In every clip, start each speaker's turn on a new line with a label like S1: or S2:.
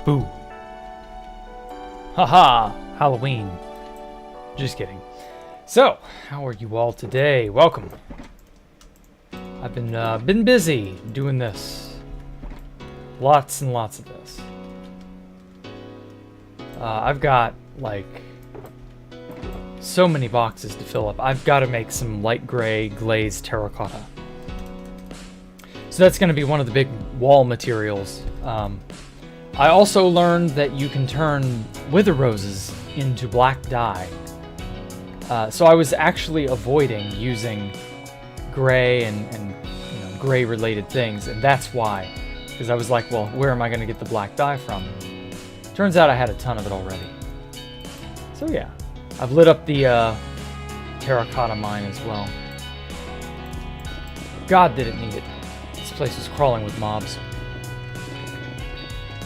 S1: Boo. Haha, Halloween. Just kidding. So, how are you all today? Welcome. I've been busy doing this. Lots and lots of this. I've got, like, so many boxes to fill up. I've got to make some light gray glazed terracotta. So that's going to be one of the big wall materials. I also learned that you can turn wither roses into black dye. So I was actually avoiding using gray and you know, gray related things, and that's why. Because I was like, well, where am I going to get the black dye from? Turns out I had a ton of it already. So yeah, I've lit up the terracotta mine as well. God, did it need it. This place was crawling with mobs.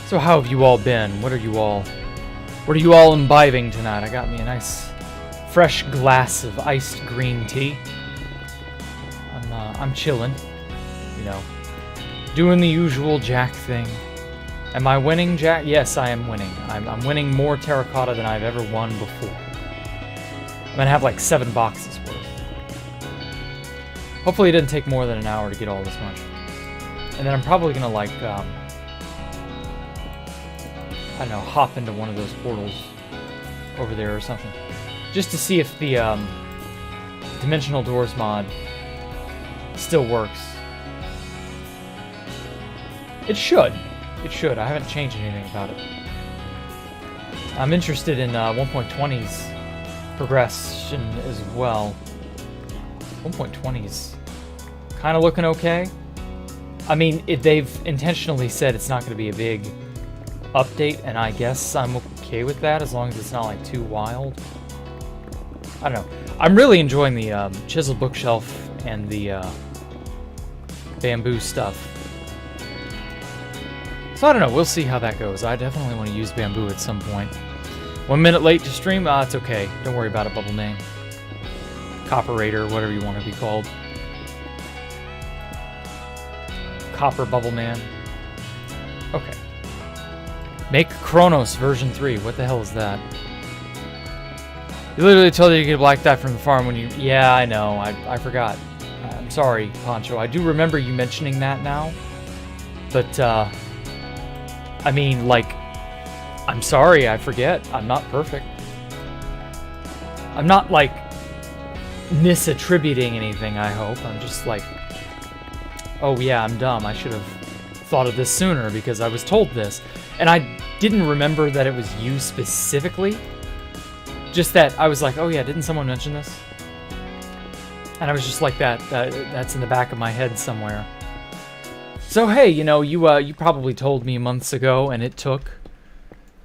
S1: So how have you all been? What are you all imbibing tonight? I got me a nice fresh glass of iced green tea. I'm chilling, you know, doing the usual Jack thing. Am I winning, Jack? Yes, I am winning. I'm winning more terracotta than I've ever won before. I'm gonna have like 7 boxes worth. Hopefully it didn't take more than an hour to get all this much. And then I'm probably gonna like, I don't know, hop into one of those portals over there or something. Just to see if the Dimensional Doors mod still works. It should. It should. I haven't changed anything about it. I'm interested in 1.20's progression as well. 1.20's kind of looking okay. I mean, they've intentionally said it's not going to be a big update, and I guess I'm okay with that as long as it's not like too wild. I don't know. I'm really enjoying the chiseled bookshelf and the bamboo stuff. So I don't know. We'll see how that goes. I definitely want to use bamboo at some point. 1 minute late to stream? It's okay. Don't worry about it, Bubble Name. Copperator, whatever you want to be called. Copper Bubble Man. Okay. Make Chronos version 3. What the hell is that? You literally told you to get a black dye from the farm when you... Yeah, I know. I forgot. I'm sorry, Poncho. I do remember you mentioning that now. But, I mean, like... I'm sorry, I forget. I'm not perfect. I'm not, like, misattributing anything, I hope. I'm just like... Oh, yeah, I'm dumb. I should have thought of this sooner because I was told this. And I didn't remember that it was you specifically. Just that I was like, oh yeah, didn't someone mention this? And I was just like that's in the back of my head somewhere. So hey, you know, you probably told me months ago, and it took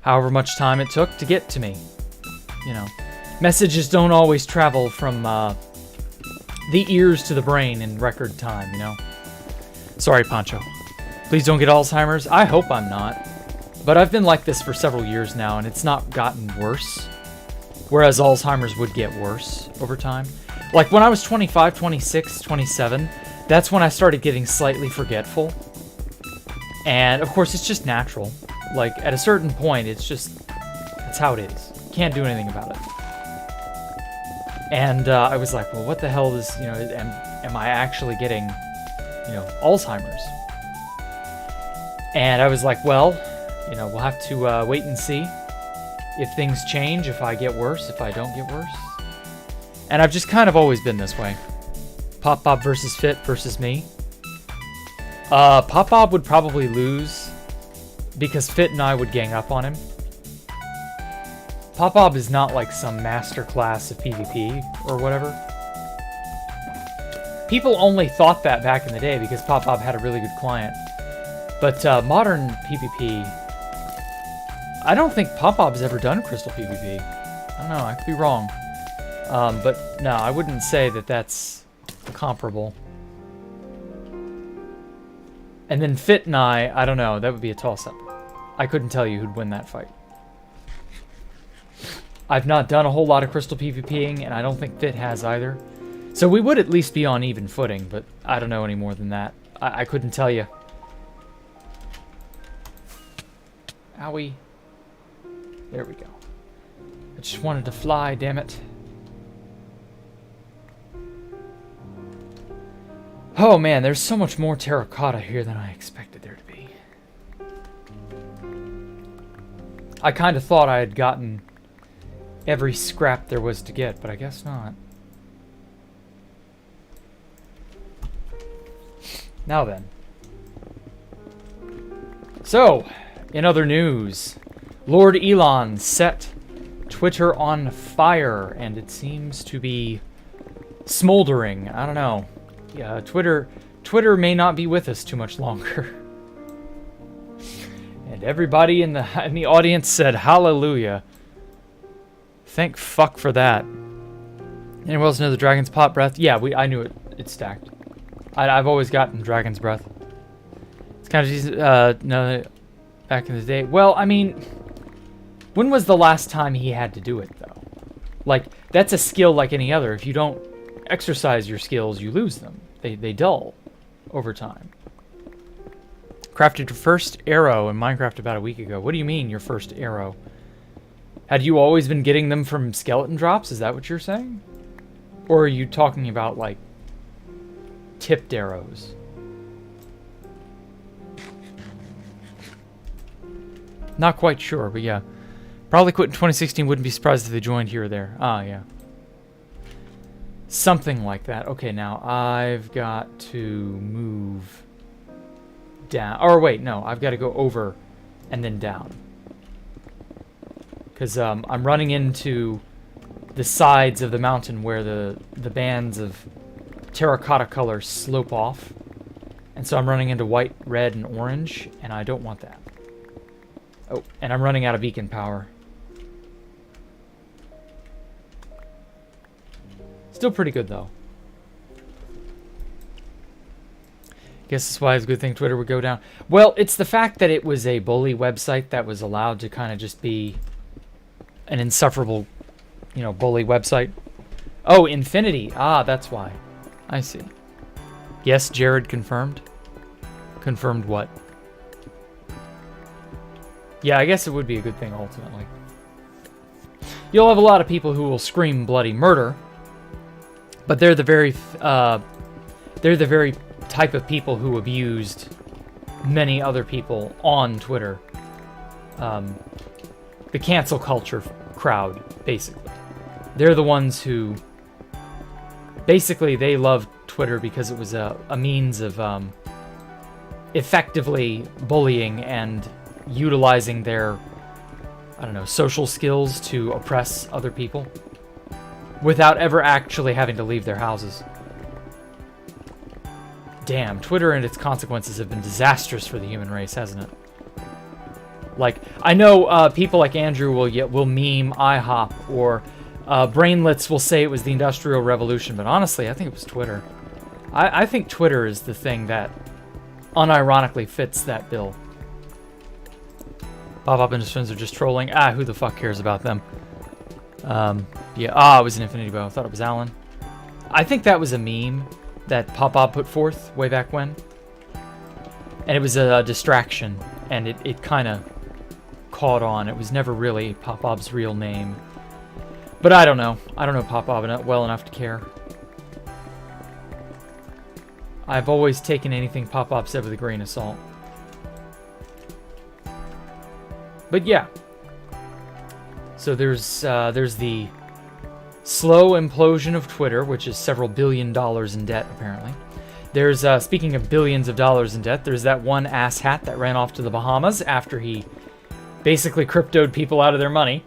S1: however much time it took to get to me. You know, messages don't always travel from the ears to the brain in record time, you know? Sorry, Poncho. Please don't get Alzheimer's. I hope I'm not. But I've been like this for several years now, and it's not gotten worse. Whereas Alzheimer's would get worse over time. Like when I was 25, 26, 27, that's when I started getting slightly forgetful. And of course, it's just natural. Like at a certain point, that's how it is. Can't do anything about it. And I was like, well, what the hell is, you know, am I actually getting, you know, Alzheimer's? And I was like, well, you know, we'll have to wait and see if things change, if I get worse, if I don't get worse. And I've just kind of always been this way. Pop Bob versus Fit versus me. Pop Bob would probably lose because Fit and I would gang up on him. Pop Bob is not like some master class of PvP or whatever. People only thought that back in the day because Pop Bob had a really good client. But modern PvP, I don't think Pop Bob's ever done Crystal PvP. I don't know, I could be wrong. But no, I wouldn't say that that's comparable. And then Fit and I don't know, that would be a toss-up. I couldn't tell you who'd win that fight. I've not done a whole lot of Crystal PvPing, and I don't think Fit has either. So we would at least be on even footing, but I don't know any more than that. I couldn't tell you. Owie. There we go. I just wanted to fly, damn it. Oh man, there's so much more terracotta here than I expected there to be. I kind of thought I had gotten every scrap there was to get, but I guess not. Now then. So, in other news, Lord Elon set Twitter on fire, and it seems to be smoldering. I don't know. Yeah, Twitter may not be with us too much longer. And everybody in the audience said hallelujah. Thank fuck for that. Anyone else know the dragon's pot breath? Yeah, I knew it. It's stacked. I've always gotten dragon's breath. It's kind of easy. No, back in the day. Well, I mean, when was the last time he had to do it though? Like, that's a skill like any other. If you don't exercise your skills, you lose them. They dull over time. Crafted your first arrow in Minecraft about a week ago. What do you mean, your first arrow? Had you always been getting them from skeleton drops? Is that what you're saying? Or are you talking about, like, tipped arrows? Not quite sure, but yeah. Probably quit in 2016. Wouldn't be surprised if they joined here or there. Ah, yeah. Something like that. Okay, now I've got to move down. Or wait, no. I've got to go over and then down. Because I'm running into the sides of the mountain where the bands of terracotta color slope off. And so I'm running into white, red, and orange, and I don't want that. Oh, and I'm running out of beacon power. Still pretty good, though. Guess that's why it's a good thing Twitter would go down. Well, it's the fact that it was a bully website that was allowed to kind of just be an insufferable, bully website. Oh, Infinity. Ah, that's why. I see. Yes, Jared confirmed. Confirmed what? Yeah, I guess it would be a good thing ultimately. You'll have a lot of people who will scream bloody murder, but they're the very type of people who abused many other people on Twitter. The cancel culture crowd, basically. They're the ones who basically they loved Twitter because it was a means of effectively bullying and utilizing their, I don't know, social skills to oppress other people without ever actually having to leave their houses. Damn, Twitter and its consequences have been disastrous for the human race, hasn't it? Like, I know people like Andrew will meme IHOP, or Brainlets will say it was the Industrial Revolution, but honestly, I think it was Twitter. I think Twitter is the thing that unironically fits that bill. Pop-Up and his friends are just trolling. Ah, who the fuck cares about them? Yeah, it was an Infinity Bow. I thought it was Alan. I think that was a meme that Pop-Up put forth way back when. And it was a distraction, and it kind of caught on. It was never really Pop-Up's real name. But I don't know. I don't know Pop-Up well enough to care. I've always taken anything Pop-Up said with a grain of salt. But yeah. So there's the slow implosion of Twitter, which is several $1 billion in debt, apparently. There's, speaking of billions of dollars in debt, there's that one asshat that ran off to the Bahamas after he basically cryptoed people out of their money.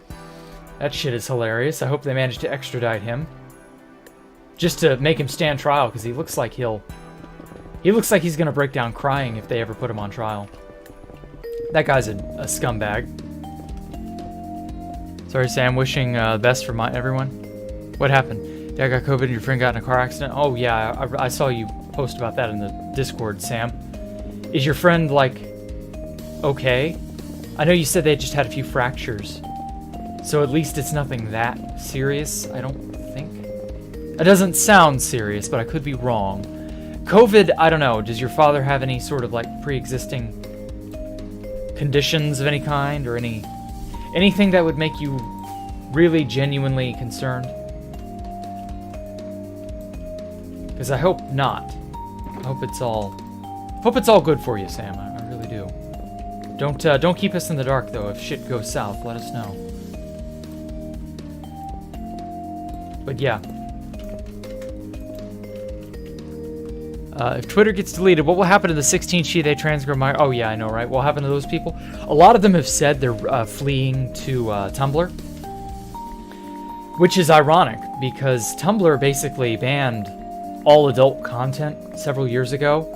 S1: That shit is hilarious. I hope they managed to extradite him. Just to make him stand trial, because he looks like he's gonna break down crying if they ever put him on trial. That guy's a scumbag. Sorry, Sam. Wishing the best for everyone. What happened? Dad got COVID and your friend got in a car accident? Oh, yeah. I saw you post about that in the Discord, Sam. Is your friend, like, okay? I know you said they just had a few fractures. So at least it's nothing that serious, I don't think. It doesn't sound serious, but I could be wrong. COVID, I don't know. Does your father have any sort of, like, pre-existing conditions of any kind or anything that would make you really genuinely concerned? Because I hope not. I hope it's all good for you, Sam. I really do. Don't keep us in the dark though. If shit goes south, let us know. But yeah. If Twitter gets deleted, what will happen to the 16 Shiite transgirl? Oh yeah, I know, right? What will happen to those people? A lot of them have said they're fleeing to Tumblr, which is ironic because Tumblr basically banned all adult content several years ago.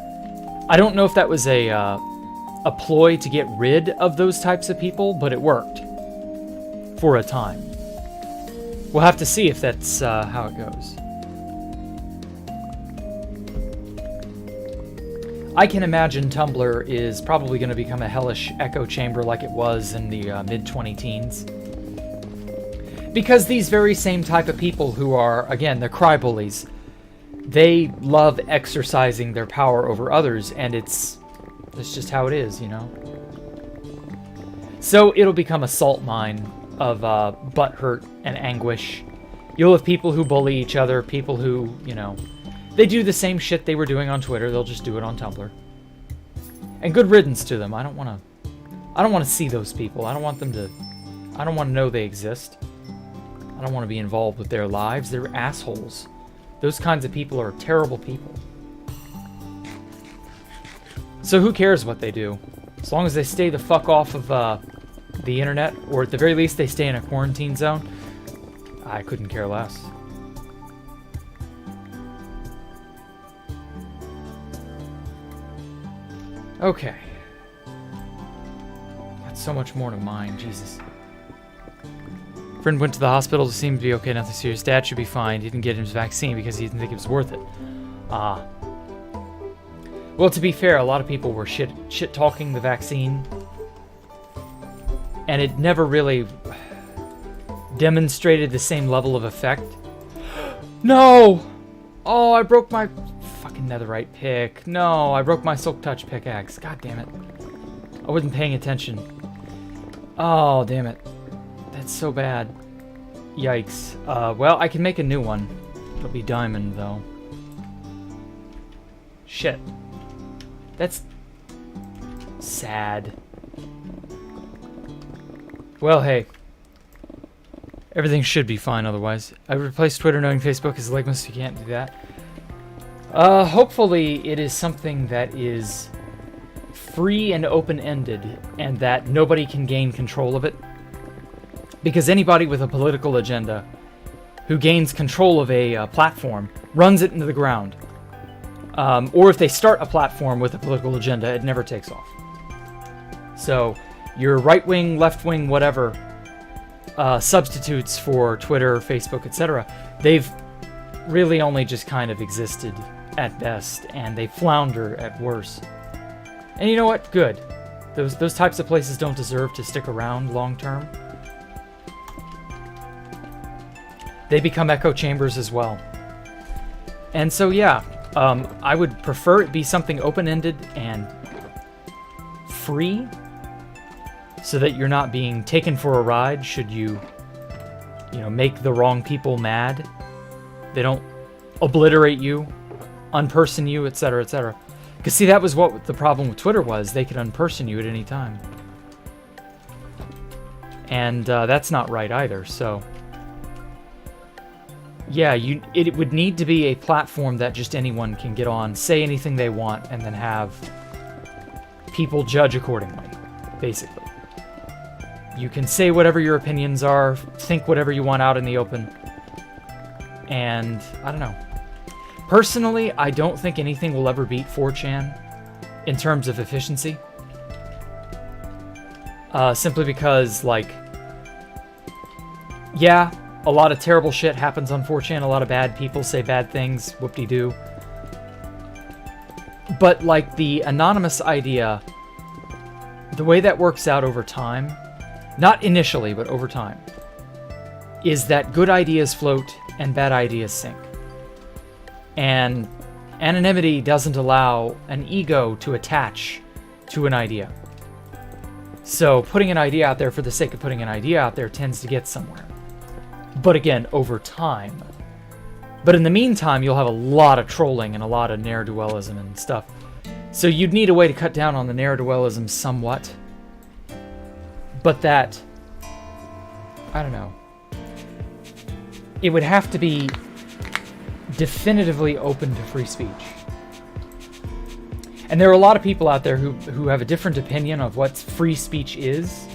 S1: I don't know if that was a ploy to get rid of those types of people, but it worked for a time. We'll have to see if that's how it goes. I can imagine Tumblr is probably going to become a hellish echo chamber like it was in the mid-20-teens. Because these very same type of people who are, again, they're crybullies, they love exercising their power over others, and it's just how it is, you know? So it'll become a salt mine of butthurt and anguish. You'll have people who bully each other, people who, you know, they do the same shit they were doing on Twitter, they'll just do it on Tumblr. And good riddance to them. I don't want to see those people. I don't want to know they exist. I don't want to be involved with their lives. They're assholes. Those kinds of people are terrible people. So who cares what they do? As long as they stay the fuck off of the internet, or at the very least they stay in a quarantine zone, I couldn't care less. Okay. Got so much more to mine, Jesus. Friend went to the hospital, seemed to be okay, nothing serious. Dad should be fine. He didn't get his vaccine because he didn't think it was worth it. Well, to be fair, a lot of people were shit-talking the vaccine. And it never really demonstrated the same level of effect. No! Oh, I broke my fucking netherite pick. No, I broke my silk touch pickaxe. God damn it. I wasn't paying attention. Oh, damn it. That's so bad. Yikes. Well, I can make a new one. It'll be diamond, though. Shit. That's sad. Well, hey. Everything should be fine otherwise. I replaced Twitter knowing Facebook is legless. You can't do that. Hopefully it is something that is free and open-ended and that nobody can gain control of it. Because anybody with a political agenda who gains control of a platform runs it into the ground. Or if they start a platform with a political agenda, it never takes off. So, your right-wing, left-wing, whatever, substitutes for Twitter, Facebook, etc., they've really only just kind of existed at best, and they flounder at worst. And you know what? Good. Those types of places don't deserve to stick around long-term. They become echo chambers as well. And so, yeah, I would prefer it be something open-ended and free, so that you're not being taken for a ride should you make the wrong people mad. They don't obliterate you, unperson you, etc., etc. Because see, that was what the problem with Twitter was. They could unperson you at any time. And that's not right either, so... Yeah, it would need to be a platform that just anyone can get on, say anything they want, and then have people judge accordingly, basically. You can say whatever your opinions are, think whatever you want out in the open, and I don't know. Personally, I don't think anything will ever beat 4chan in terms of efficiency. Simply because, like, yeah, a lot of terrible shit happens on 4chan, a lot of bad people say bad things, whoop-de-doo. But, like, the anonymous idea, the way that works out over time, not initially, but over time, is that good ideas float and bad ideas sink. And anonymity doesn't allow an ego to attach to an idea. So putting an idea out there for the sake of putting an idea out there tends to get somewhere. But again, over time. But in the meantime, you'll have a lot of trolling and a lot of ne'er-do-wellism and stuff. So you'd need a way to cut down on the ne'er-do-wellism somewhat. But that, I don't know. It would have to be definitively open to free speech. And there are a lot of people out there who have a different opinion of what free speech is.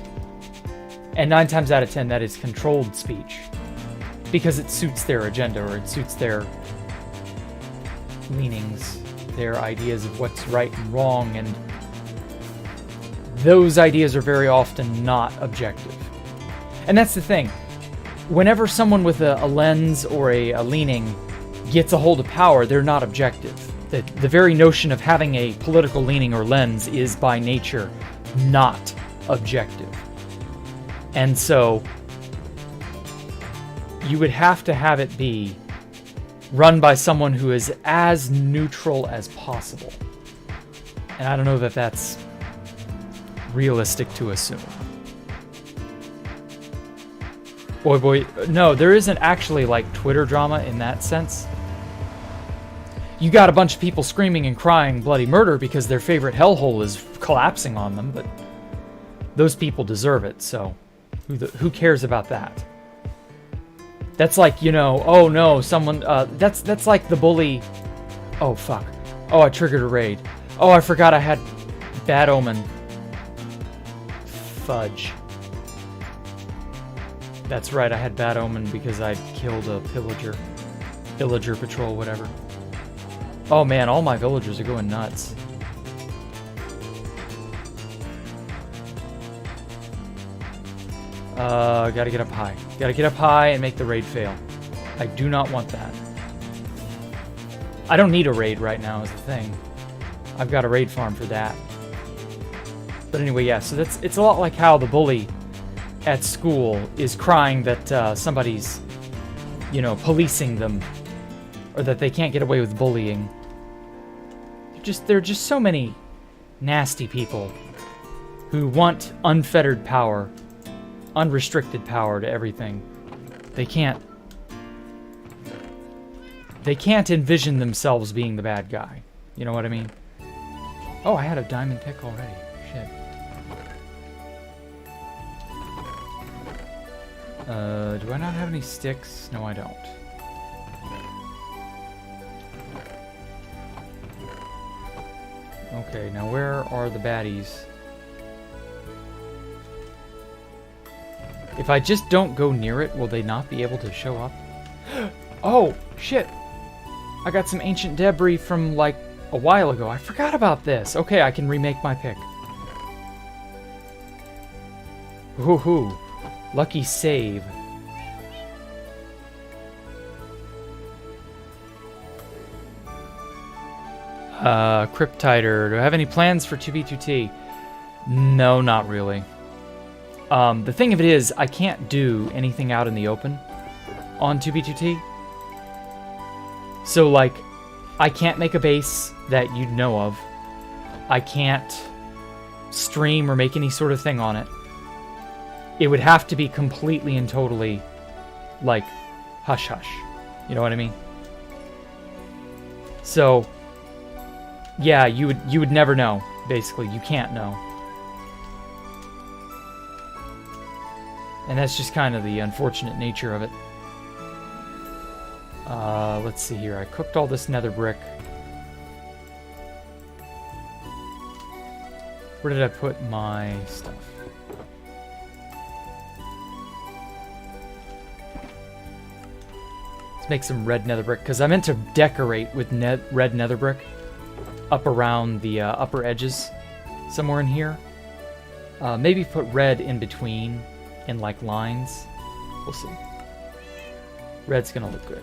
S1: And 9 times out of 10, that is controlled speech. Because it suits their agenda, or it suits their leanings, their ideas of what's right and wrong, and those ideas are very often not objective. And that's the thing. Whenever someone with a lens or a leaning gets a hold of power, they're not objective. The very notion of having a political leaning or lens is by nature not objective. And so you would have to have it be run by someone who is as neutral as possible. And I don't know that that's realistic to assume. Boy, no, there isn't actually like Twitter drama in that sense. You got a bunch of people screaming and crying bloody murder because their favorite hellhole is collapsing on them, but those people deserve it, so who cares about that? That's like, you know, oh no, someone, that's like the bully. Oh fuck. Oh, I triggered a raid. Oh, I forgot I had Bad Omen. Fudge. That's right, I had Bad Omen because I killed a pillager. Villager patrol, whatever. Oh man, all my villagers are going nuts. Gotta get up high. Gotta get up high and make the raid fail. I do not want that. I don't need a raid right now is the thing. I've got a raid farm for that. But anyway, yeah, so it's a lot like how the bully at school is crying that somebody's, you know, policing them, or that they can't get away with bullying. There are just so many nasty people who want unfettered power, unrestricted power to everything. They can't envision themselves being the bad guy. You know what I mean? Oh, I had a diamond pick already. Shit. Do I not have any sticks? No, I don't. Okay, now where are the baddies? If I just don't go near it, will they not be able to show up? Oh, shit! I got some ancient debris from, like, a while ago. I forgot about this. Okay, I can remake my pick. Woohoo. Lucky save. Cryptiter. Do I have any plans for 2B2T? No, not really. The thing of it is, I can't do anything out in the open on 2B2T. So, like, I can't make a base that you'd know of. I can't stream or make any sort of thing on it. It would have to be completely and totally, like, hush-hush. You know what I mean? So, yeah, you would never know, basically. You can't know. And that's just kind of the unfortunate nature of it. Let's see here. I cooked all this nether brick. Where did I put my stuff? Let's make some red nether brick, because I meant to decorate with red nether brick up around the upper edges, somewhere in here. Maybe put red in between, in like lines. We'll see. Red's gonna look good.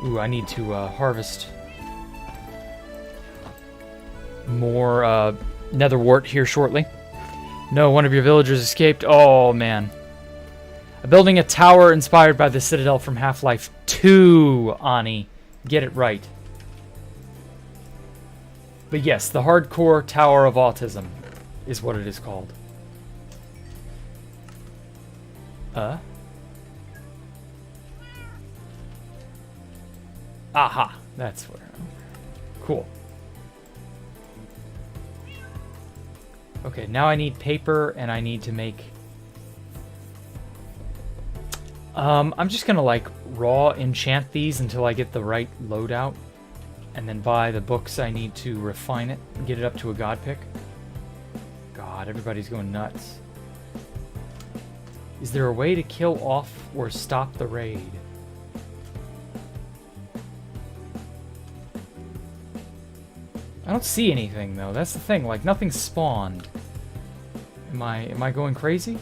S1: Ooh, I need to harvest more nether wart here shortly. No, one of your villagers escaped. Oh, man. Building a tower inspired by the Citadel from Half-Life 2, Ani. Get it right. But yes, the hardcore Tower of Autism is what it is called. Aha, that's where. Cool. Okay, now I need paper and I need to make... I'm just gonna like raw enchant these until I get the right loadout. And then buy the books I need to refine it and get it up to a god pick. God, everybody's going nuts. Is there a way to kill off or stop the raid? I don't see anything though. That's the thing. Like nothing spawned. Am I going crazy?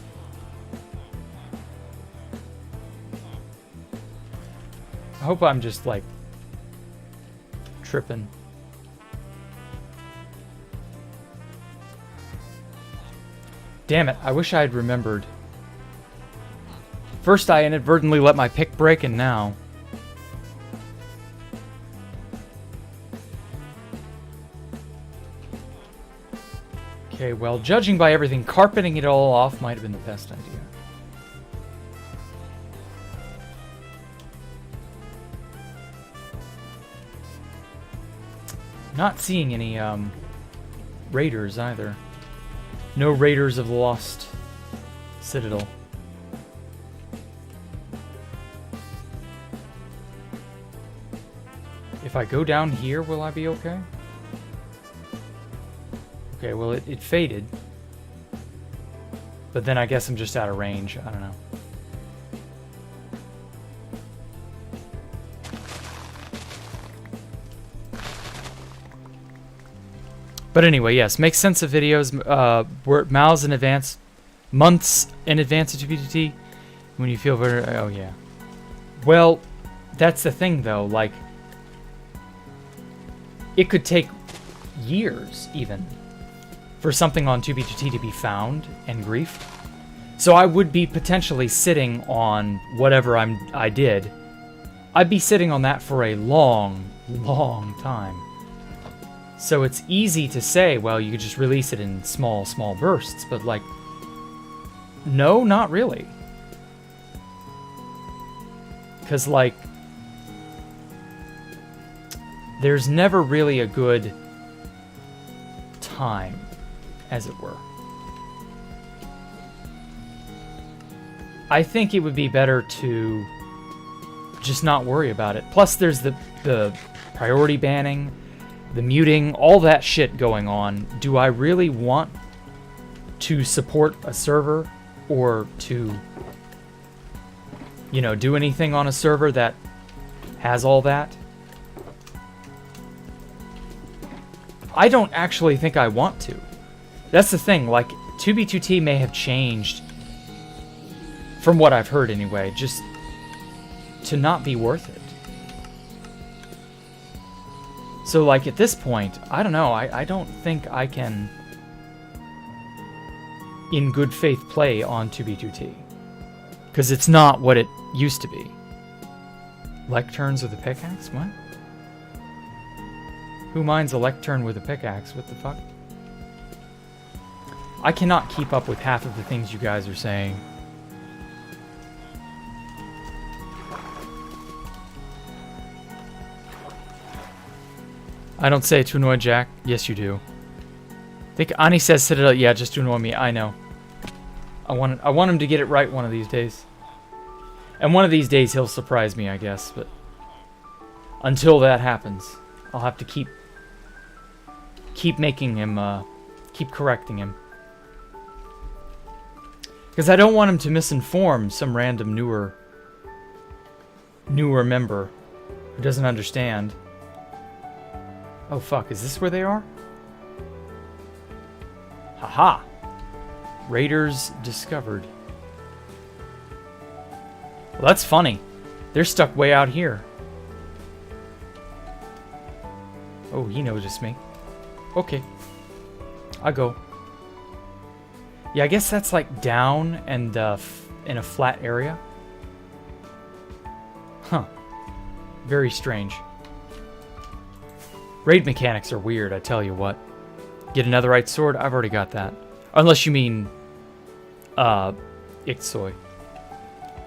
S1: I hope I'm just like tripping. Damn it, I wish I had remembered. First I inadvertently let my pick break and now. Okay, well, judging by everything, carpeting it all off might have been the best idea. Not seeing any raiders either. No raiders of the Lost Citadel. If I go down here, will I be okay? Okay, well it faded. But then I guess I'm just out of range. I don't know. But anyway, yes, make sense of videos. We're months in advance of 2B2T. When you feel very, oh yeah. Well, that's the thing though. Like, it could take years even for something on 2B2T to be found and griefed. So I would be potentially sitting on whatever I did. I'd be sitting on that for a long, long time. So it's easy to say, well, you could just release it in small bursts, but like, no, not really. Because like, there's never really a good time, as it were. I think it would be better to just not worry about it. Plus there's the priority banning, the muting, all that shit going on. Do I really want to support a server or to, you know, do anything on a server that has all that? I don't actually think I want to. That's the thing, like, 2B2T may have changed, from what I've heard anyway, just to not be worth it. So, like, at this point, I don't know, I don't think I can, in good faith, play on 2B2T. Because it's not what it used to be. Lecterns with a pickaxe? What? Who minds a lectern with a pickaxe? What the fuck? I cannot keep up with half of the things you guys are saying. I don't say it to annoy Jack. Yes, you do. I think Ani says Citadel. Yeah, just to annoy me. I know. I want him to get it right one of these days. And one of these days he'll surprise me, I guess. But until that happens, I'll have to keep making him, keep correcting him. Because I don't want him to misinform some random newer member who doesn't understand. Oh fuck, is this where they are? Haha! Raiders discovered. Well, that's funny. They're stuck way out here. Oh, he noticed me. Okay. I'll go. Yeah, I guess that's like down and in a flat area. Huh. Very strange. Raid mechanics are weird, I tell you what. Get a netherite sword? I've already got that. Unless you mean, Ichtsoy.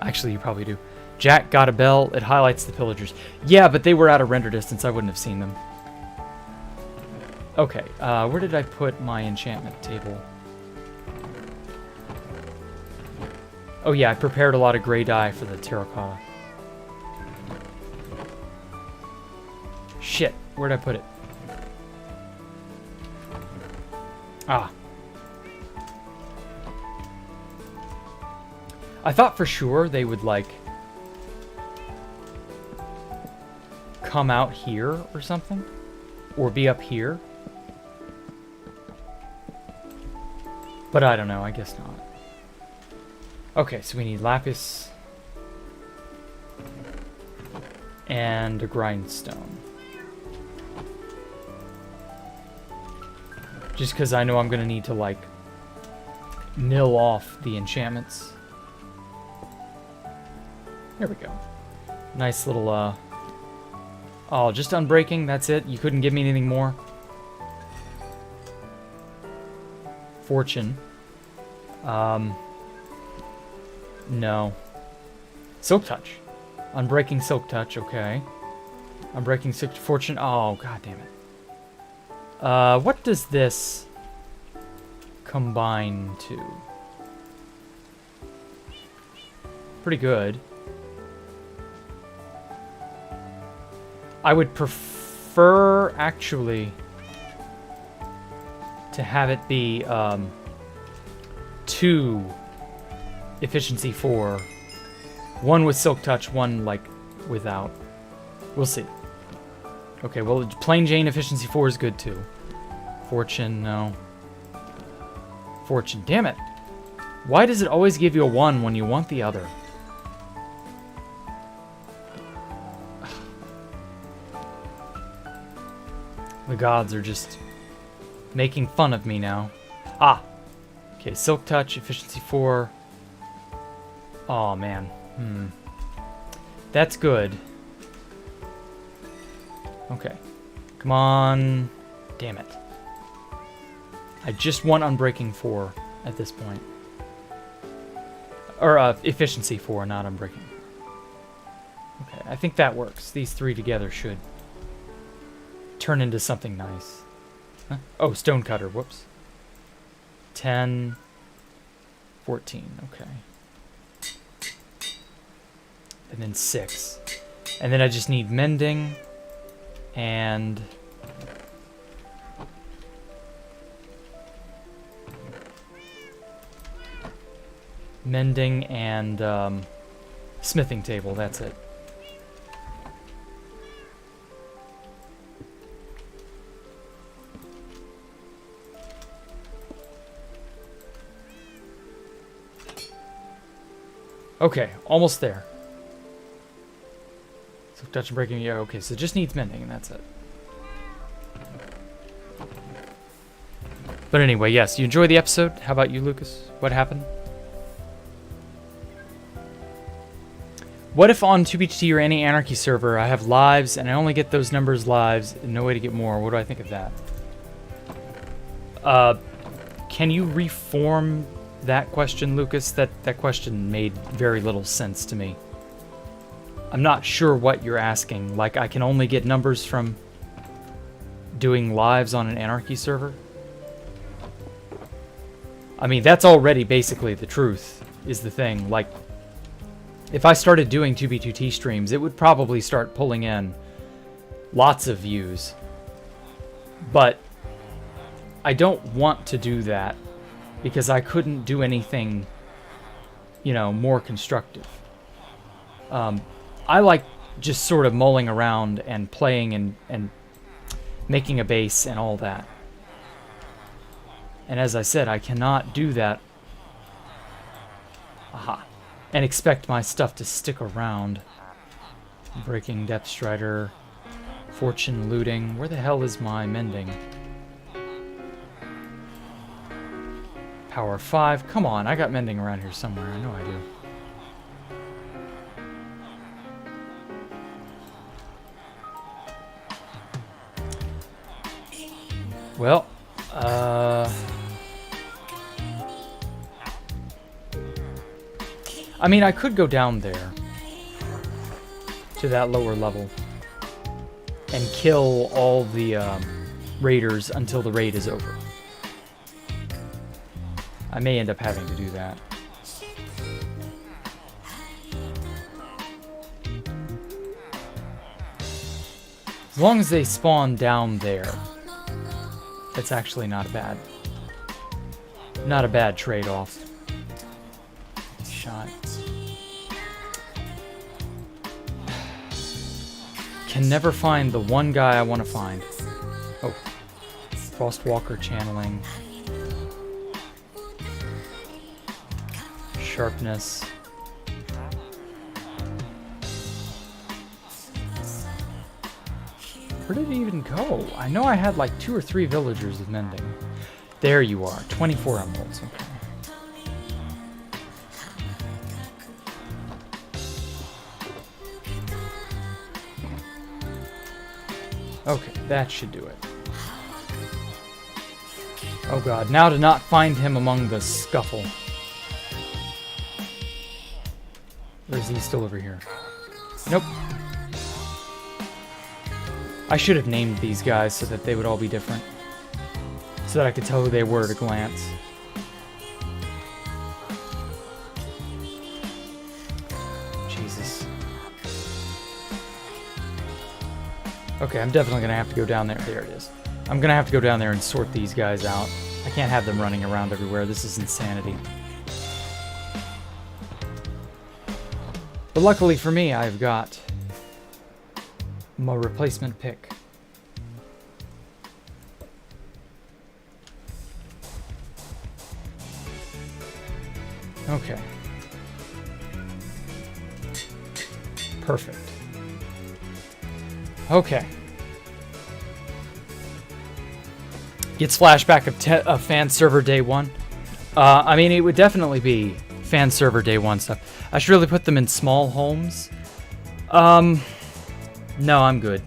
S1: Actually, you probably do. Jack got a bell. It highlights the pillagers. Yeah, but they were out of render distance. I wouldn't have seen them. Okay, where did I put my enchantment table? Oh yeah, I prepared a lot of gray dye for the terracotta. Shit, where'd I put it? Ah. I thought for sure they would, like, come out here or something. Or be up here. But I don't know, I guess not. Okay, so we need lapis. And a grindstone. Just because I know I'm going to need to, like, mill off the enchantments. There we go. Nice little, oh, just unbreaking, that's it? You couldn't give me anything more? Fortune. No. Silk Touch. Unbreaking Silk Touch, okay. Unbreaking Silk Fortune. Oh, god damn it. What does this combine to? Pretty good. I would prefer, actually, to have it be 2 efficiency 4. 1 with Silk Touch, 1 like without. We'll see. Okay, well, plain Jane efficiency 4 is good too. Fortune, no. Fortune, damn it. Why does it always give you a 1 when you want the other? The gods are just making fun of me now. Ah! Okay, Silk Touch, efficiency 4. Oh, man. That's good. Okay. Come on. Damn it. I just want Unbreaking 4 at this point. Or, efficiency 4, not Unbreaking. Okay, I think that works. These 3 together should turn into something nice. Huh? Oh, Stonecutter, whoops. 10, 14, okay. And then 6. And then I just need Mending and smithing table, that's it. Okay, almost there. So touch and breaking, yeah, okay, so it just needs mending and that's it. But anyway, yes, you enjoy the episode? How about you, Lucas? What happened? What if on 2BT or any Anarchy server I have lives and I only get those numbers lives and no way to get more? What do I think of that? Can you reform that question, Lucas? That question made very little sense to me. I'm not sure what you're asking. Like, I can only get numbers from doing lives on an Anarchy server? I mean, that's already basically the truth, is the thing. Like, if I started doing 2B2T streams, it would probably start pulling in lots of views. But I don't want to do that because I couldn't do anything, you know, more constructive. I like just sort of mulling around and playing and making a base and all that. And as I said, I cannot do that. Aha. And expect my stuff to stick around. Breaking Depth Strider. Fortune looting. Where the hell is my mending? Power 5. Come on, I got mending around here somewhere. I know I do. Well, I mean, I could go down there to that lower level and kill all the raiders until the raid is over. I may end up having to do that. As long as they spawn down there, it's actually not a bad trade-off. Shot. Can never find the one guy I want to find. Oh, Frostwalker channeling. Sharpness. Where did it even go? I know I had like 2 or 3 villagers with mending. There you are, 24 emeralds. Okay. Okay, that should do it. Oh god, now to not find him among the scuffle. Or is he still over here? Nope. I should have named these guys so that they would all be different. So that I could tell who they were at a glance. Jesus. Okay, I'm definitely going to have to go down there. There it is. I'm going to have to go down there and sort these guys out. I can't have them running around everywhere. This is insanity. But luckily for me, I've got my replacement pick. Okay. Perfect. Okay. Gets flashback of fan server day 1. I mean, it would definitely be fan server day 1 stuff. I should really put them in small homes. No, I'm good.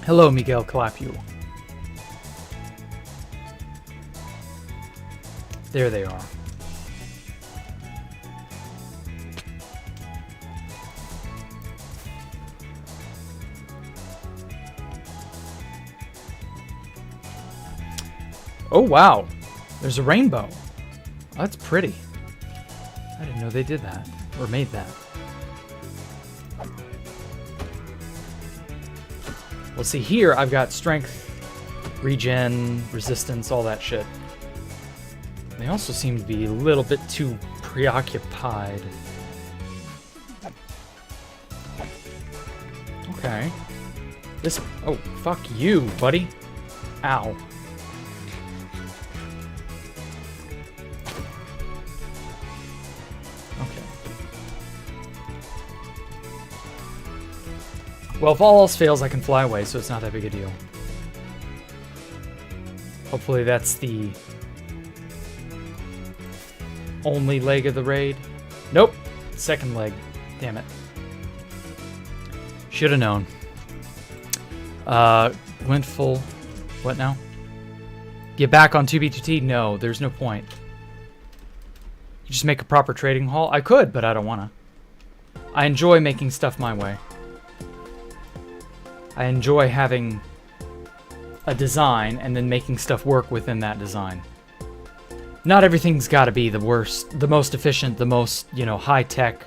S1: Hello, Miguel Calapiu. There they are. Oh, wow. There's a rainbow. That's pretty. I didn't know they did that. Or made that. Well, see, here I've got strength, regen, resistance, all that shit. They also seem to be a little bit too preoccupied. Okay. This... Oh, fuck you, buddy. Ow. Well, if all else fails, I can fly away, so it's not that big a deal. Hopefully that's the only leg of the raid. Nope. Second leg. Damn it. Should have known. Went full. What now? Get back on 2B2T? No, there's no point. You just make a proper trading hall? I could, but I don't want to. I enjoy making stuff my way. I enjoy having a design and then making stuff work within that design. Not everything's got to be the worst, the most efficient, the most, you know, high-tech,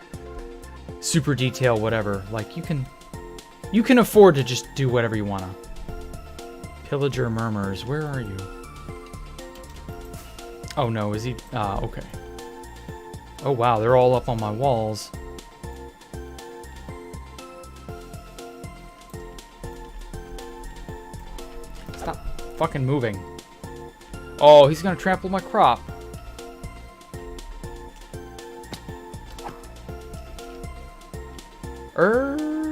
S1: super detail, whatever. Like, you can afford to just do whatever you want to. Pillager Murmurs, where are you? Oh no, is he? Okay. Oh wow, they're all up on my walls. Fucking moving. Oh, he's gonna trample my crop.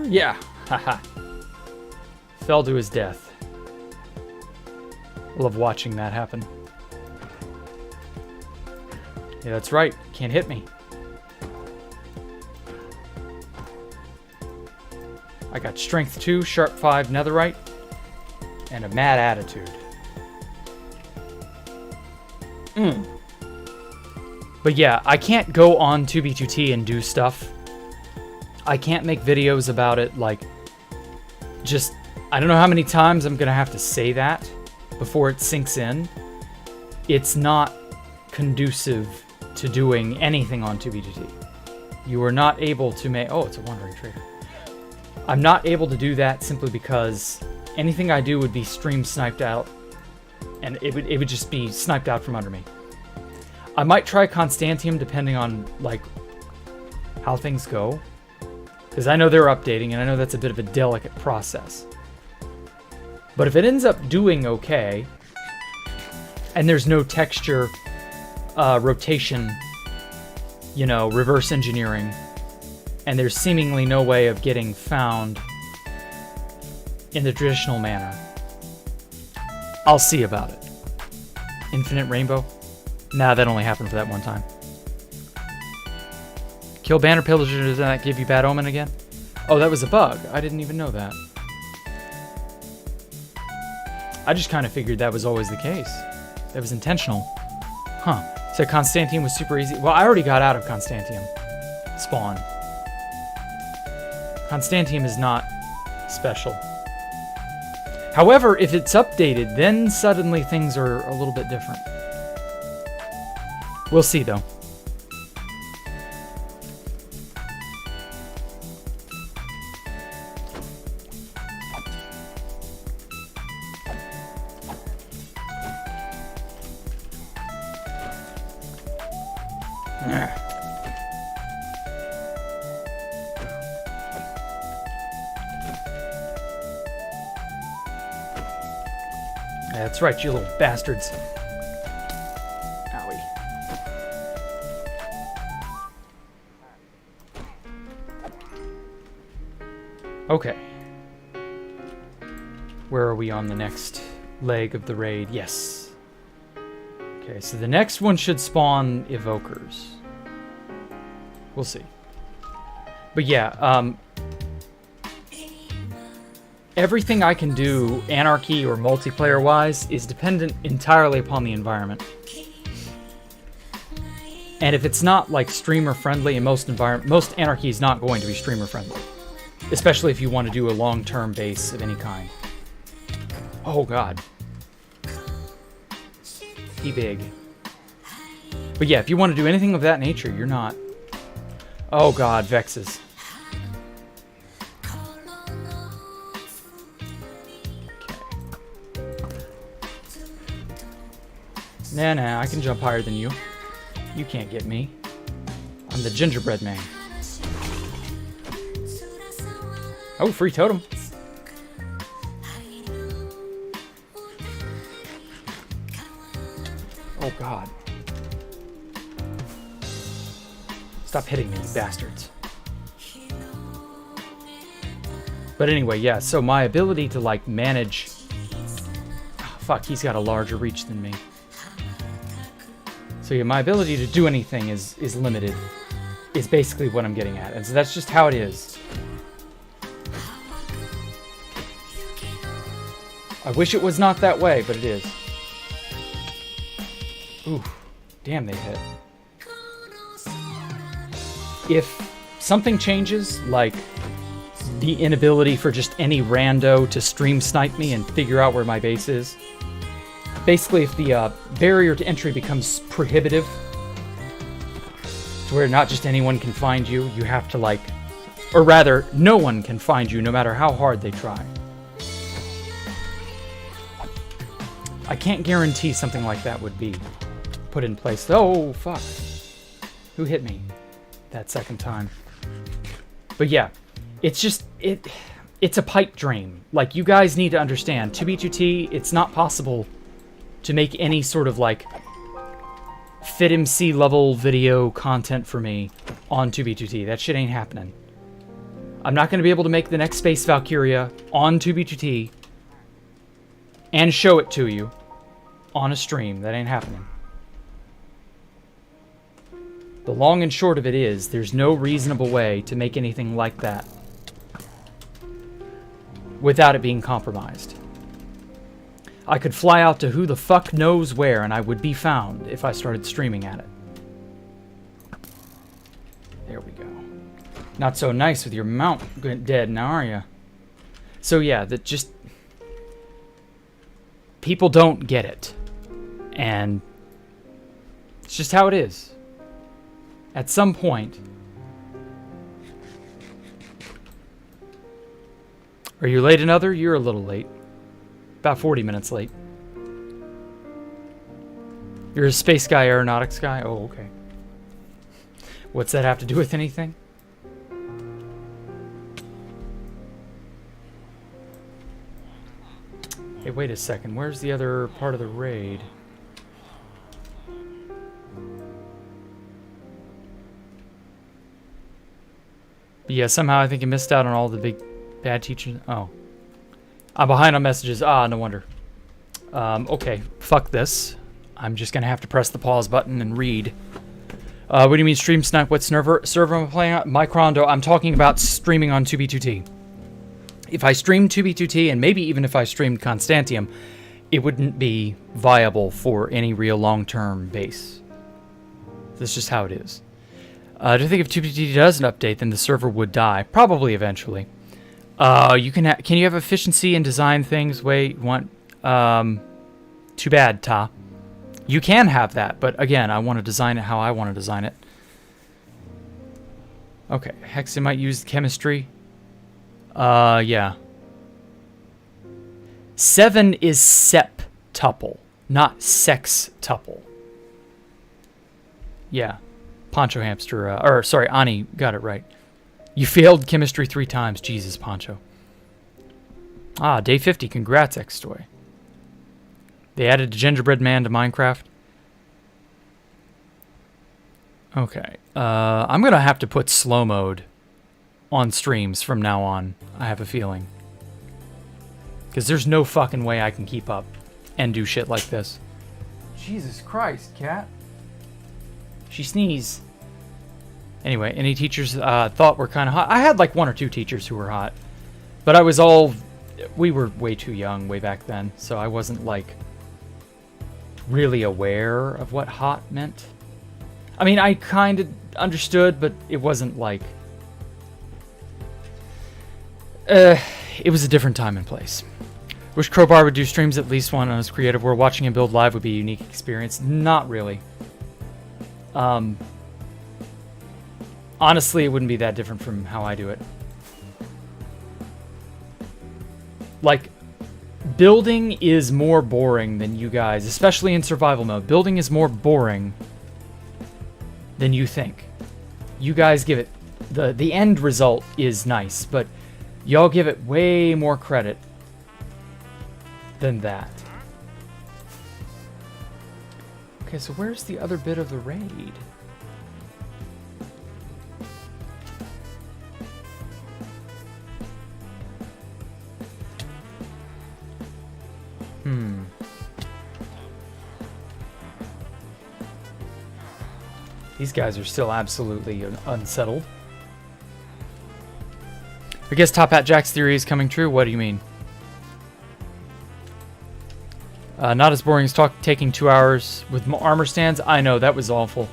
S1: Yeah. Haha. Fell to his death. Love watching that happen. Yeah, that's right. Can't hit me. I got strength 2, sharp 5, netherite, and a mad attitude. But yeah, I can't go on 2B2T and do stuff. I can't make videos about it, like, just, I don't know how many times I'm gonna have to say that before it sinks in. It's not conducive to doing anything on 2B2T. You are not able to make, oh, it's a wandering trader. I'm not able to do that simply because anything I do would be stream sniped out, and it would just be sniped out from under me. I might try Constantium depending on, like, how things go, because I know they're updating, and I know that's a bit of a delicate process. But if it ends up doing okay, and there's no texture, rotation, you know, reverse engineering, and there's seemingly no way of getting found in the traditional manner, I'll see about it. Infinite Rainbow? Nah, that only happened for that one time. Kill Banner Pillager, does that give you Bad Omen again? Oh, that was a bug. I didn't even know that. I just kind of figured that was always the case. That was intentional. Huh. So Constantium was super easy. Well, I already got out of Constantium spawn. Constantium is not special. However, if it's updated, then suddenly things are a little bit different. We'll see, though. That's right, you little bastards. Owie. Okay. Where are we on the next leg of the raid? Yes. Okay, so the next one should spawn evokers. We'll see. But yeah, everything I can do, anarchy or multiplayer-wise, is dependent entirely upon the environment. And if it's not like streamer-friendly, in most anarchy is not going to be streamer-friendly, especially if you want to do a long-term base of any kind. Oh God, he big. But yeah, if you want to do anything of that nature, you're not. Oh God, Vexes. Nah, I can jump higher than you. You can't get me. I'm the gingerbread man. Oh, free totem. Oh, God. Stop hitting me, you bastards. But anyway, yeah, so my ability to, like, manage... Oh, fuck, he's got a larger reach than me. So yeah, my ability to do anything is limited, is basically what I'm getting at. And so that's just how it is. I wish it was not that way, but it is. Ooh, damn, they hit. If something changes, like the inability for just any rando to stream snipe me and figure out where my base is, basically, if the barrier to entry becomes prohibitive, to where not just anyone can find you, you have to, like... Or rather, no one can find you, no matter how hard they try. I can't guarantee something like that would be put in place. Oh, fuck. Who hit me that second time? But yeah, it's just... It's a pipe dream. Like, you guys need to understand, 2B2T, it's not possible to make any sort of, like, FitMC level video content for me on 2B2T. That shit ain't happening. I'm not going to be able to make the next Space Valkyria on 2B2T and show it to you on a stream. That ain't happening. The long and short of it is, there's no reasonable way to make anything like that without it being compromised. I could fly out to who the fuck knows where, and I would be found if I started streaming at it. There we go. Not so nice with your mount dead now, are you? So yeah, that just... people don't get it. And it's just how it is. At some point... Are you late another? You're a little late. About 40 minutes late. You're a space guy, aeronautics guy? Oh, okay. What's that have to do with anything? Hey, wait a second. Where's the other part of the raid? But yeah, somehow I think you missed out on all the big bad teachers. Oh. I'm behind on messages. Ah, no wonder. Okay, fuck this. I'm just gonna have to press the pause button and read. What do you mean stream snipe? What server am I playing on? Microndo. I'm talking about streaming on 2B2T. If I streamed 2B2T, and maybe even if I streamed Constantium, it wouldn't be viable for any real long-term base. That's just how it is. Do you think if 2B2T doesn't update, then the server would die? Probably eventually. Can you have efficiency and design things way you want? Too bad, Ta. You can have that, but again, I want to design it how I want to design it. Okay, Hexen might use chemistry. Yeah. 7 is septuple, not sextuple. Yeah. Poncho Hamster, sorry, Ani got it right. You failed chemistry 3 times. Jesus, Poncho. Ah, day 50. Congrats, Xtoy. They added a gingerbread man to Minecraft. Okay. I'm going to have to put slow mode on streams from now on, I have a feeling. Because there's no fucking way I can keep up and do shit like this. Jesus Christ, cat. She sneezed. Anyway, any teachers thought were kind of hot? I had like 1 or 2 teachers who were hot. But I was all... we were way too young way back then, so I wasn't like really aware of what hot meant. I mean, I kind of understood, but it wasn't like... it was a different time and place. Wish Crowbar would do streams at least one on his creative, where watching him build live would be a unique experience. Not really. Honestly, it wouldn't be that different from how I do it. Like, building is more boring than you guys, especially in survival mode. Building is more boring than you think. You guys give it... the end result is nice, but y'all give it way more credit than that. Okay, so where's the other bit of the raid? These guys are still absolutely unsettled. I guess Top Hat Jack's theory is coming true. What do you mean? Not as boring as taking 2 hours with armor stands. I know, that was awful.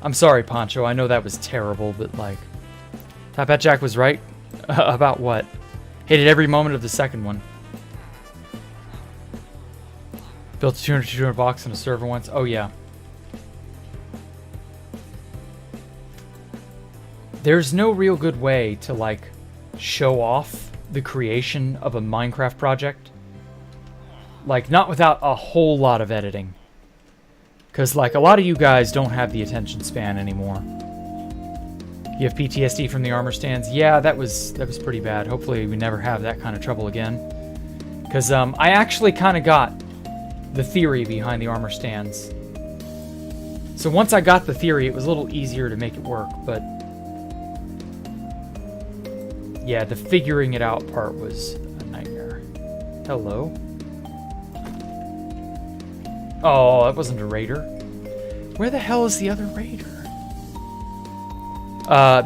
S1: I'm sorry, Poncho. I know that was terrible, but like... Top Hat Jack was right. About what? Hated every moment of the second one. Built a 200 box in a server once. Oh, yeah. There's no real good way to, like, show off the creation of a Minecraft project. Like, not without a whole lot of editing. Because, like, a lot of you guys don't have the attention span anymore. You have PTSD from the armor stands? Yeah, that was pretty bad. Hopefully we never have that kind of trouble again. Because I actually kind of got the theory behind the armor stands. So once I got the theory, it was a little easier to make it work, but... yeah, the figuring it out part was a nightmare. Hello? Oh, that wasn't a raider. Where the hell is the other raider?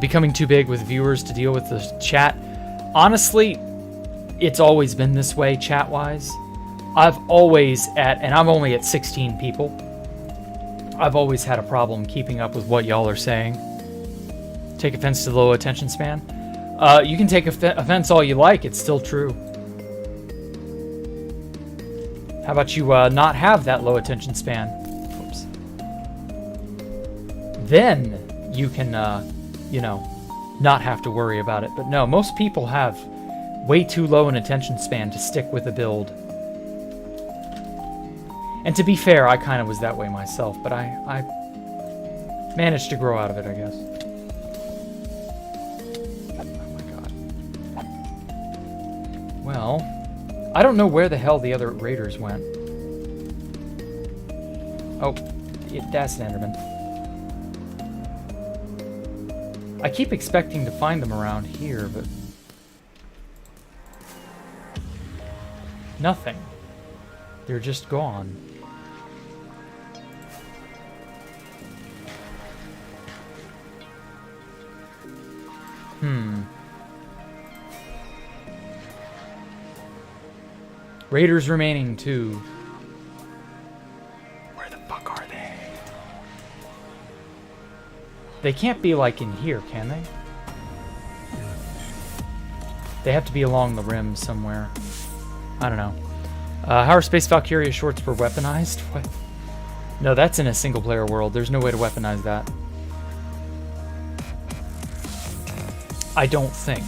S1: Becoming too big with viewers to deal with the chat. Honestly, it's always been this way chat-wise. I've always and I'm only at 16 people. I've always had a problem keeping up with what y'all are saying. Take offense to the low attention span. You can take offense all you like. It's still true. How about you not have that low attention span? Oops. Then you can, you know, not have to worry about it. But no, most people have way too low an attention span to stick with a build. And to be fair, I kind of was that way myself, but I managed to grow out of it, I guess. Oh my god. Well, I don't know where the hell the other raiders went. Oh, that's an Enderman. I keep expecting to find them around here, but nothing. They're just gone. Raiders remaining 2. Where the fuck are they? They can't be like in here, can they? They have to be along the rim somewhere. I don't know. How are Space Valkyria shorts were weaponized? What? No, that's in a single player world. There's no way to weaponize that. I don't think.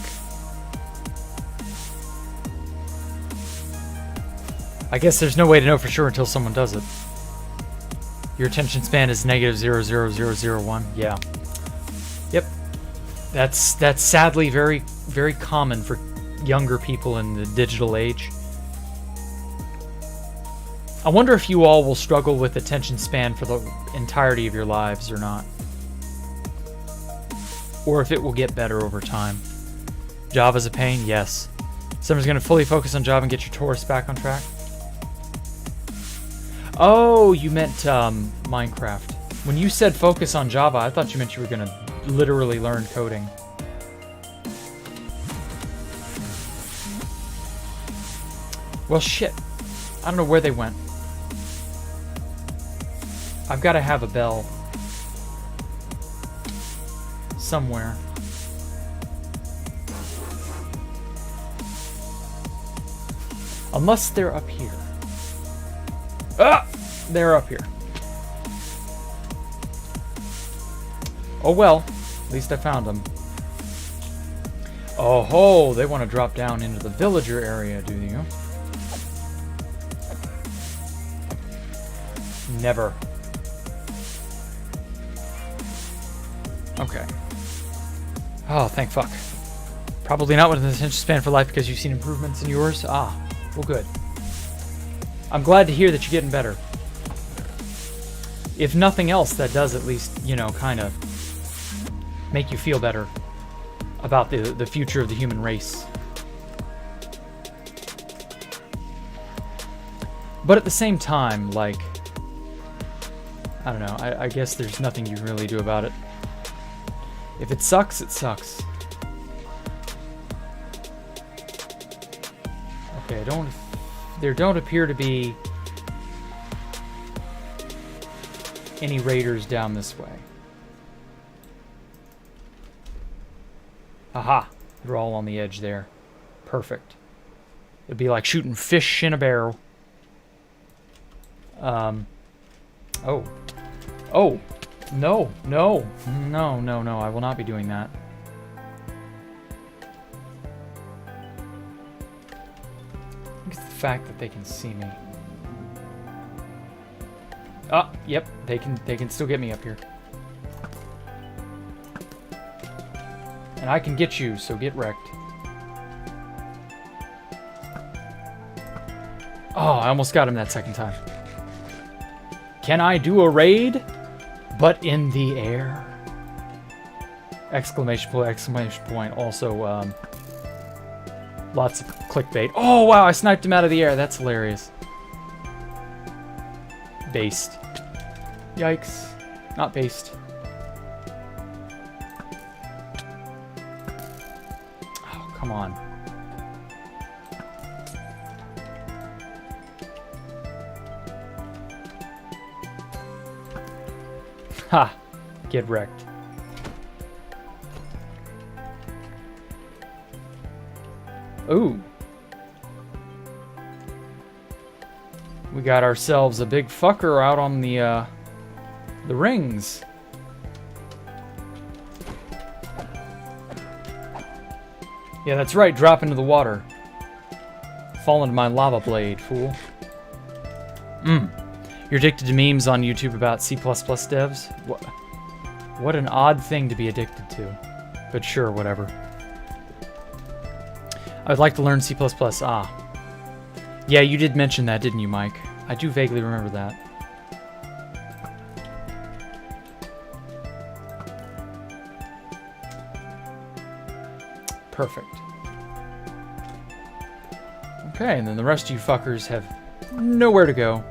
S1: I guess there's no way to know for sure until someone does it. Your attention span is -0.00001. Yeah. Yep. That's sadly very, very common for younger people in the digital age. I wonder if you all will struggle with attention span for the entirety of your lives or not. Or if it will get better over time. Java's a pain? Yes. Summer's going to fully focus on Java and get your Taurus back on track? Oh, you meant Minecraft. When you said focus on Java, I thought you meant you were going to literally learn coding. Well, shit. I don't know where they went. I've got to have a bell. Somewhere. Unless they're up here. Ah! They're up here. Oh well. At least I found them. Oh ho! They want to drop down into the villager area, do you? Never. Okay. Oh, thank fuck. Probably not with an attention span for life because you've seen improvements in yours. Ah, well, good. I'm glad to hear that you're getting better. If nothing else, that does at least, you know, kind of make you feel better about the future of the human race. But at the same time, like, I don't know, I guess there's nothing you can really do about it. If it sucks, it sucks. Okay, there don't appear to be any raiders down this way. Aha! They're all on the edge there. Perfect. It'd be like shooting fish in a barrel. Oh. Oh! No, no, no, no, no, I will not be doing that. It's the fact that they can see me. Ah, yep, they can still get me up here. And I can get you, so get wrecked. Oh, I almost got him that second time. Can I do a raid? But in the air? Exclamation point, exclamation point. Also, lots of clickbait. Oh, wow, I sniped him out of the air. That's hilarious. Based. Yikes. Not based. Oh, come on. Ha! Get wrecked. Ooh. We got ourselves a big fucker out on the rings. Yeah, that's right. Drop into the water. Fall into my lava blade, fool. You're addicted to memes on YouTube about C++ devs? What an odd thing to be addicted to. But sure, whatever. I would like to learn C++. Ah. Yeah, you did mention that, didn't you, Mike? I do vaguely remember that. Perfect. Okay, and then the rest of you fuckers have nowhere to go.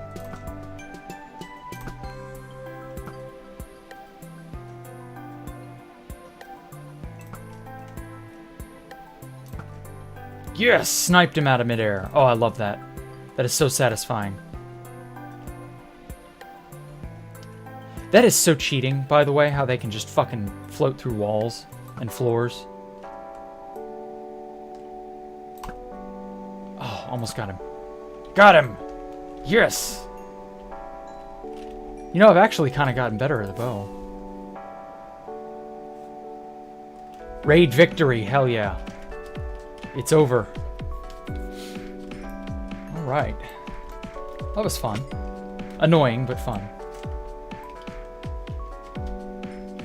S1: Yes! Sniped him out of midair. Oh, I love that. That is so satisfying. That is so cheating, by the way, how they can just fucking float through walls and floors. Oh, almost got him. Got him! Yes! You know, I've actually kind of gotten better at the bow. Raid victory, hell yeah. It's over. Alright. That was fun. Annoying, but fun.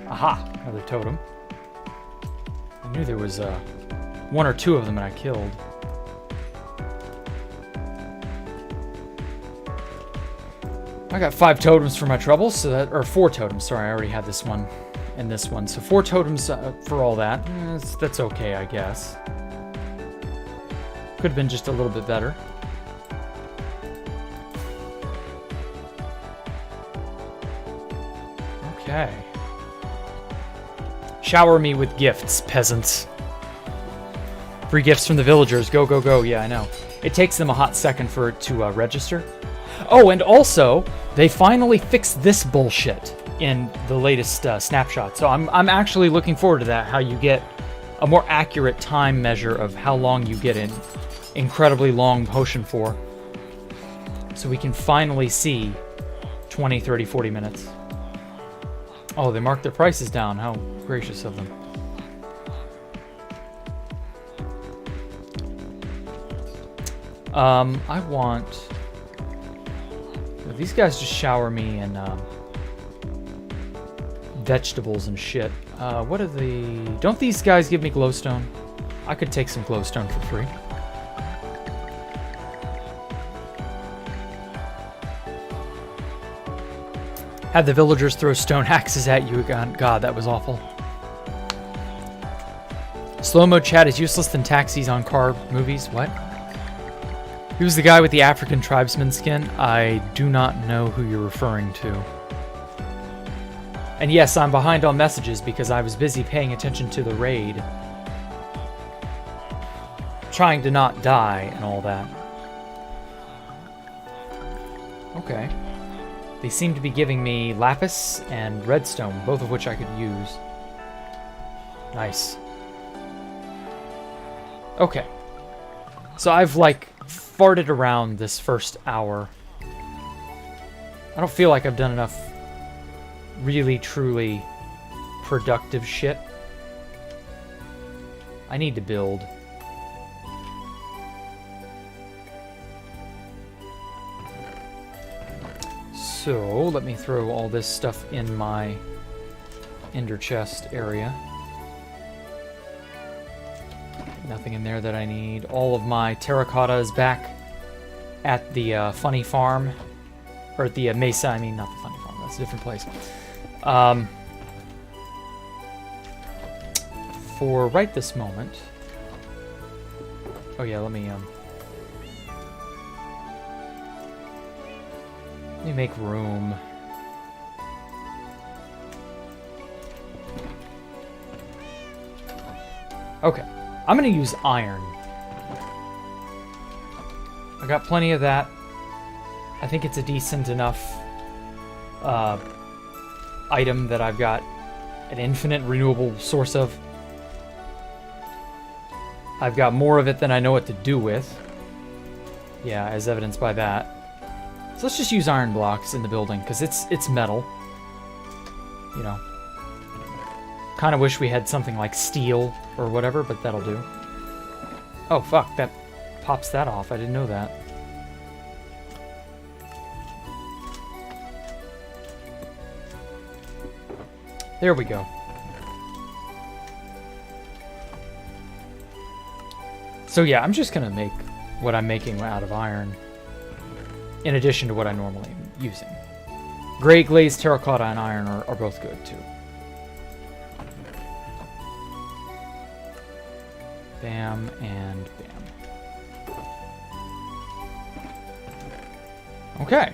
S1: Aha! Another totem. I knew there was one or two of them that I killed. I got 5 totems for my troubles, so that, or 4 totems, sorry, I already had this one and this one. So 4 totems for all that. That's okay, I guess. Could have been just a little bit better. Okay. Shower me with gifts, peasants. Free gifts from the villagers. Go, go, go. Yeah, I know. It takes them a hot second for it to register. Oh, and also, they finally fixed this bullshit in the latest snapshot. So I'm actually looking forward to that, how you get a more accurate time measure of how long you get an incredibly long potion for. So we can finally see 20, 30, 40 minutes. Oh, they marked their prices down. How gracious of them. I want... These guys just shower me in vegetables and shit. What are the... Don't these guys give me glowstone? I could take some glowstone for free. Had the villagers throw stone axes at you again. God, that was awful. Slow-mo chat is useless than taxis on car movies. What? He was the guy with the African tribesman skin. I do not know who you're referring to. And yes, I'm behind on messages because I was busy paying attention to the raid. Trying to not die and all that. Okay. They seem to be giving me lapis and redstone, both of which I could use. Nice. Okay. So I've, like, farted around this first hour. I don't feel like I've done enough really, truly productive shit. I need to build. So, let me throw all this stuff in my ender chest area. Nothing in there that I need. All of my terracotta is back at the funny farm. Or at the mesa, I mean, not the funny farm. That's a different place. For right this moment... Oh yeah, let me make room. Okay. I'm gonna use iron. I got plenty of that. I think it's a decent enough item that I've got an infinite renewable source of. I've got more of it than I know what to do with. Yeah, as evidenced by that. So let's just use iron blocks in the building, because it's metal. You know. Kind of wish we had something like steel or whatever, but that'll do. Oh, fuck, that pops that off. I didn't know that. There we go. So yeah, I'm just gonna make what I'm making out of iron, in addition to what I normally am using. Gray glazed terracotta and iron are both good too. Bam and bam. Okay.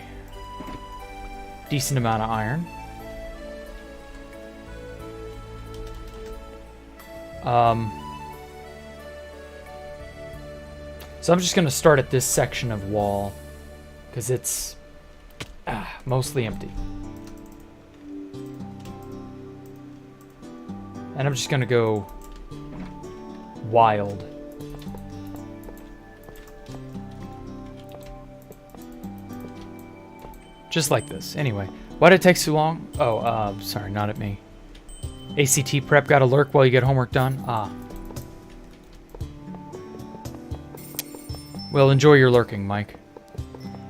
S1: Decent amount of iron. So I'm just going to start at this section of wall, because it's mostly empty. And I'm just going to go wild. Just like this. Anyway, why did it take so long? Oh, sorry, not at me. ACT prep, gotta lurk while you get homework done? Ah. Well, enjoy your lurking, Mike.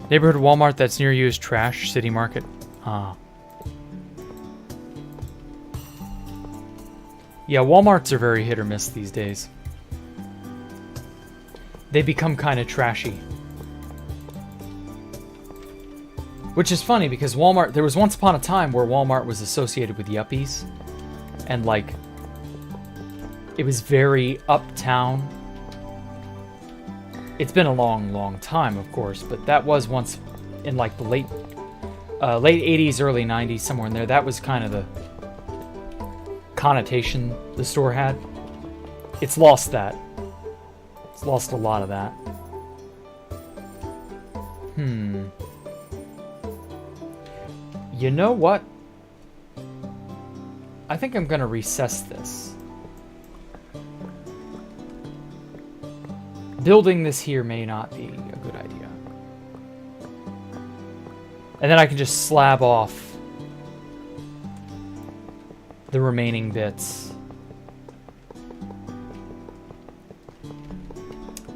S1: Neighborhood Walmart that's near you is trash. City Market. Ah. Yeah, Walmarts are very hit or miss these days. They become kind of trashy. Which is funny, because Walmart... There was once upon a time where Walmart was associated with yuppies. And, like... It was very uptown. It's been a long, long time, of course, but that was once in, like, the late 80s, early 90s, somewhere in there. That was kind of the connotation the store had. It's lost that. It's lost a lot of that. You know what? I think I'm gonna recess this. Building this here may not be a good idea. And then I can just slab off the remaining bits.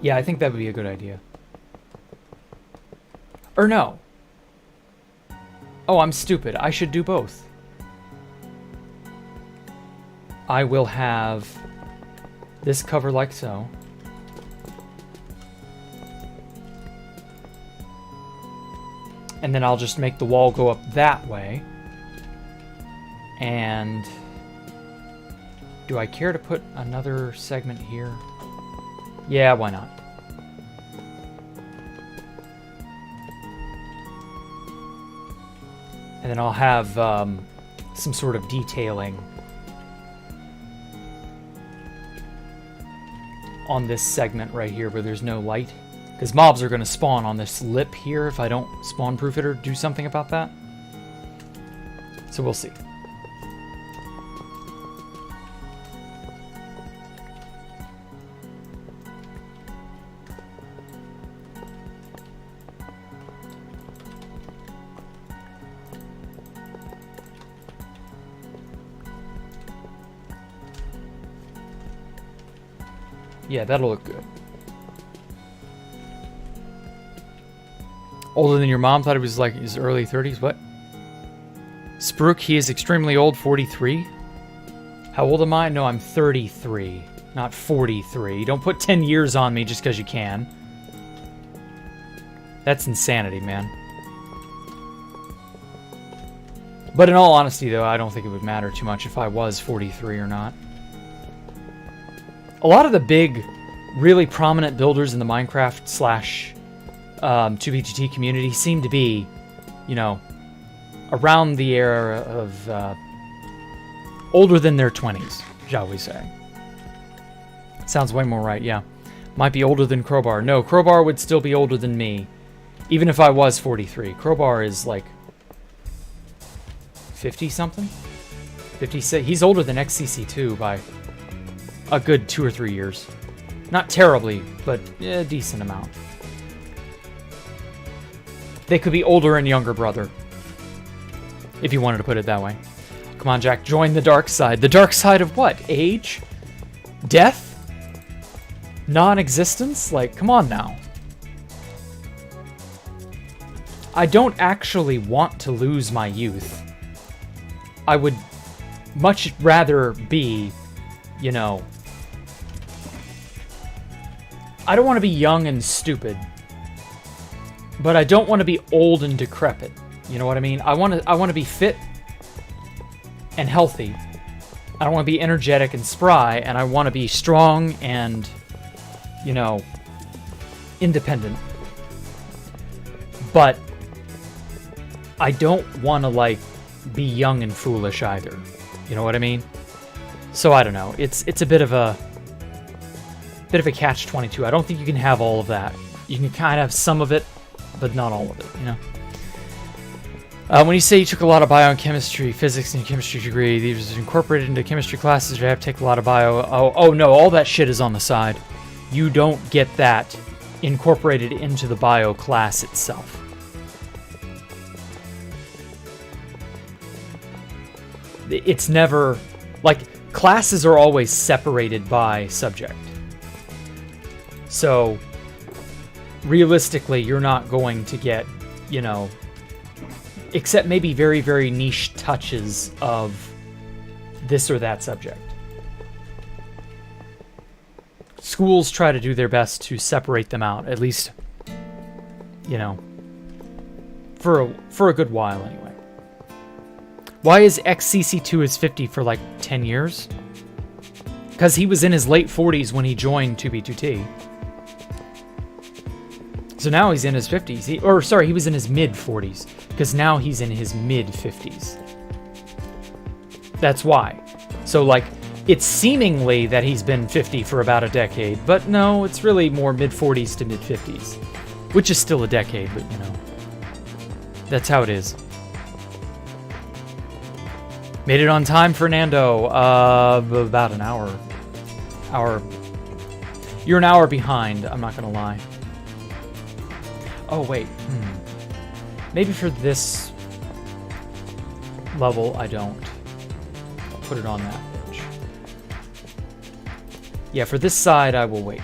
S1: Yeah, I think that would be a good idea. Or no. Oh, I'm stupid. I should do both. I will have this cover like so. And then I'll just make the wall go up that way. And do I care to put another segment here? Yeah, why not? And then I'll have some sort of detailing on this segment right here where there's no light. Because mobs are going to spawn on this lip here if I don't spawn-proof it or do something about that. So we'll see. Yeah, that'll look good. Older than your mom? Thought he was like his early 30s. What? Spruik, he is extremely old, 43. How old am I? No, I'm 33, not 43. Don't put 10 years on me just because you can. That's insanity, man. But in all honesty, though, I don't think it would matter too much if I was 43 or not. A lot of the big, really prominent builders in the Minecraft slash 2BGT community seem to be, you know, around the era of older than their 20s, shall we say. Sounds way more right, yeah. Might be older than Crowbar. No, Crowbar would still be older than me, even if I was 43. Crowbar is like 50-something? 56. He's older than XCC2 by a good 2 or 3 years. Not terribly, but a decent amount. They could be older and younger brother, if you wanted to put it that way. Come on, Jack, join the dark side. The dark side of what? Age? Death? Non-existence? Like, come on now. I don't actually want to lose my youth. I would much rather be, you know... I don't want to be young and stupid. But I don't want to be old and decrepit. You know what I mean? I want to be fit and healthy. I don't want to be energetic and spry, and I want to be strong and, you know, independent. But I don't want to, like, be young and foolish either. You know what I mean? So I don't know. It's a bit of a catch-22. I don't think you can have all of that. You can kind of have some of it, but not all of it, you know? When you say you took a lot of bio and chemistry, physics, and chemistry degree, these are incorporated into chemistry classes, you have to take a lot of bio. Oh no, all that shit is on the side. You don't get that incorporated into the bio class itself. It's never... Like, classes are always separated by subject. So, realistically, you're not going to get, you know... Except maybe very, very niche touches of this or that subject. Schools try to do their best to separate them out, at least, you know, for a good while anyway. Why is XCC2 is 50 for like 10 years? Because he was in his late 40s when he joined 2B2T. So now he's in his 50s. He was in his mid-40s. Because now he's in his mid-50s. That's why. So, like, it's seemingly that he's been 50 for about a decade. But no, it's really more mid-40s to mid-50s. Which is still a decade, but, you know. That's how it is. Made it on time, Fernando. About an hour. You're an hour behind, I'm not going to lie. Oh, wait. Maybe for this level, I don't. I'll put it on that page. Yeah, for this side, I will wait.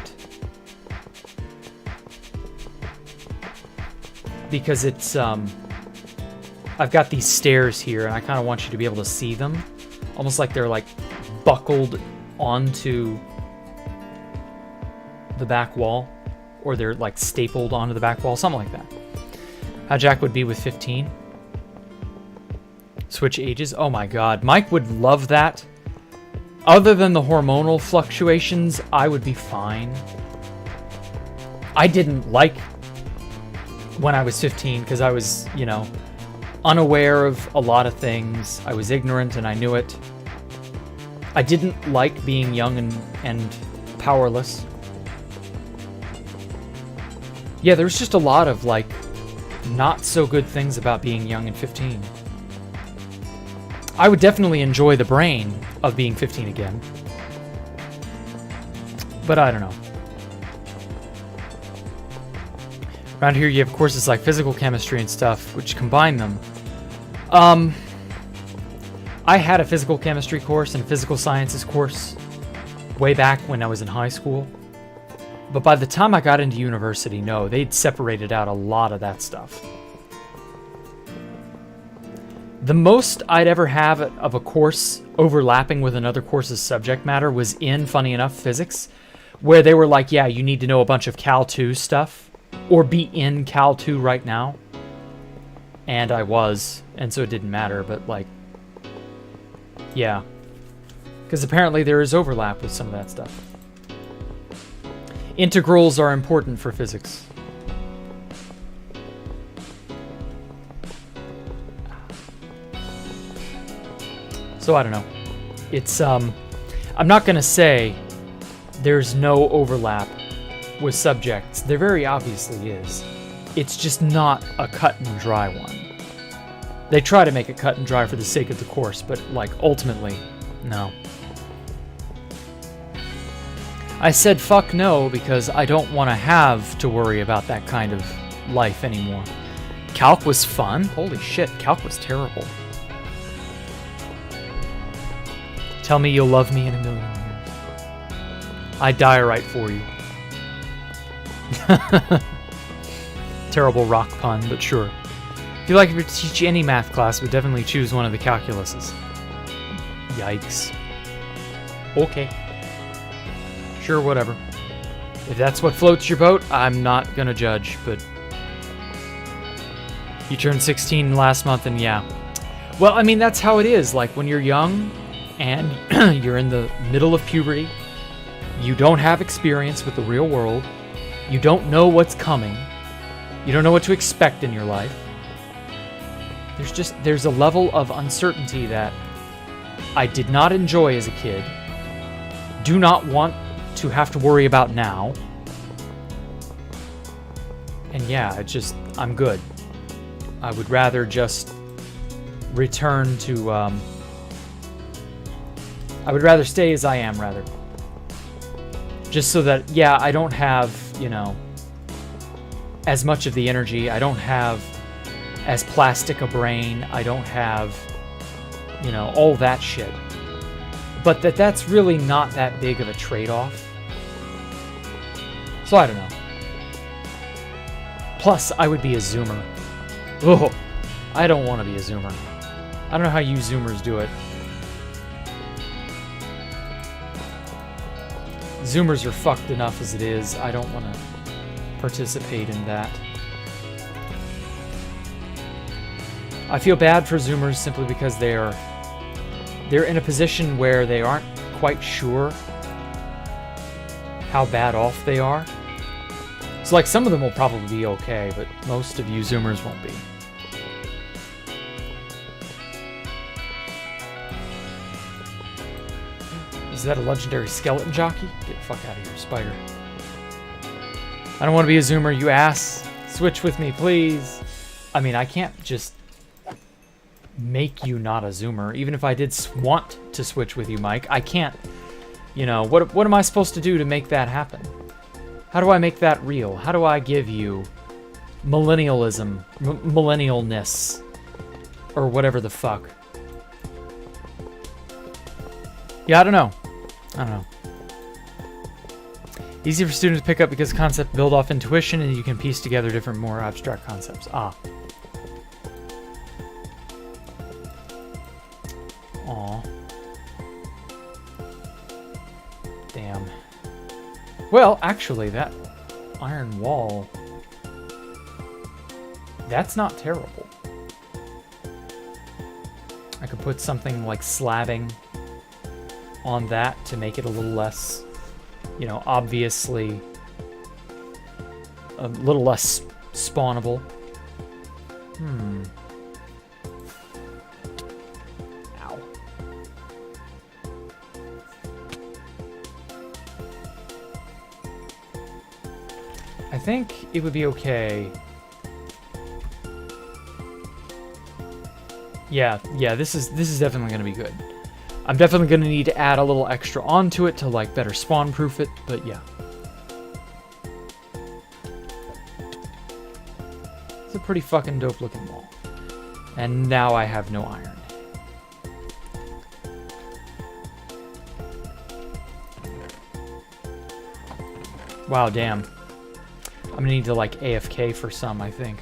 S1: Because it's, I've got these stairs here, and I kind of want you to be able to see them. Almost like they're, like, buckled onto the back wall. Or they're, like, stapled onto the back wall. Something like that. How Jack would be with 15. Switch ages. Oh my god. Mike would love that. Other than the hormonal fluctuations, I would be fine. I didn't like when I was 15 because I was, you know, unaware of a lot of things. I was ignorant and I knew it. I didn't like being young and powerless. Yeah, there's just a lot of, like, not so good things about being young and 15. I would definitely enjoy the brain of being 15 again. But I don't know. Around here you have courses like physical chemistry and stuff, which combine them. I had a physical chemistry course and a physical sciences course way back when I was in high school. But by the time I got into university, no, they'd separated out a lot of that stuff. The most I'd ever have of a course overlapping with another course's subject matter was in, funny enough, physics, where they were like, yeah, you need to know a bunch of Cal 2 stuff, or be in Cal 2 right now. And I was, and so it didn't matter, but like, yeah. Because apparently there is overlap with some of that stuff. Integrals are important for physics. So I don't know. It's, I'm not going to say there's no overlap with subjects. There very obviously is. It's just not a cut and dry one. They try to make it cut and dry for the sake of the course, but, like, ultimately, no. I said fuck no because I don't want to have to worry about that kind of life anymore. Calc was fun? Holy shit, Calc was terrible. Tell me you'll love me in a million years. I'd die right for you. Terrible rock pun, but sure. If you like to teach any math class, would definitely choose one of the calculuses. Yikes. Okay. Sure, whatever. If that's what floats your boat, I'm not gonna judge, but... You turned 16 last month, and yeah. Well, I mean, that's how it is. Like, when you're young, and you're in the middle of puberty, you don't have experience with the real world, you don't know what's coming, you don't know what to expect in your life. There's a level of uncertainty that I did not enjoy as a kid, do not want to have to worry about now. And yeah, I'm good. I would rather just return to, I would rather stay as I am, rather. Just so that, yeah, I don't have, you know, as much of the energy, I don't have as plastic a brain, I don't have, you know, all that shit. But that's really not that big of a trade-off. So I don't know. Plus, I would be a Zoomer. Oh, I don't want to be a Zoomer. I don't know how you Zoomers do it. Zoomers are fucked enough as it is. I don't want to participate in that. I feel bad for Zoomers simply because they're in a position where they aren't quite sure how bad off they are. So, like, some of them will probably be okay, but most of you Zoomers won't be. Is that a legendary skeleton jockey? Get the fuck out of here, spider. I don't want to be a Zoomer, you ass. Switch with me, please. I mean, I can't just make you not a Zoomer. Even if I did want to switch with you, Mike, I can't. You know, what am I supposed to do to make that happen? How do I make that real? How do I give you millennialism, millennialness, or whatever the fuck? Yeah, I don't know. Easy for students to pick up because concepts build off intuition and you can piece together different, more abstract concepts. Ah. Aw. Damn. Well, actually, that iron wall... That's not terrible. I could put something like slabbing on that to make it a little less, you know, obviously a little less spawnable. Ow. I think it would be okay. Yeah, this is definitely going to be good. I'm definitely going to need to add a little extra onto it to, like, better spawn-proof it, but yeah. It's a pretty fucking dope-looking wall. And now I have no iron. Wow, damn. I'm going to need to, like, AFK for some, I think.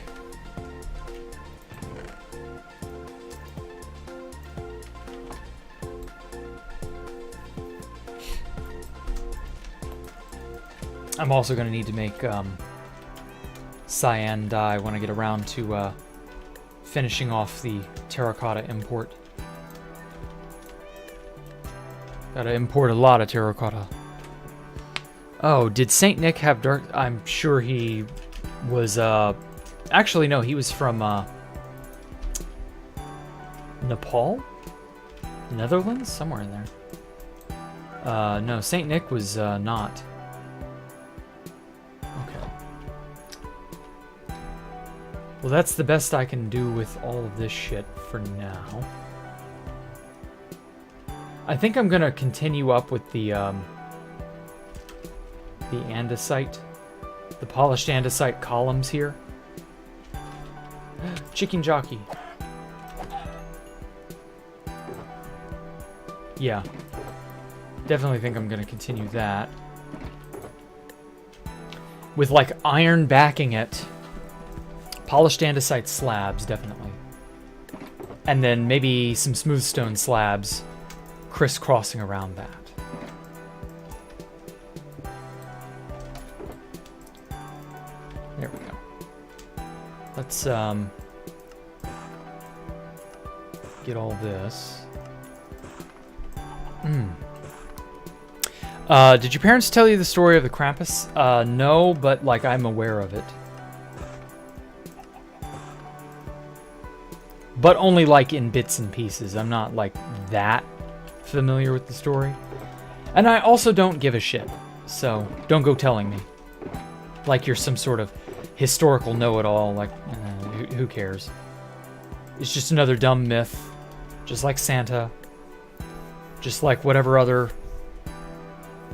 S1: I'm also going to need to make cyan dye when I get around to finishing off the terracotta import. Gotta import a lot of terracotta. Oh, did Saint Nick have dark... I'm sure he was... Actually, no, he was from Nepal? Netherlands? Somewhere in there. No, Saint Nick was not. Well, that's the best I can do with all of this shit for now. I think I'm gonna continue up with the andesite, the polished andesite columns here. Chicken jockey. Yeah. Definitely think I'm gonna continue that. With like iron backing it. Polished andesite slabs, definitely. And then maybe some smooth stone slabs crisscrossing around that. There we go. Let's get all this. Did your parents tell you the story of the Krampus? No, but like I'm aware of it. But only like in bits and pieces. I'm not like that familiar with the story. And I also don't give a shit. So don't go telling me. Like you're some sort of historical know-it-all. Like, who cares? It's just another dumb myth. Just like Santa. Just like whatever other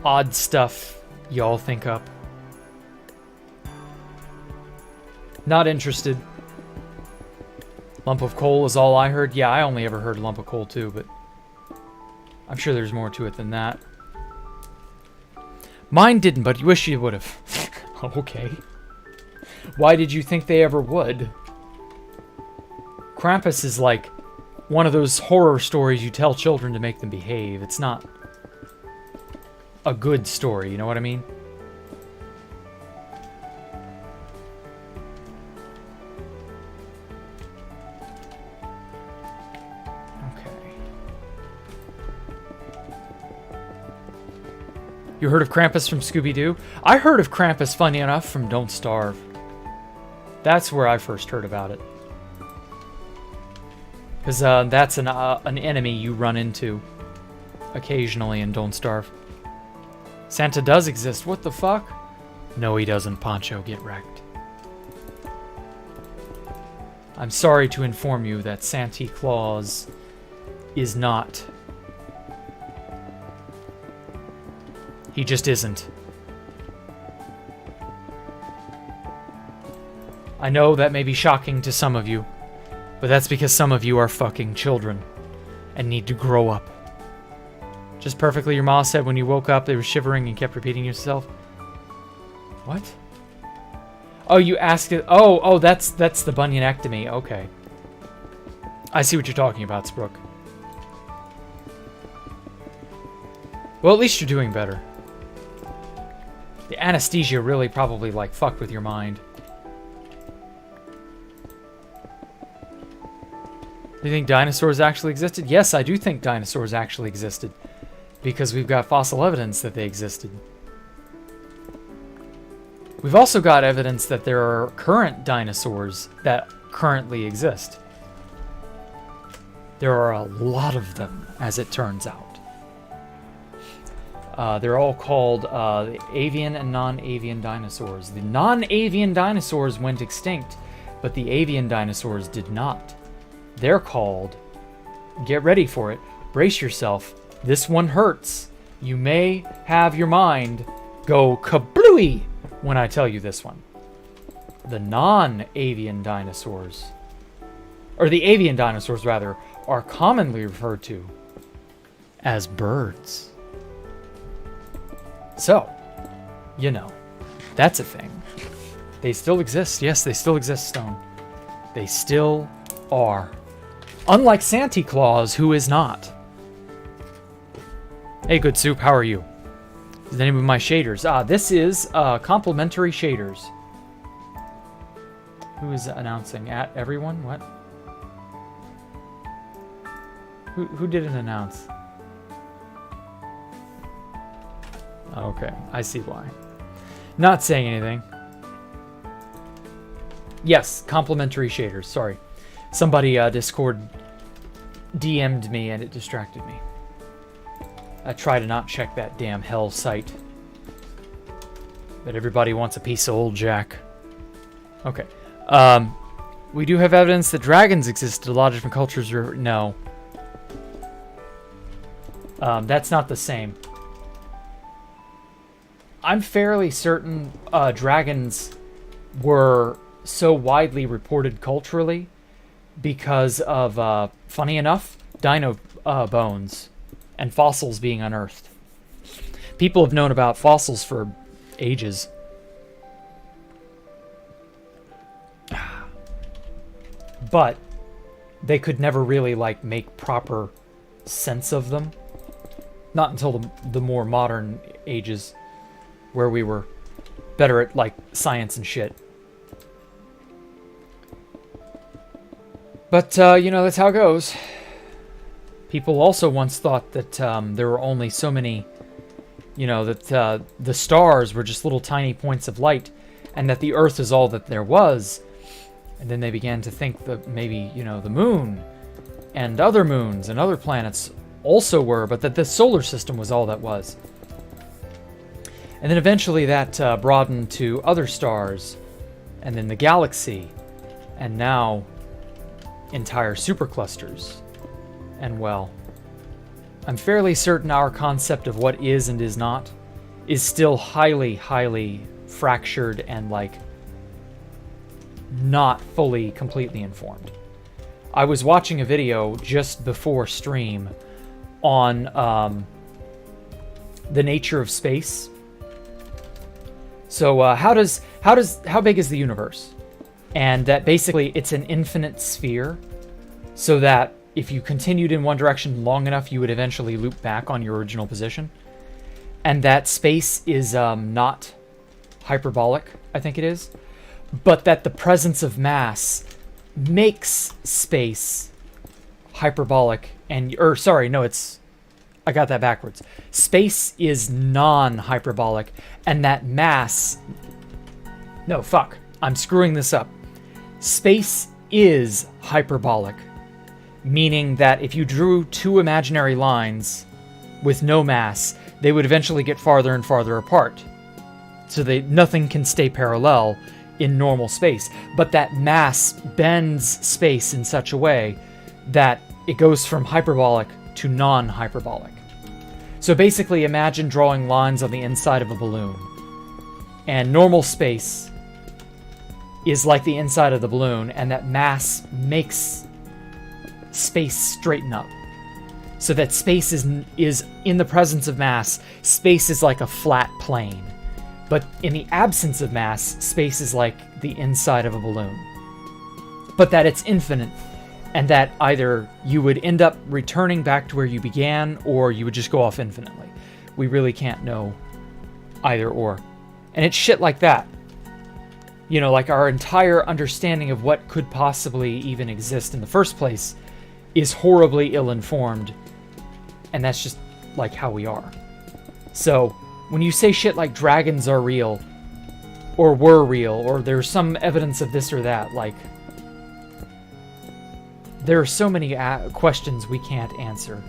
S1: odd stuff y'all think up. Not interested. Lump of coal is all I heard. Yeah, I only ever heard lump of coal too, but I'm sure there's more to it than that. Mine didn't, but you wish you would have. Okay. Why did you think they ever would? Krampus is like one of those horror stories you tell children to make them behave. It's not a good story, you know what I mean? You heard of Krampus from Scooby-Doo? I heard of Krampus, funny enough, from Don't Starve. That's where I first heard about it. Because that's an enemy you run into occasionally in Don't Starve. Santa does exist. What the fuck? No, he doesn't, Poncho. Get wrecked. I'm sorry to inform you that Santa Claus is not. He just isn't. I know that may be shocking to some of you, but that's because some of you are fucking children and need to grow up. Just perfectly, your mom said when you woke up they were shivering and kept repeating yourself. What? Oh, you asked it. Oh, that's the bunionectomy. Okay. I see what you're talking about, Sprook. Well, at least you're doing better. The anesthesia really probably, like, fucked with your mind. Do you think dinosaurs actually existed? Yes, I do think dinosaurs actually existed. Because we've got fossil evidence that they existed. We've also got evidence that there are current dinosaurs that currently exist. There are a lot of them, as it turns out. They're all called the avian and non-avian dinosaurs. The non-avian dinosaurs went extinct, but the avian dinosaurs did not. They're called, get ready for it, brace yourself, this one hurts. You may have your mind go kablooey when I tell you this one. The non-avian dinosaurs, or the avian dinosaurs rather, are commonly referred to as birds. So, you know, that's a thing. They still exist. Yes, they still exist, Stone. They still are. Unlike Santa Claus, who is not. Hey, Good Soup, how are you? This is the name of my shaders. This is complimentary shaders. Who is announcing? At everyone? What? Who didn't announce? Okay, I see why. Not saying anything. Yes, complimentary shaders. Sorry. Somebody Discord DM'd me and it distracted me. I try to not check that damn hell site. But everybody wants a piece of old Jack. Okay. We do have evidence that dragons existed. A lot of different cultures are... No. That's not the same. I'm fairly certain dragons were so widely reported culturally because of, funny enough, dino bones and fossils being unearthed. People have known about fossils for ages. But they could never really, like, make proper sense of them. Not until the more modern ages where we were better at, like, science and shit. But, you know, that's how it goes. People also once thought that there were only so many, you know, that the stars were just little tiny points of light and that the Earth is all that there was. And then they began to think that maybe, you know, the moon and other moons and other planets also were, but that the solar system was all that was. And then eventually that broadened to other stars, and then the galaxy, and now entire superclusters. And well, I'm fairly certain our concept of what is and is not is still highly, highly fractured and, like, not fully, completely informed. I was watching a video just before stream on the nature of space. So how big is the universe? And that basically it's an infinite sphere, so that if you continued in one direction long enough, you would eventually loop back on your original position. And that space is not hyperbolic, I think it is, but that the presence of mass makes space hyperbolic I got that backwards. Space is non-hyperbolic, and that mass... No, fuck. I'm screwing this up. Space is hyperbolic, meaning that if you drew two imaginary lines with no mass, they would eventually get farther and farther apart. So nothing can stay parallel in normal space. But that mass bends space in such a way that it goes from hyperbolic to non-hyperbolic. So basically imagine drawing lines on the inside of a balloon. And normal space is like the inside of the balloon, and that mass makes space straighten up. So that space is in the presence of mass, space is like a flat plane. But in the absence of mass, space is like the inside of a balloon. But that it's infinite, and that either you would end up returning back to where you began, or you would just go off infinitely. We really can't know either or. And it's shit like that. You know, like our entire understanding of what could possibly even exist in the first place is horribly ill-informed. And that's just like how we are. So when you say shit like dragons are real, or were real, or there's some evidence of this or that, like, there are so many questions we can't answer.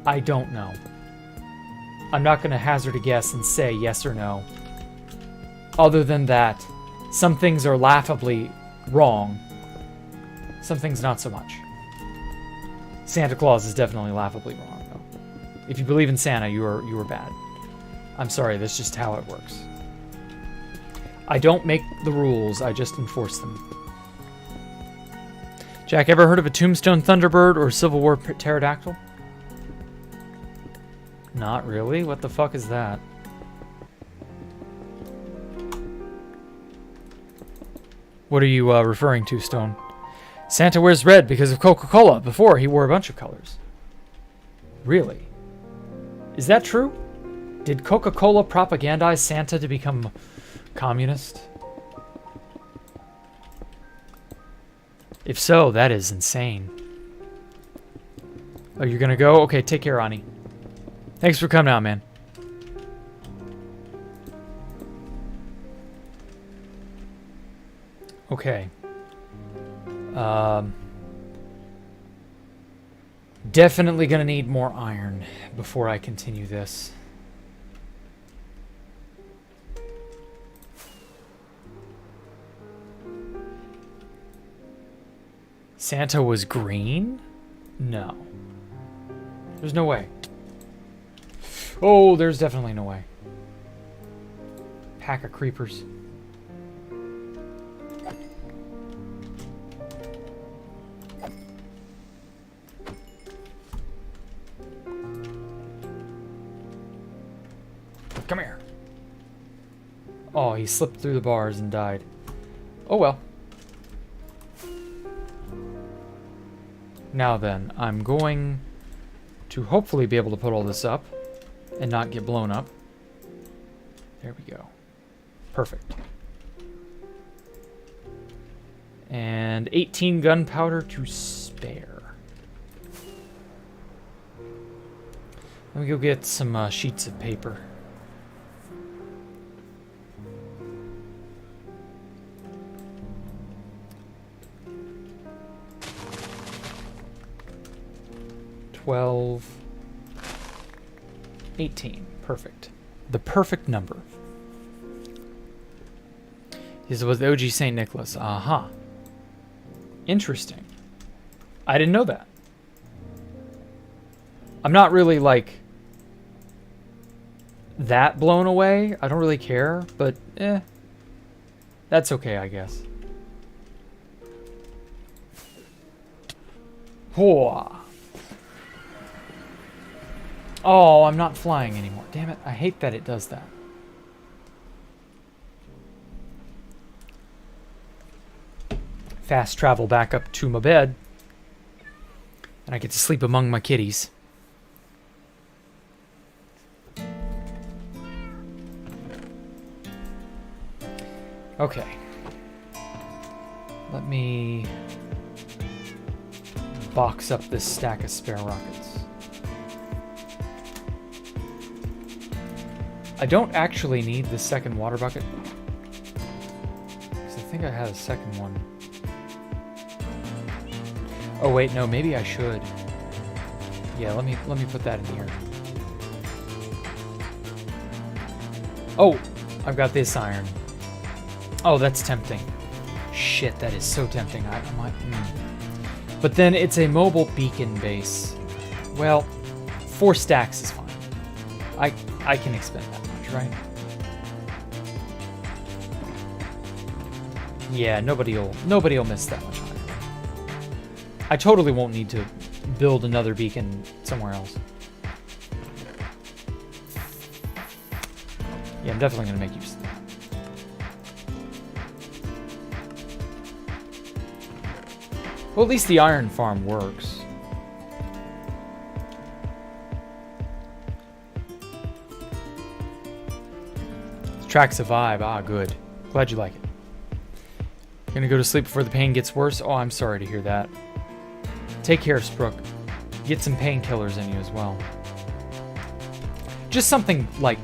S1: I don't know. I'm not going to hazard a guess and say yes or no. Other than that, some things are laughably wrong. Some things not so much. Santa Claus is definitely laughably wrong, though. If you believe in Santa, you are bad. I'm sorry, that's just how it works. I don't make the rules, I just enforce them. Jack, ever heard of a Tombstone Thunderbird or Civil War pterodactyl? Not really? What the fuck is that? What are you referring to, Stone? Santa wears red because of Coca-Cola. Before, he wore a bunch of colors. Really? Is that true? Did Coca-Cola propagandize Santa to become communist? If so, that is insane. Oh, you're gonna go? Okay, take care, Ani. Thanks for coming out, man. Okay. Definitely gonna need more iron before I continue this. Santa was green? No. There's no way. Oh, there's definitely no way. Pack of creepers. Come here. Oh, he slipped through the bars and died. Oh well. Now then, I'm going to hopefully be able to put all this up and not get blown up. There we go. Perfect. And 18 gunpowder to spare. Let me go get some sheets of paper. $12, 18. Perfect. The perfect number. This was the OG St. Nicholas. Aha. Interesting. I didn't know that. I'm not really, like, that blown away. I don't really care, but, that's okay, I guess. Whoa. Oh, I'm not flying anymore. Damn it. I hate that it does that. Fast travel back up to my bed. And I get to sleep among my kitties. Okay. Let me box up this stack of spare rockets. I don't actually need the second water bucket, because I think I had a second one. Oh wait, no, maybe I should. Yeah, let me put that in here. Oh, I've got this iron. Oh, that's tempting. Shit, that is so tempting. I might. But then it's a mobile beacon base. Well, 4 stacks is fine. I can expend that much, right? Yeah, nobody'll miss that much iron. I totally won't need to build another beacon somewhere else. Yeah, I'm definitely gonna make use of that. Well, at least the iron farm works. Tracks a vibe. Ah, good. Glad you like it. Gonna go to sleep before the pain gets worse. Oh, I'm sorry to hear that. Take care, Sprook. Get some painkillers in you as well. Just something like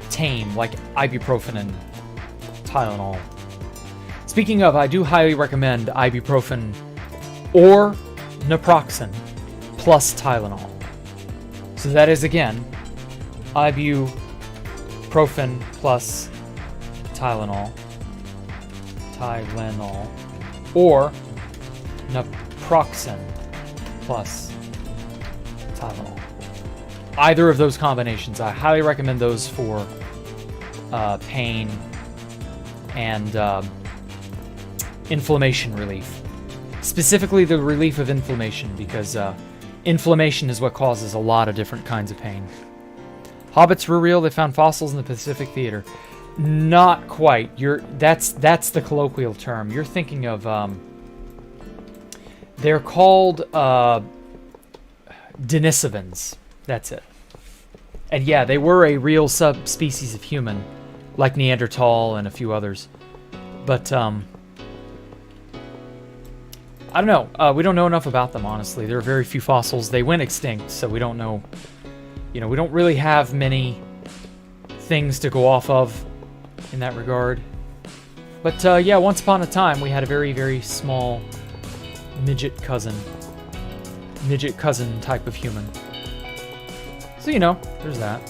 S1: tame, like ibuprofen and Tylenol. Speaking of, I do highly recommend ibuprofen or naproxen plus Tylenol. So that is, again, ibuprofen plus Tylenol, or naproxen plus Tylenol. Either of those combinations, I highly recommend those for pain and inflammation relief. Specifically the relief of inflammation, because inflammation is what causes a lot of different kinds of pain. Hobbits were real. They found fossils in the Pacific Theater. Not quite. That's the colloquial term. You're thinking of they're called Denisovans. That's it. And yeah, they were a real subspecies of human, like Neanderthal and a few others. But I don't know. We don't know enough about them, honestly. There are very few fossils. They went extinct, so we don't know. You know, we don't really have many things to go off of in that regard. But yeah, once upon a time, we had a very, very small midget cousin type of human. So, you know, there's that.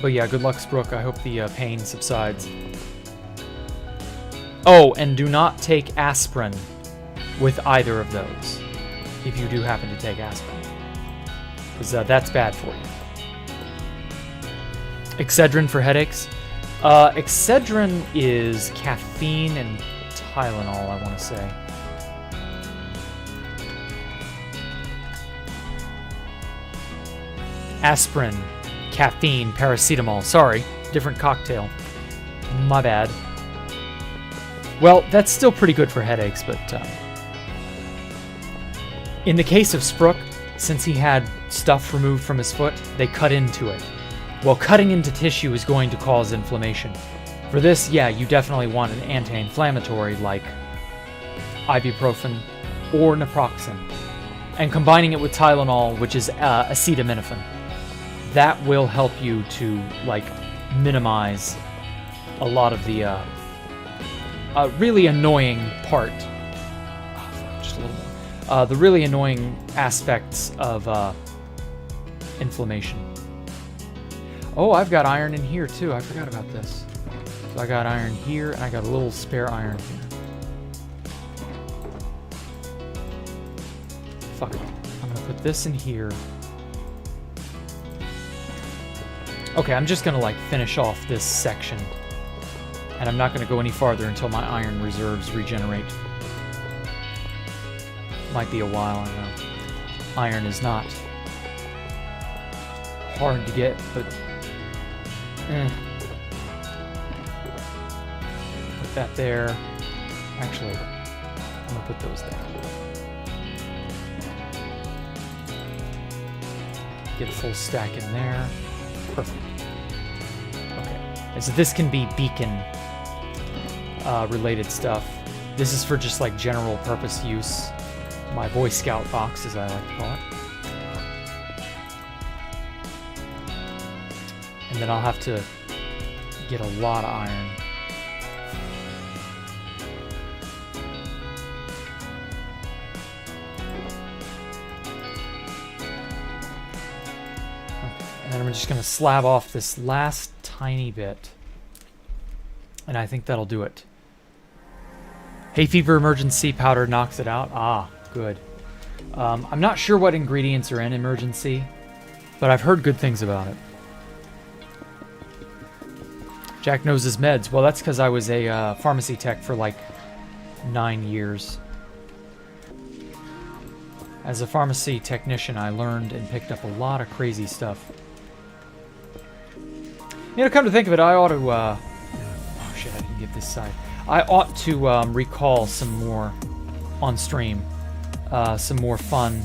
S1: But yeah, good luck, Sprook. I hope the pain subsides. Oh, and do not take aspirin with either of those, if you do happen to take aspirin, because that's bad for you. Excedrin for headaches. Excedrin is caffeine and Tylenol, I want to say. Aspirin, caffeine, paracetamol. Sorry, different cocktail. My bad. Well, that's still pretty good for headaches, but in the case of Sprook, since he had stuff removed from his foot, they cut into it. Well, cutting into tissue is going to cause inflammation. For this, yeah, you definitely want an anti-inflammatory like ibuprofen or naproxen. And combining it with Tylenol, which is acetaminophen. That will help you to, like, minimize a lot of the really annoying part. Just a little more. The really annoying aspects of inflammation. Oh, I've got iron in here too. I forgot about this. So I got iron here, and I got a little spare iron here. Fuck it. I'm gonna put this in here. Okay, I'm just gonna like finish off this section. And I'm not gonna go any farther until my iron reserves regenerate. Might be a while, I know. Iron is not hard to get, but put that there. Actually, I'm gonna put those there. Get a full stack in there. Perfect. Okay. And so this can be beacon related stuff. This is for just like general purpose use. My Boy Scout box, as I like to call it. And then I'll have to get a lot of iron. Okay. And then I'm just going to slab off this last tiny bit. And I think that'll do it. Hay fever emergency powder knocks it out. Ah, good. I'm not sure what ingredients are in emergency, but I've heard good things about it. Jack knows his meds. Well, that's because I was a pharmacy tech for like 9 years. As a pharmacy technician, I learned and picked up a lot of crazy stuff. You know, come to think of it, I ought to... oh shit, I didn't get this side. I ought to recall some more on stream. Some more fun,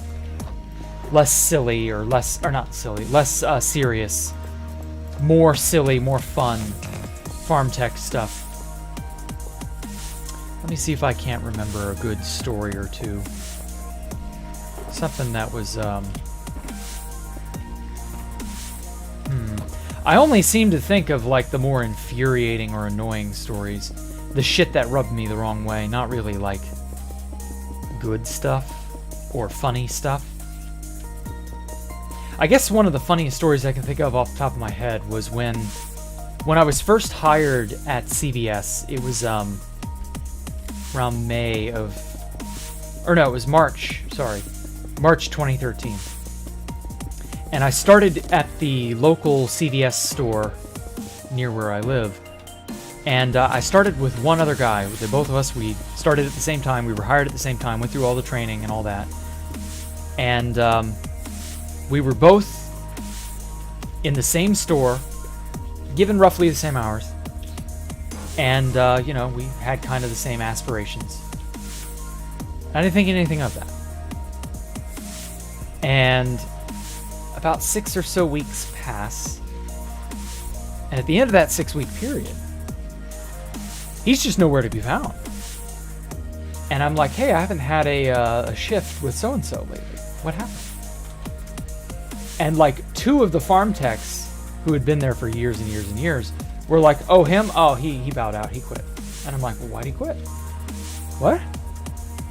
S1: less silly, or less... or not silly, less serious. More silly, more fun. Farm tech stuff. Let me see if I can't remember a good story or two. Something that was, I only seem to think of, like, the more infuriating or annoying stories. The shit that rubbed me the wrong way, not really, like, good stuff or funny stuff. I guess one of the funniest stories I can think of off the top of my head was when I was first hired at CVS. It was around May of... or no, it was March, sorry. March 2013. And I started at the local CVS store near where I live. And I started with one other guy. The both of us, we started at the same time. We were hired at the same time, went through all the training and all that. And we were both in the same store, given roughly the same hours. And, you know, we had kind of the same aspirations. I didn't think anything of that. And about 6 or so weeks pass. And at the end of that 6-week period, he's just nowhere to be found. And I'm like, hey, I haven't had a shift with so-and-so lately. What happened? And like 2 of the farm techs who had been there for years and years and years were like, oh, him? Oh, he bowed out. He quit. And I'm like, well, why'd he quit? What?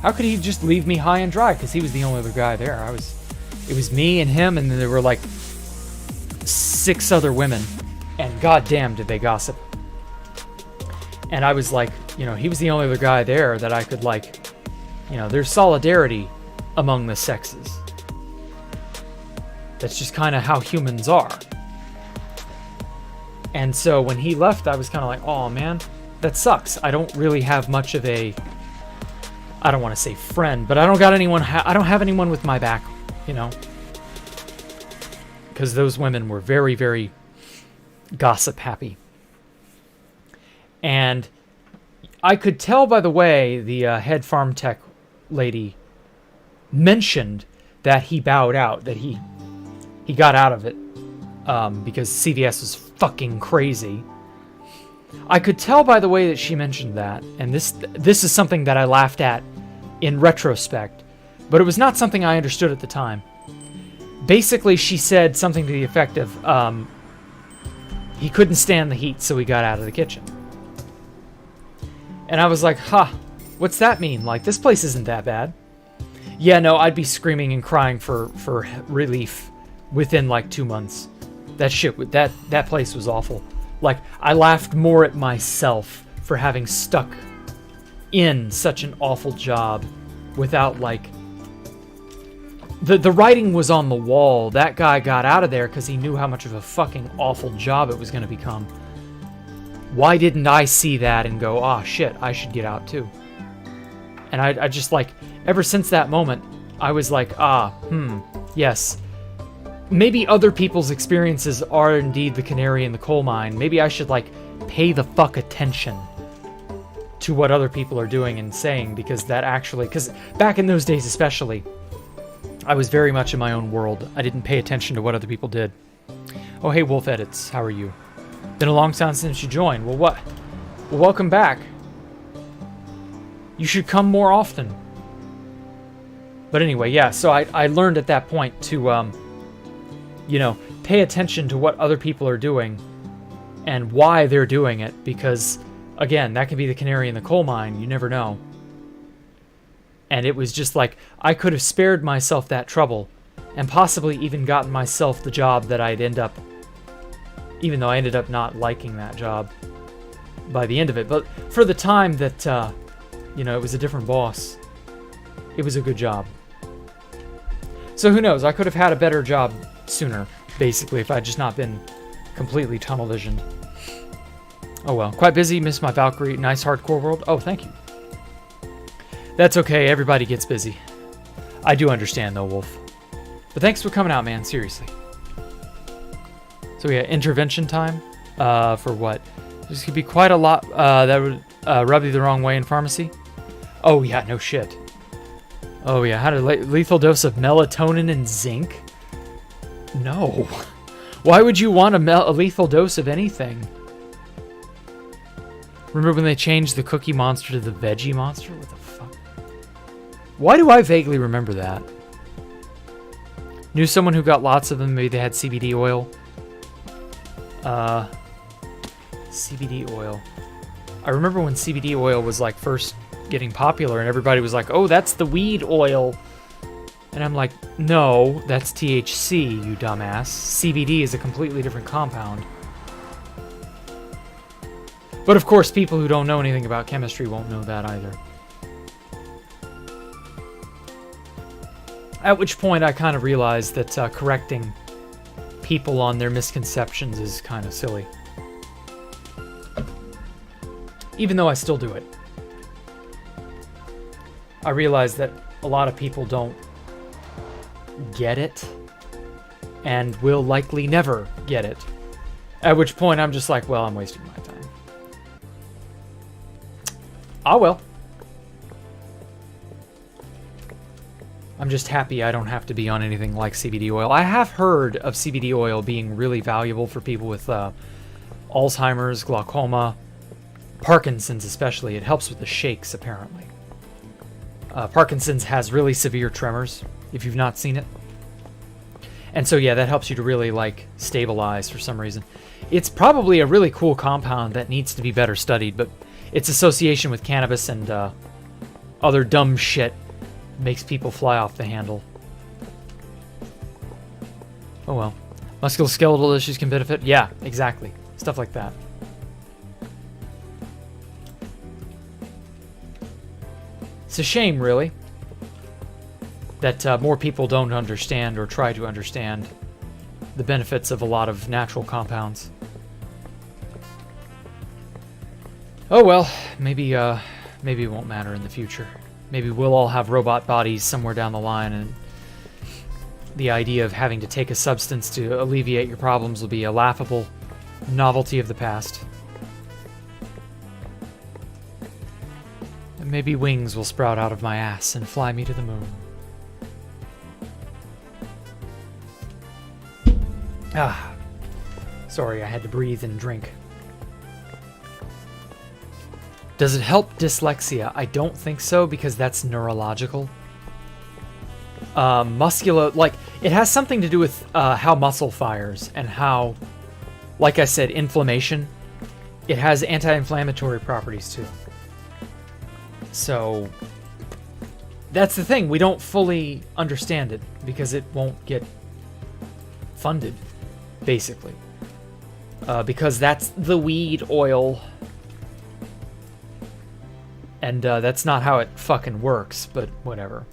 S1: How could he just leave me high and dry? Because he was the only other guy there. It was me and him, and then there were like 6 other women. And goddamn did they gossip. And I was like, you know, he was the only other guy there that I could, like, you know, there's solidarity among the sexes. That's just kind of how humans are. And so when he left, I was kind of like, oh man, that sucks. I don't really have much of a, I don't want to say friend, but I don't got anyone, I don't have anyone with my back, you know? Because those women were very, very gossip happy. And I could tell by the way the head farm tech lady mentioned that he bowed out, that he got out of it because CVS was fucking crazy. I could tell by the way that she mentioned that, and this is something that I laughed at in retrospect, but it was not something I understood at the time. Basically, she said something to the effect of, he couldn't stand the heat, so he got out of the kitchen. And I was like, what's that mean? Like, this place isn't that bad. Yeah, no, I'd be screaming and crying for relief within like 2 months. That place was awful. Like, I laughed more at myself for having stuck in such an awful job without, like, the writing was on the wall. That guy got out of there because he knew how much of a fucking awful job it was going to become. Why didn't I see that and go, oh shit, I should get out too? And I just, like, ever since that moment, I was like, yes. Maybe other people's experiences are indeed the canary in the coal mine. Maybe I should, like, pay the fuck attention to what other people are doing and saying, because back in those days especially, I was very much in my own world. I didn't pay attention to what other people did. Oh, hey, Wolf Edits, how are you? Been a long time since you joined. Well, what? Well, welcome back. You should come more often. But anyway, yeah, so I learned at that point to, you know, pay attention to what other people are doing and why they're doing it, because, again, that could be the canary in the coal mine. You never know. And it was just like, I could have spared myself that trouble and possibly even gotten myself the job that I'd end up, even though I ended up not liking that job by the end of it. But for the time that, you know, it was a different boss, it was a good job. So who knows? I could have had a better job sooner, basically, if I'd just not been completely tunnel visioned. Oh well. Quite busy. Missed my Valkyrie. Nice hardcore world. Oh, thank you. That's okay. Everybody gets busy. I do understand, though, Wolf. But thanks for coming out, man. Seriously. So yeah, intervention time. For what? There's could be quite a lot that would rub you the wrong way in pharmacy. Oh yeah, no shit. Oh yeah, had a lethal dose of melatonin and zinc? No. Why would you want a lethal dose of anything? Remember when they changed the Cookie Monster to the Veggie Monster? What the fuck? Why do I vaguely remember that? Knew someone who got lots of them. Maybe they had CBD oil. CBD oil. I remember when CBD oil was like first getting popular and everybody was like, oh, that's the weed oil. And I'm like, no, that's THC, you dumbass. CBD is a completely different compound. But of course, people who don't know anything about chemistry won't know that either. At which point I kind of realized that correcting people on their misconceptions is kind of silly. Even though I still do it. I realize that a lot of people don't get it and will likely never get it. At which point I'm just like, well, I'm wasting my time. Ah, well. I'm just happy I don't have to be on anything like CBD oil. I have heard of CBD oil being really valuable for people with Alzheimer's, glaucoma, Parkinson's especially. It helps with the shakes, apparently. Parkinson's has really severe tremors, if you've not seen it. And so, yeah, that helps you to really, like, stabilize for some reason. It's probably a really cool compound that needs to be better studied, but its association with cannabis and other dumb shit makes people fly off the handle. Oh well. Musculoskeletal issues can benefit? Yeah, exactly. Stuff like that. It's a shame, really, that more people don't understand or try to understand the benefits of a lot of natural compounds. Oh well, maybe it won't matter in the future. Maybe we'll all have robot bodies somewhere down the line, and the idea of having to take a substance to alleviate your problems will be a laughable novelty of the past. And maybe wings will sprout out of my ass and fly me to the moon. Ah, sorry, I had to breathe and drink. Does it help dyslexia? I don't think so, because that's neurological. Muscular, like, it has something to do with how muscle fires and how, like I said, inflammation. It has anti-inflammatory properties too. So that's the thing. We don't fully understand it because it won't get funded, basically. Because that's the weed oil. And that's not how it fucking works, but whatever.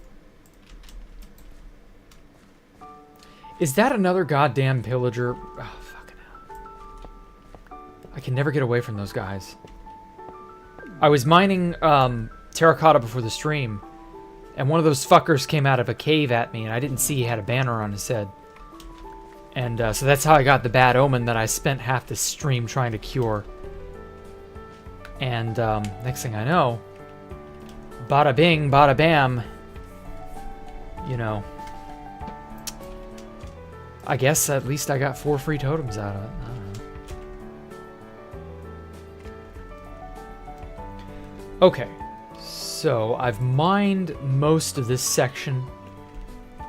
S1: Is that another goddamn pillager? Oh, fucking hell. I can never get away from those guys. I was mining terracotta before the stream, and one of those fuckers came out of a cave at me, and I didn't see he had a banner on his head. And so that's how I got the bad omen that I spent half the stream trying to cure. And next thing I know, bada bing, bada bam, you know, I guess at least I got 4 free totems out of it. I don't know. Okay, so I've mined most of this section. I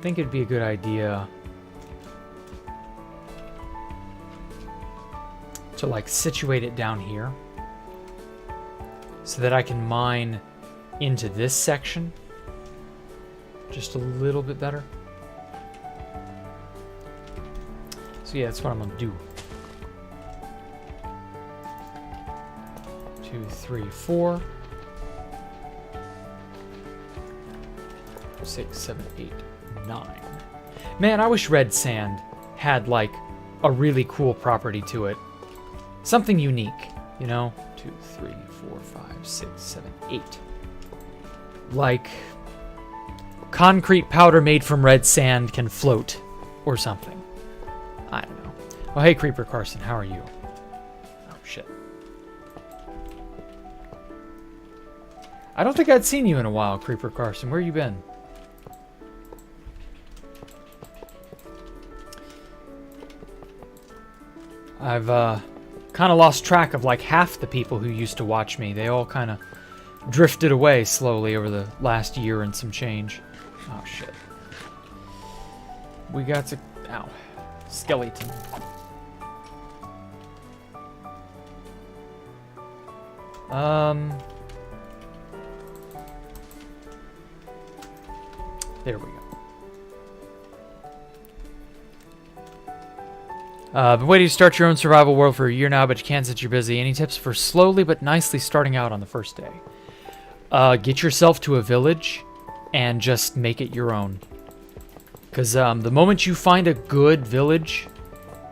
S1: think it'd be a good idea to like situate it down here so that I can mine into this section just a little bit better. So yeah, that's what I'm gonna do. 2, 3, 4, 6, 7, 8, 9. Man, I wish red sand had like a really cool property to it. Something unique, you know? 2, 3, 4, 5, 6, 7, 8. Like concrete powder made from red sand can float or something. I don't know. Oh, hey, Creeper Carson, how are you? Oh, shit. I don't think I'd seen you in a while, Creeper Carson. Where you been? I've kind of lost track of like half the people who used to watch me. They all kind of drifted away slowly over the last year and some change. Oh shit. We got to... Ow. Skeleton. There we go. Been waiting to start your own survival world for a year now, but you can't since you're busy. Any tips for slowly but nicely starting out on the first day? Get yourself to a village and just make it your own. Because the moment you find a good village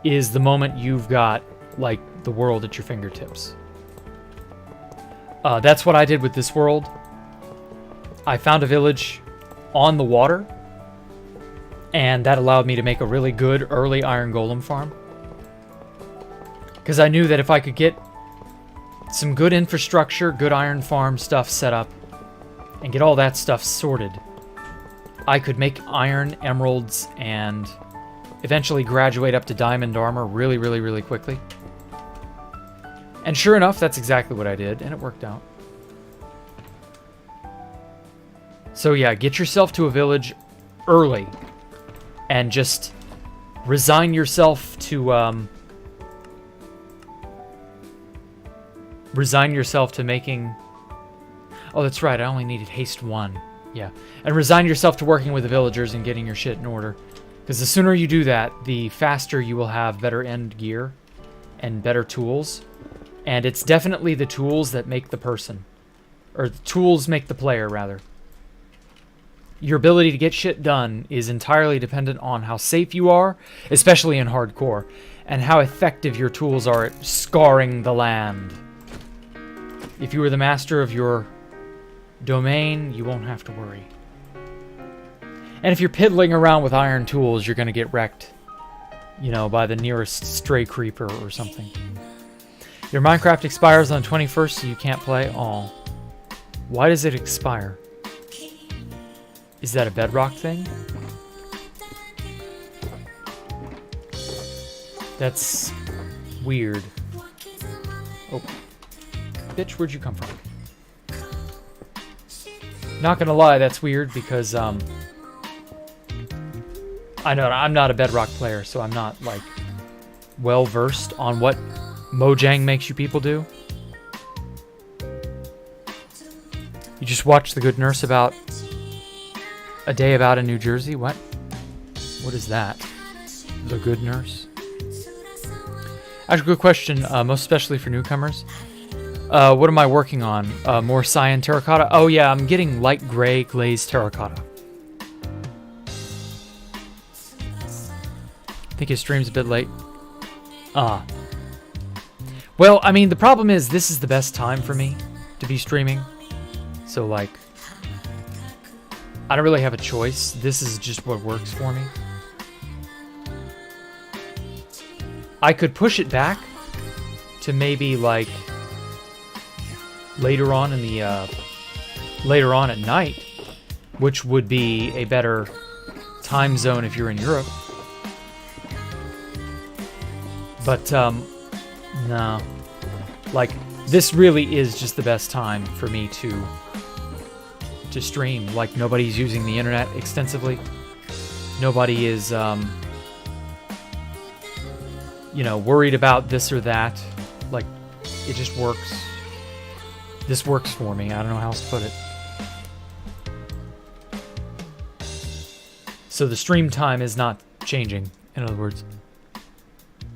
S1: is the moment you've got, like, the world at your fingertips. That's what I did with this world. I found a village on the water, and that allowed me to make a really good early iron golem farm. Because I knew that if I could get some good infrastructure, good iron farm stuff set up, and get all that stuff sorted, I could make iron, emeralds, and eventually graduate up to diamond armor really, really, really quickly. And sure enough, that's exactly what I did, and it worked out. So yeah, get yourself to a village early, and just resign yourself to making... Oh, that's right, I only needed haste 1. Yeah, and resign yourself to working with the villagers and getting your shit in order. Because the sooner you do that, the faster you will have better end gear and better tools. And it's definitely the tools that make the person. Or tools make the player, rather. Your ability to get shit done is entirely dependent on how safe you are, especially in hardcore, and how effective your tools are at scarring the land. If you are the master of your domain, you won't have to worry. And if you're piddling around with iron tools, you're going to get wrecked, you know, by the nearest stray creeper or something. Your Minecraft expires on the 21st, so you can't play. Aw. Why does it expire? Is that a bedrock thing? That's weird. Oh. Bitch, where'd you come from? Not gonna lie, that's weird because, I know I'm not a bedrock player, so I'm not, like, well-versed on what Mojang makes you people do. You just watched The Good Nurse about A Day About in New Jersey? What? What is that? The Good Nurse? Actually, good question, most especially for newcomers. What am I working on? More cyan terracotta? Oh yeah, I'm getting light gray glazed terracotta. I think his stream's a bit late. Well, I mean, the problem is this is the best time for me to be streaming. So, like, I don't really have a choice. This is just what works for me. I could push it back to maybe, like, later on in the, later on at night, which would be a better time zone if you're in Europe. But, no. Like, this really is just the best time for me to stream. Like, nobody's using the internet extensively. Nobody is, you know, worried about this or that. Like, it just works. This works for me. I don't know how else to put it. So the stream time is not changing, in other words.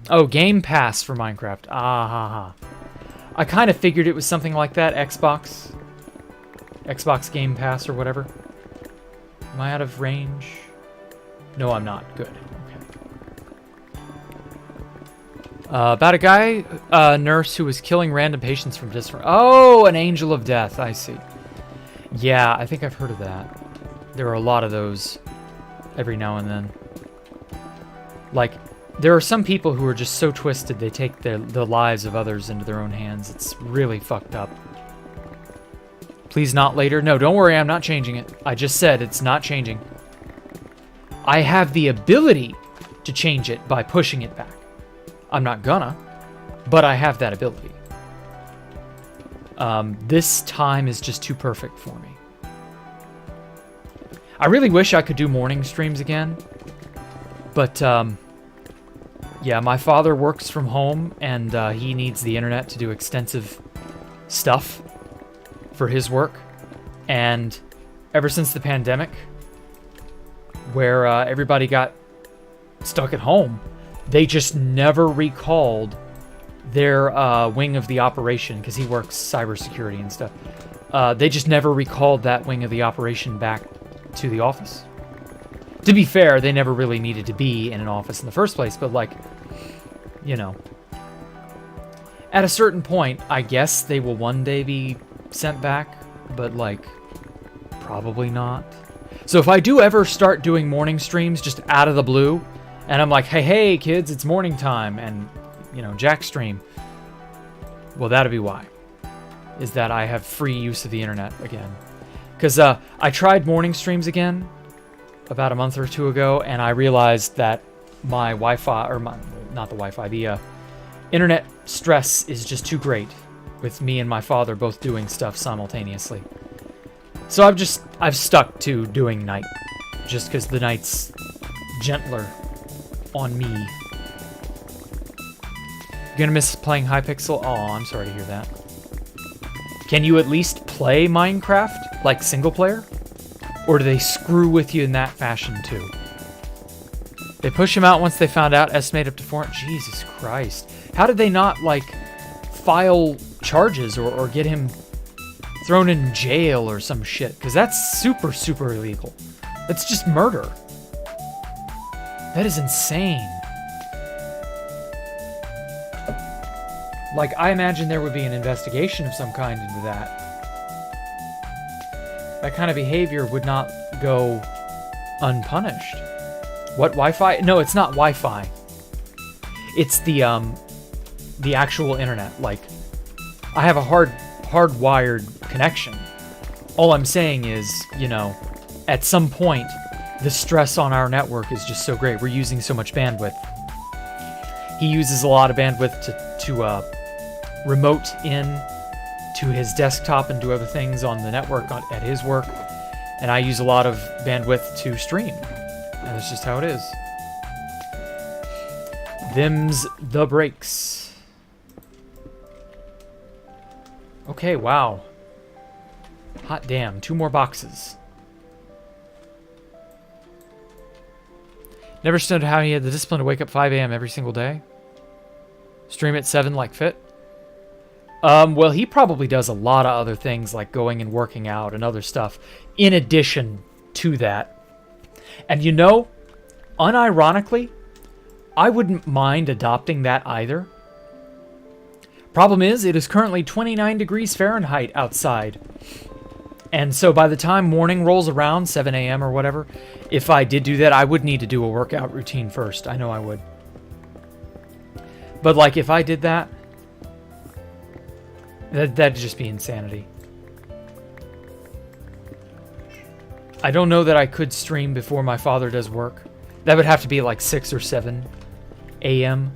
S1: Oh, Game Pass for Minecraft. Ah, ha, ha. I kind of figured it was something like that. Xbox Game Pass or whatever. Am I out of range? No, I'm not. Good. Okay. About a guy, nurse who was killing random patients from different... Oh, an angel of death. I see. Yeah, I think I've heard of that. There are a lot of those every now and then. Like, there are some people who are just so twisted they take the lives of others into their own hands. It's really fucked up. Please not later. No, don't worry, I'm not changing it. I just said it's not changing. I have the ability to change it by pushing it back. I'm not gonna, but I have that ability. This time is just too perfect for me. I really wish I could do morning streams again, but yeah, my father works from home, and he needs the internet to do extensive stuff for his work. And ever since the pandemic, where everybody got stuck at home, they just never recalled their wing of the operation, because he works cybersecurity and stuff. They just never recalled that wing of the operation back to the office. To be fair, they never really needed to be in an office in the first place, but, like, you know, at a certain point, I guess they will one day be sent back, but, like, probably not. So if I do ever start doing morning streams just out of the blue, and I'm like, hey, kids, it's morning time, and, you know, Jack stream, well, that'll be why. Is that I have free use of the internet again. Because I tried morning streams again about a month or two ago, and I realized that my Wi-Fi, or not the Wi-Fi, the internet stress is just too great with me and my father both doing stuff simultaneously. So I've stuck to doing night, just because the night's gentler on me. You're gonna miss playing Hypixel? Oh, I'm sorry to hear that. Can you at least play Minecraft, like single player? Or do they screw with you in that fashion too? They push him out once they found out, estimate up to 4... Jesus Christ. How did they not, like, file charges or get him thrown in jail or some shit, because that's super, super illegal. That's just murder. That is insane. Like, I imagine there would be an investigation of some kind into that. That kind of behavior would not go unpunished. What, Wi-Fi? No, it's not Wi-Fi. It's the actual internet. Like, I have a hardwired connection. All I'm saying is, you know, at some point, the stress on our network is just so great. We're using so much bandwidth. He uses a lot of bandwidth to remote in to his desktop and do other things on the network at his work. And I use a lot of bandwidth to stream. And that's just how it is. Them's the breaks. Okay, wow. Hot damn, 2 more boxes. Never understood how he had the discipline to wake up 5 a.m. every single day. Stream at 7 like fit. Well, he probably does a lot of other things like going and working out and other stuff in addition to that. And you know, unironically, I wouldn't mind adopting that either. Problem is, it is currently 29 degrees Fahrenheit outside. And so by the time morning rolls around, 7 a.m. or whatever, if I did do that, I would need to do a workout routine first. I know I would. But like, if I did that, that'd just be insanity. I don't know that I could stream before my father does work. That would have to be like 6 or 7 a.m.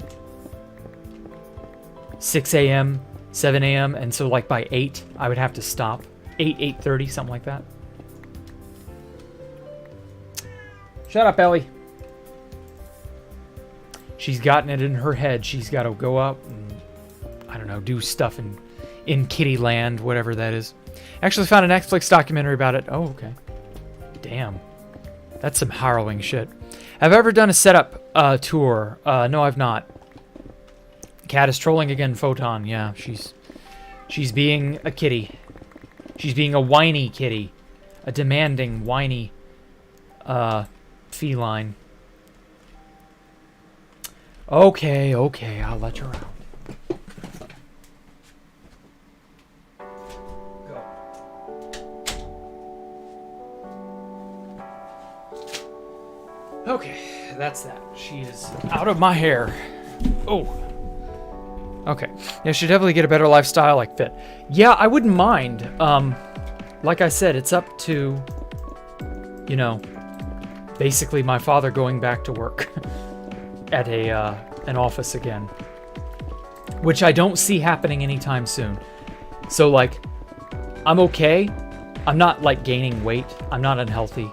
S1: 6 a.m., 7 a.m. And so like by 8, I would have to stop. 8:30, something like that. Shut up, Ellie. She's gotten it in her head. She's got to go out and, I don't know, do stuff in Kitty Land, whatever that is. Actually found a Netflix documentary about it. Oh, okay. Damn. That's some harrowing shit. Have I ever done a setup tour? No, I've not. Cat is trolling again, Photon. Yeah, she's being a kitty. She's being a whiny kitty. A demanding, whiny feline. Okay, I'll let you out. Okay, that's that. She is out of my hair. Oh. Okay. Yeah, should definitely get a better lifestyle like fit. Yeah, I wouldn't mind. Like I said, it's up to, you know, basically my father going back to work at an office again, which I don't see happening anytime soon. So like, I'm okay. I'm not like gaining weight. I'm not unhealthy.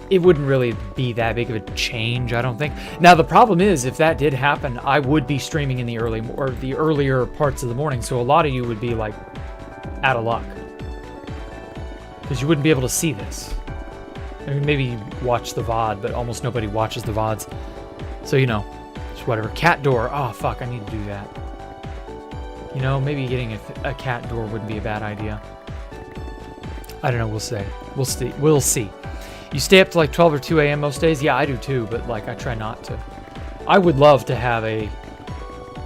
S1: It wouldn't really be that big of a change, I don't think. Now the problem is, if that did happen, I would be streaming in the earlier parts of the morning, so a lot of you would be like out of luck because you wouldn't be able to see this. I mean, maybe you watch the VOD, but almost nobody watches the VODs, so you know, just whatever. Cat door. Oh fuck, I need to do that. You know, maybe getting a cat door wouldn't be a bad idea. I don't know. We'll see. You stay up to like 12 or 2 a.m. most days? Yeah, I do too, but like I try not to. I would love to have a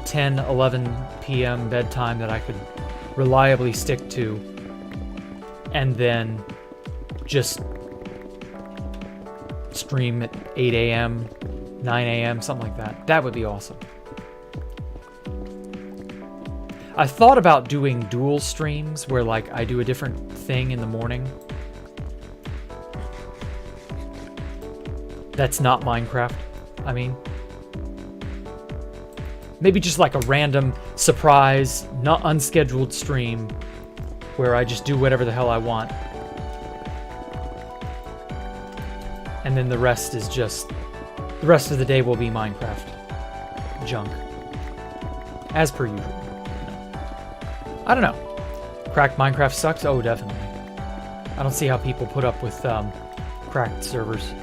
S1: 10, 11 p.m. bedtime that I could reliably stick to and then just stream at 8 a.m., 9 a.m., something like that. That would be awesome. I thought about doing dual streams where like I do a different thing in the morning. That's not Minecraft. I mean, maybe just like a random surprise, not unscheduled stream where I just do whatever the hell I want. And then the rest is just, the rest of the day will be Minecraft junk. As per usual. I don't know. Cracked Minecraft sucks? Oh, definitely. I don't see how people put up with cracked servers.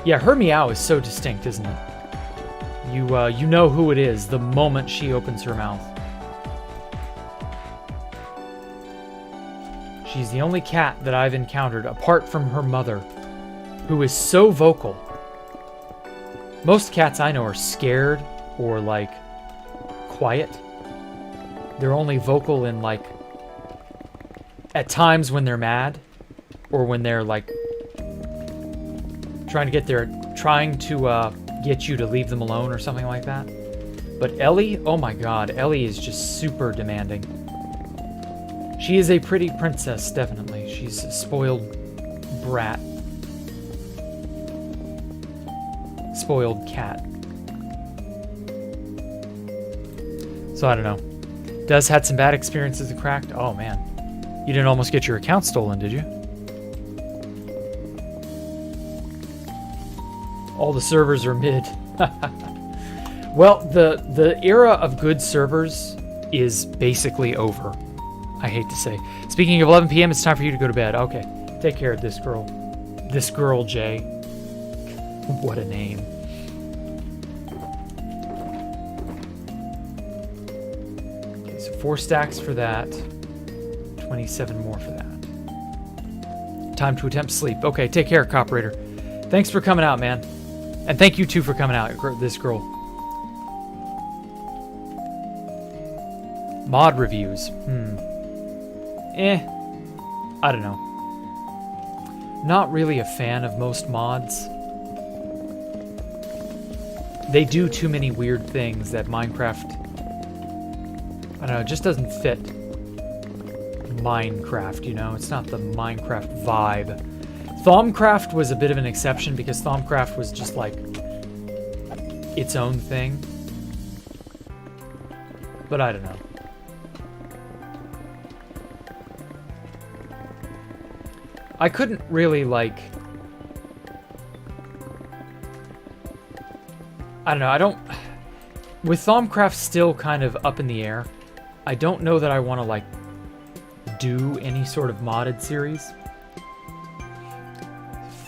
S1: Yeah, her meow is so distinct, isn't it? You know who it is the moment she opens her mouth. She's the only cat that I've encountered, apart from her mother, who is so vocal. Most cats I know are scared or, like, quiet. They're only vocal in, like, at times when they're mad, or when they're, like, trying to get you to leave them alone or something like that. But Ellie, oh my god, Ellie is just super demanding. She is a pretty princess, definitely. She's a spoiled brat. Spoiled cat. So I don't know. Does had some bad experiences with Cracked. Oh man. You didn't almost get your account stolen, did you? All the servers are mid. Well, the era of good servers is basically over. I hate to say. Speaking of 11 p.m., it's time for you to go to bed. Okay. Take care of this girl. This girl, Jay. What a name. Okay, so 4 stacks for that. 27 more for that. Time to attempt sleep. Okay, take care, Coperator. Thanks for coming out, man. And thank you, too, for coming out, this girl. Mod reviews. I don't know. Not really a fan of most mods. They do too many weird things that Minecraft... I don't know, it just doesn't fit Minecraft, you know? It's not the Minecraft vibe. Thaumcraft was a bit of an exception because Thaumcraft was just like its own thing. But I don't know. I couldn't really like... I don't know, with Thaumcraft still kind of up in the air, I don't know that I want to like do any sort of modded series.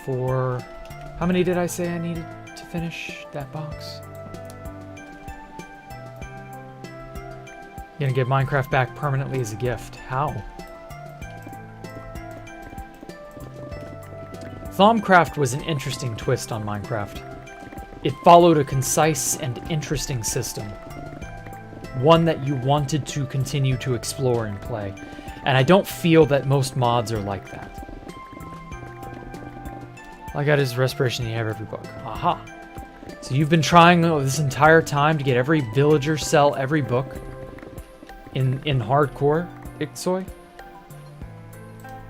S1: How many did I say I needed to finish that box? Gonna give Minecraft back permanently as a gift. How? Thaumcraft was an interesting twist on Minecraft. It followed a concise and interesting system. One that you wanted to continue to explore and play. And I don't feel that most mods are like that. All I got is Respiration, you have every book. Aha. So you've been trying this entire time to get every villager sell every book in hardcore, Ixoy?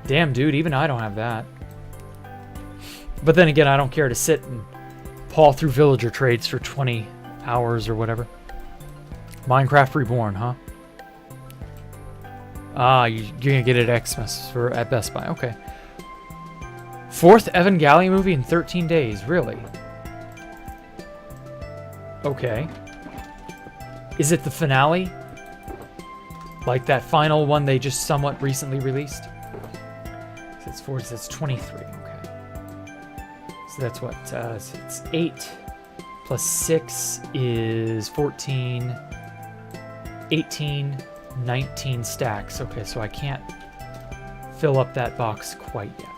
S1: Damn, dude, even I don't have that. But then again, I don't care to sit and paw through villager trades for 20 hours or whatever. Minecraft Reborn, huh? Ah, you're gonna get it at Xmas at Best Buy. Okay. 4th Evangelion movie in 13 days. Really? Okay. Is it the finale? Like that final one they just somewhat recently released? So it's 4, so it's 23. Okay. So that's what? So it's 8 plus 6 is 14, 18, 19 stacks. Okay, so I can't fill up that box quite yet.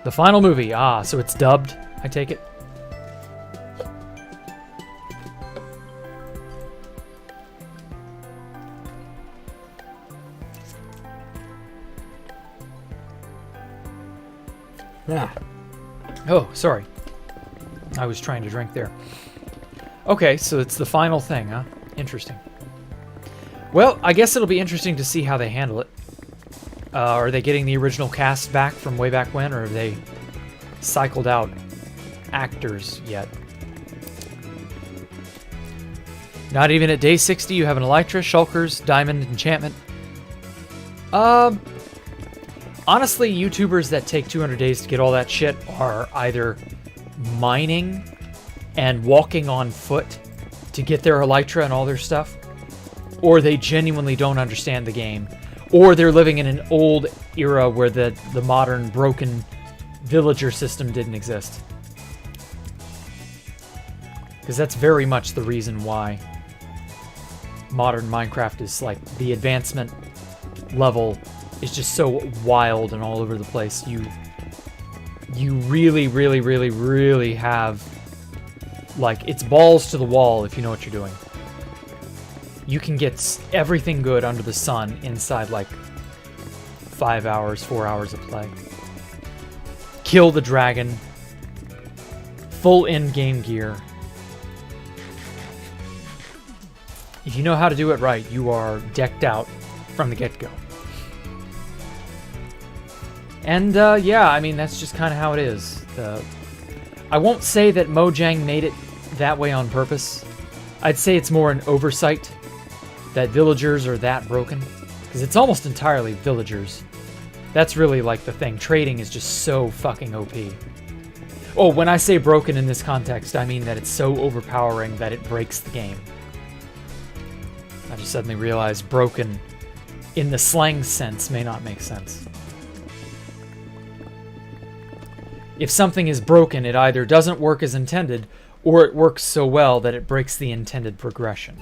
S1: The final movie. Ah, so it's dubbed, I take it. Ah. Oh, sorry. I was trying to drink there. Okay, so it's the final thing, huh? Interesting. Well, I guess it'll be interesting to see how they handle it. Are they getting the original cast back from way back when, or have they cycled out actors yet? Not even at day 60 you have an Elytra, Shulkers, Diamond, Enchantment. Honestly, YouTubers that take 200 days to get all that shit are either mining and walking on foot to get their Elytra and all their stuff, or they genuinely don't understand the game, or they're living in an old era where the modern broken villager system didn't exist. Because that's very much the reason why modern Minecraft is like the advancement level is just so wild and all over the place. You really, really, really, really have, like, it's balls to the wall if you know what you're doing. You can get everything good under the sun inside, like, 5 hours, 4 hours of play. Kill the dragon. Full in-game gear. If you know how to do it right, you are decked out from the get-go. And, yeah, I mean, that's just kind of how it is. I won't say that Mojang made it that way on purpose. I'd say it's more an oversight that villagers are that broken. Because it's almost entirely villagers. That's really, like, the thing. Trading is just so fucking OP. Oh, when I say broken in this context, I mean that it's so overpowering that it breaks the game. I just suddenly realized broken in the slang sense may not make sense. If something is broken, it either doesn't work as intended, or it works so well that it breaks the intended progression.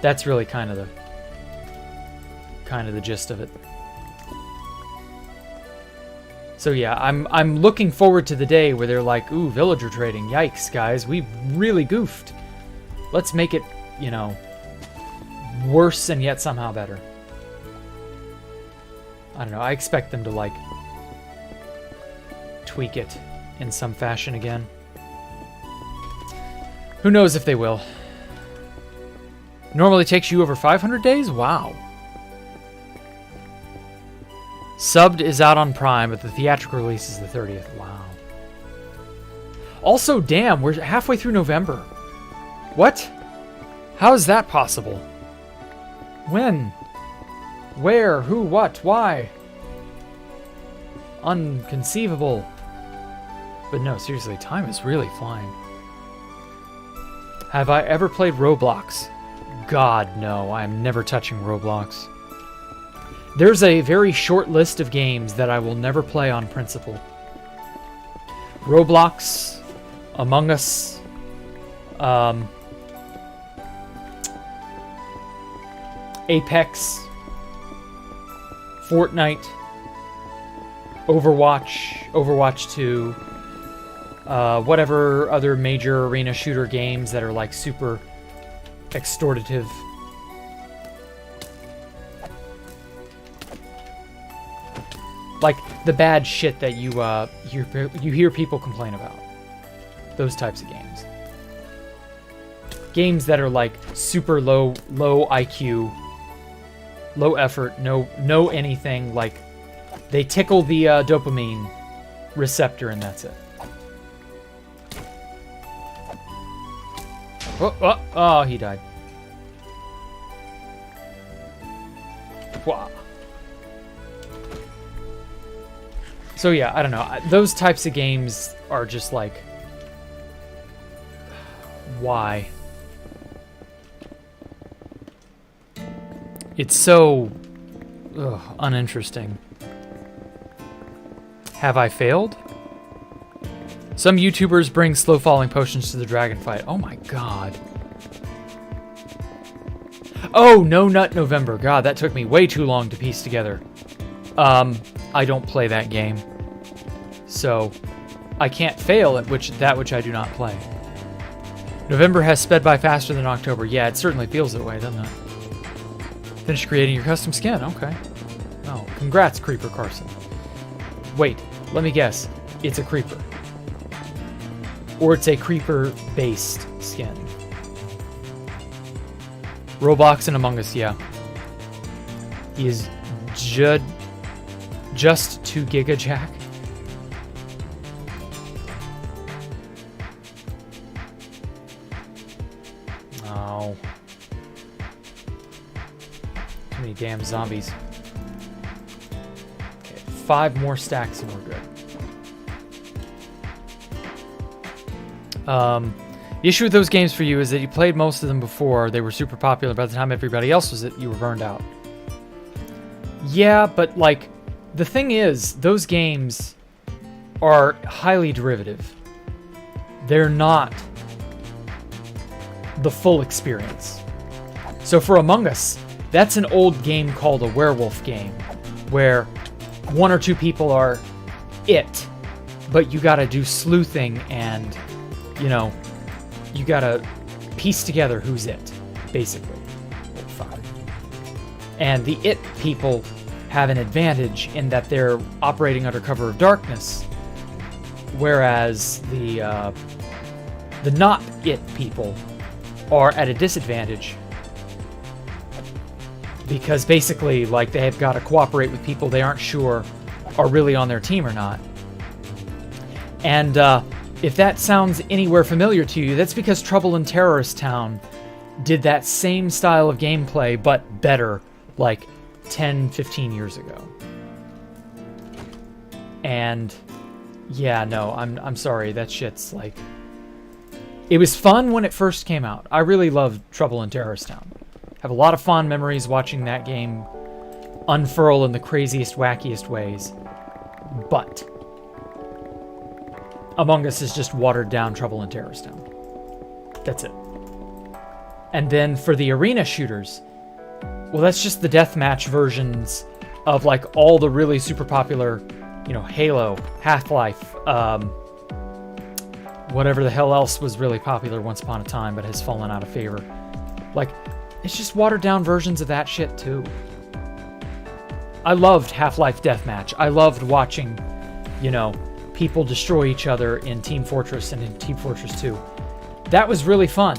S1: That's really kind of the gist of it. So yeah, I'm looking forward to the day where they're like, ooh, villager trading, yikes, guys, we really goofed. Let's make it, you know, worse and yet somehow better. I don't know, I expect them to, like, tweak it in some fashion again. Who knows if they will. Normally takes you over 500 days? Wow. Subbed is out on Prime, but the theatrical release is the 30th. Wow. Also, damn, we're halfway through November. What? How is that possible? When? Where? Who? What? Why? Unconceivable. But no, seriously, time is really flying. Have I ever played Roblox? God, no. I am never touching Roblox. There's a very short list of games that I will never play on principle. Roblox, Among Us, Apex, Fortnite, Overwatch 2, whatever other major arena shooter games that are like super extortative. Like the bad shit that you hear people complain about. Those types of games. Games that are like super low IQ, low effort, no anything, like they tickle the dopamine receptor and that's it. Oh, he died. Wow. So yeah, I don't know. Those types of games are just like, why? It's so uninteresting. Have I failed? Some YouTubers bring slow falling potions to the dragon fight. Oh my god. Oh, No Nut November. God, that took me way too long to piece together. I don't play that game. So, I can't fail at that which I do not play. November has sped by faster than October. Yeah, it certainly feels that way, doesn't it? Finish creating your custom skin. Okay. Oh, congrats, Creeper Carson. Wait, let me guess. It's a creeper. Or it's a creeper-based skin. Roblox and Among Us, yeah. He is just 2 Giga Jack. Oh. Too many damn zombies. Okay, 5 more stacks and we're good. The issue with those games for you is that you played most of them before they were super popular. By the time everybody else was it, you were burned out. Yeah, but like, the thing is, those games are highly derivative. They're not the full experience. So for Among Us, That's an old game called a werewolf game, where 1 or 2 people are it, but you gotta do sleuthing and, you know, you gotta piece together who's it, basically. Oh, fuck. And the it people have an advantage in that they're operating under cover of darkness, whereas the not it people are at a disadvantage because basically, like, they've got to cooperate with people they aren't sure are really on their team or not. And if that sounds anywhere familiar to you, that's because Trouble in Terrorist Town did that same style of gameplay, but better, like 10, 15 years ago. And yeah, no, I'm sorry, that shit's like... It was fun when it first came out. I really loved Trouble in Terrorist Town. Have a lot of fond memories watching that game unfurl in the craziest, wackiest ways. But Among Us is just watered down Trouble in Terrorist Town. That's it. And then for the arena shooters, well, that's just the deathmatch versions of like all the really super popular, you know, Halo, Half-Life, whatever the hell else was really popular once upon a time but has fallen out of favor. Like, it's just watered down versions of that shit too. I loved Half-Life Deathmatch. I loved watching, you know, people destroy each other in Team Fortress and in Team Fortress 2. That was really fun.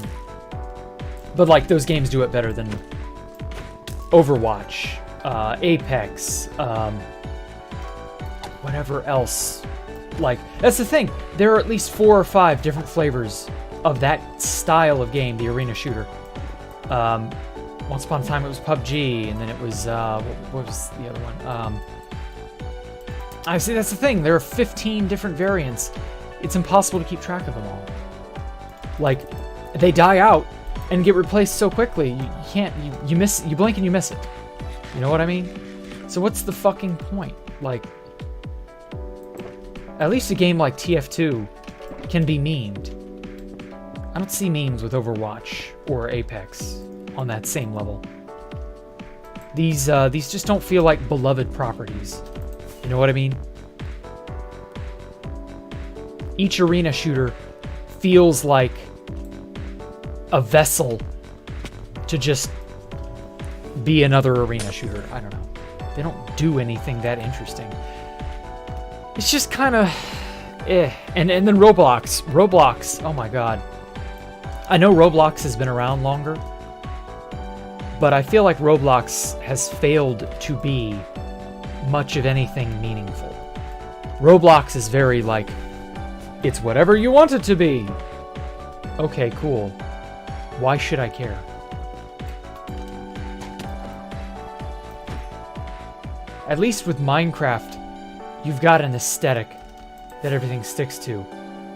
S1: But like, those games do it better than Overwatch, Apex, whatever else. Like, that's the thing. There are at least 4 or 5 different flavors of that style of game, the arena shooter. Once upon a time it was PUBG, and then it was, what was the other one? I see, that's the thing. There are 15 different variants. It's impossible to keep track of them all. Like, they die out and get replaced so quickly. You can't, you miss, you blink and you miss it. You know what I mean? So what's the fucking point? Like, at least a game like TF2 can be memed. I don't see memes with Overwatch or Apex on that same level. These just don't feel like beloved properties. You know what I mean? Each arena shooter feels like a vessel to just be another arena shooter. I don't know. They don't do anything that interesting. It's just kind of eh. And then Roblox. Roblox, oh my god. I know Roblox has been around longer, but I feel like Roblox has failed to be much of anything meaningful. Roblox is very like, it's whatever you want it to be. Okay, cool. Why should I care? At least with Minecraft, you've got an aesthetic that everything sticks to.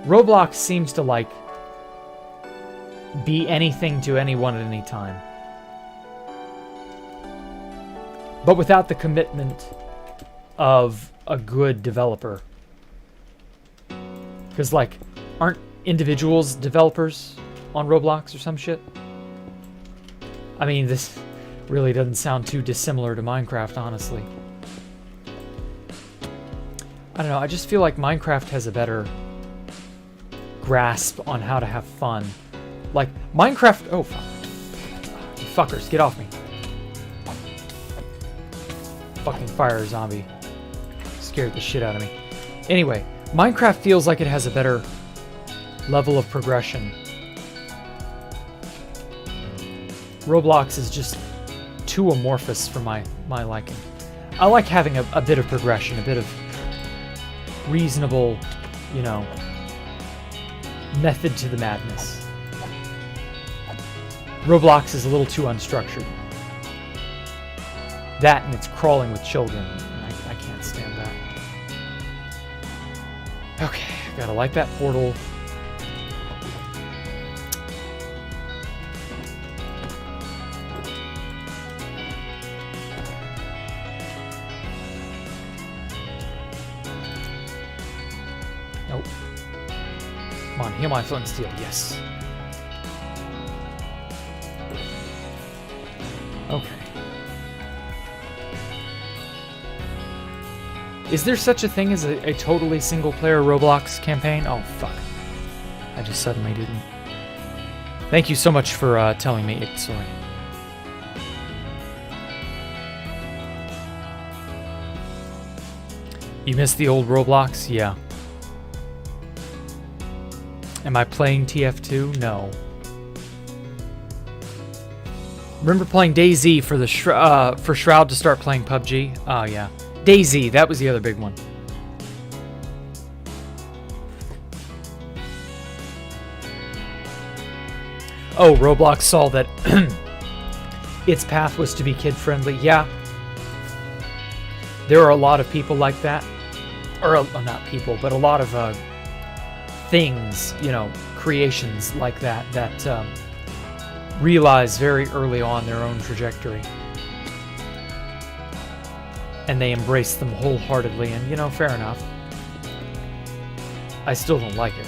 S1: Roblox seems to like be anything to anyone at any time. But without the commitment of a good developer. Because, like, aren't individuals developers on Roblox or some shit? I mean, this really doesn't sound too dissimilar to Minecraft, honestly. I don't know, I just feel like Minecraft has a better grasp on how to have fun. Like, Minecraft... Oh, fuck. You fuckers, get off me. Fucking fire zombie. Scared the shit out of me. Anyway, Minecraft feels like it has a better level of progression. Roblox is just too amorphous for my liking. I like having a bit of progression, a bit of reasonable, you know, method to the madness. Roblox is a little too unstructured. That and it's crawling with children. I can't stand that. Okay, gotta light that portal. Nope. Come on, heal my flint and steel. Yes. Okay. Is there such a thing as a totally single-player Roblox campaign? Oh, fuck. I just suddenly didn't. Thank you so much for telling me. Sorry. You missed the old Roblox? Yeah. Am I playing TF2? No. Remember playing DayZ for the for Shroud to start playing PUBG? Oh, yeah. DayZ, that was the other big one. Oh, Roblox saw that its path was to be kid-friendly. Yeah. There are a lot of people like that. Or, not people, but a lot of things, you know, creations like that, that realize very early on their own trajectory. And they embrace them wholeheartedly, and, you know, fair enough. I still don't like it.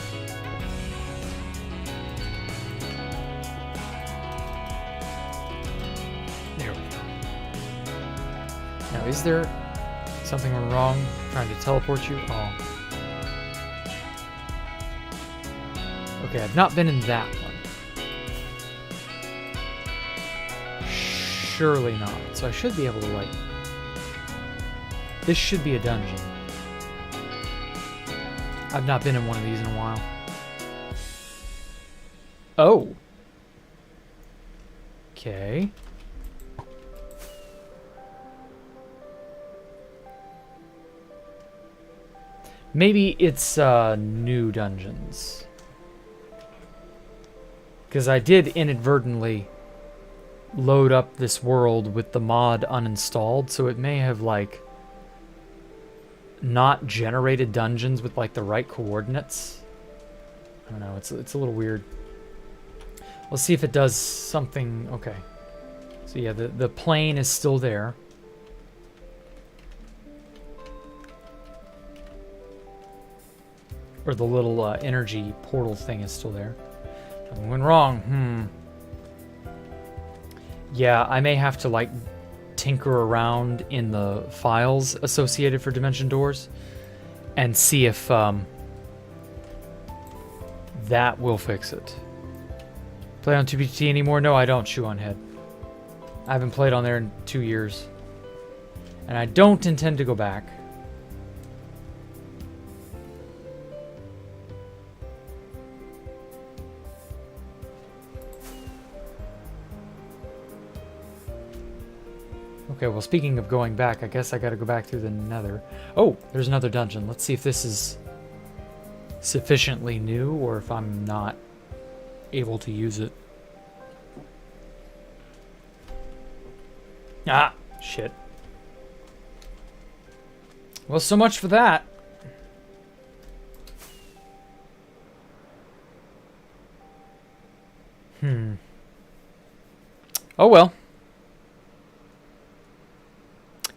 S1: There we go. Now, is there something wrong trying to teleport you? Oh. Okay, I've not been in that one. Surely not. So I should be able to, like... This should be a dungeon. I've not been in one of these in a while. Oh. Okay. Maybe it's new dungeons. Because I did inadvertently load up this world with the mod uninstalled, so it may have, like, not generated dungeons with, like, the right coordinates. I don't know, it's a little weird. Let's see if it does something. Okay. So yeah, the plane is still there. Or the little energy portal thing is still there. Nothing went wrong. Yeah, I may have to, like, tinker around in the files associated for Dimension Doors and see if that will fix it. Play on 2BT anymore? No, I don't. Chew on Head. I haven't played on there in 2 years. And I don't intend to go back. Okay, well, speaking of going back, I guess I gotta go back through the nether. Oh, there's another dungeon. Let's see if this is sufficiently new or if I'm not able to use it. Ah, shit. Well, so much for that. Oh, well.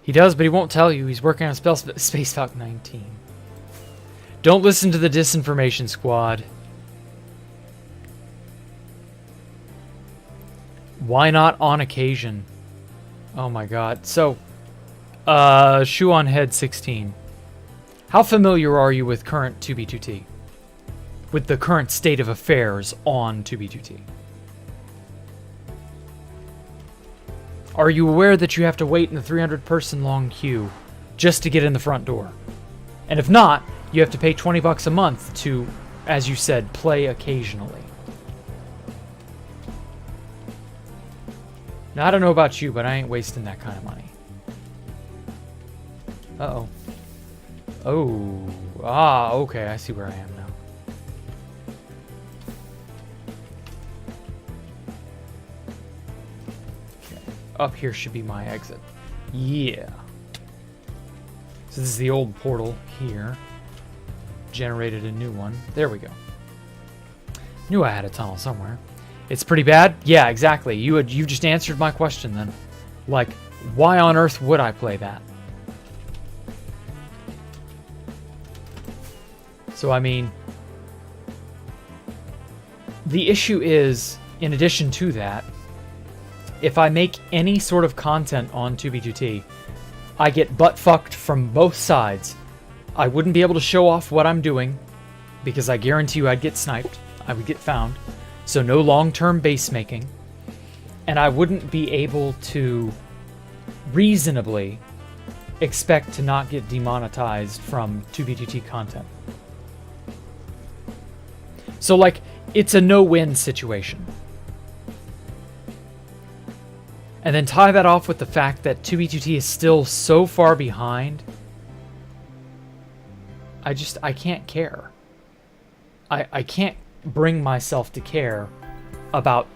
S1: He does, but he won't tell you. He's working on Space Falcon 19. Don't listen to the disinformation squad. Why not on occasion? Oh my god. So, Shoe on Head 16. How familiar are you with current 2B2T? With the current state of affairs on 2B2T? Are you aware that you have to wait in the 300-person long queue just to get in the front door? And if not, you have to pay $20 a month to, as you said, play occasionally. Now, I don't know about you, but I ain't wasting that kind of money. Uh-oh. Oh. Ah, okay, I see where I am now. Up here should be my exit. Yeah. So this is the old portal here. Generated a new one. There we go. Knew I had a tunnel somewhere. It's pretty bad? Yeah, exactly. You just answered my question then. Like, why on earth would I play that? So, I mean, the issue is, in addition to that, if I make any sort of content on 2B2T, I get butt fucked from both sides. I wouldn't be able to show off what I'm doing because I guarantee you I'd get sniped. I would get found. So no long-term base making. And I wouldn't be able to reasonably expect to not get demonetized from 2B2T content. So, like, it's a no-win situation. And then tie that off with the fact that 2B2T is still so far behind. I can't care. I can't bring myself to care about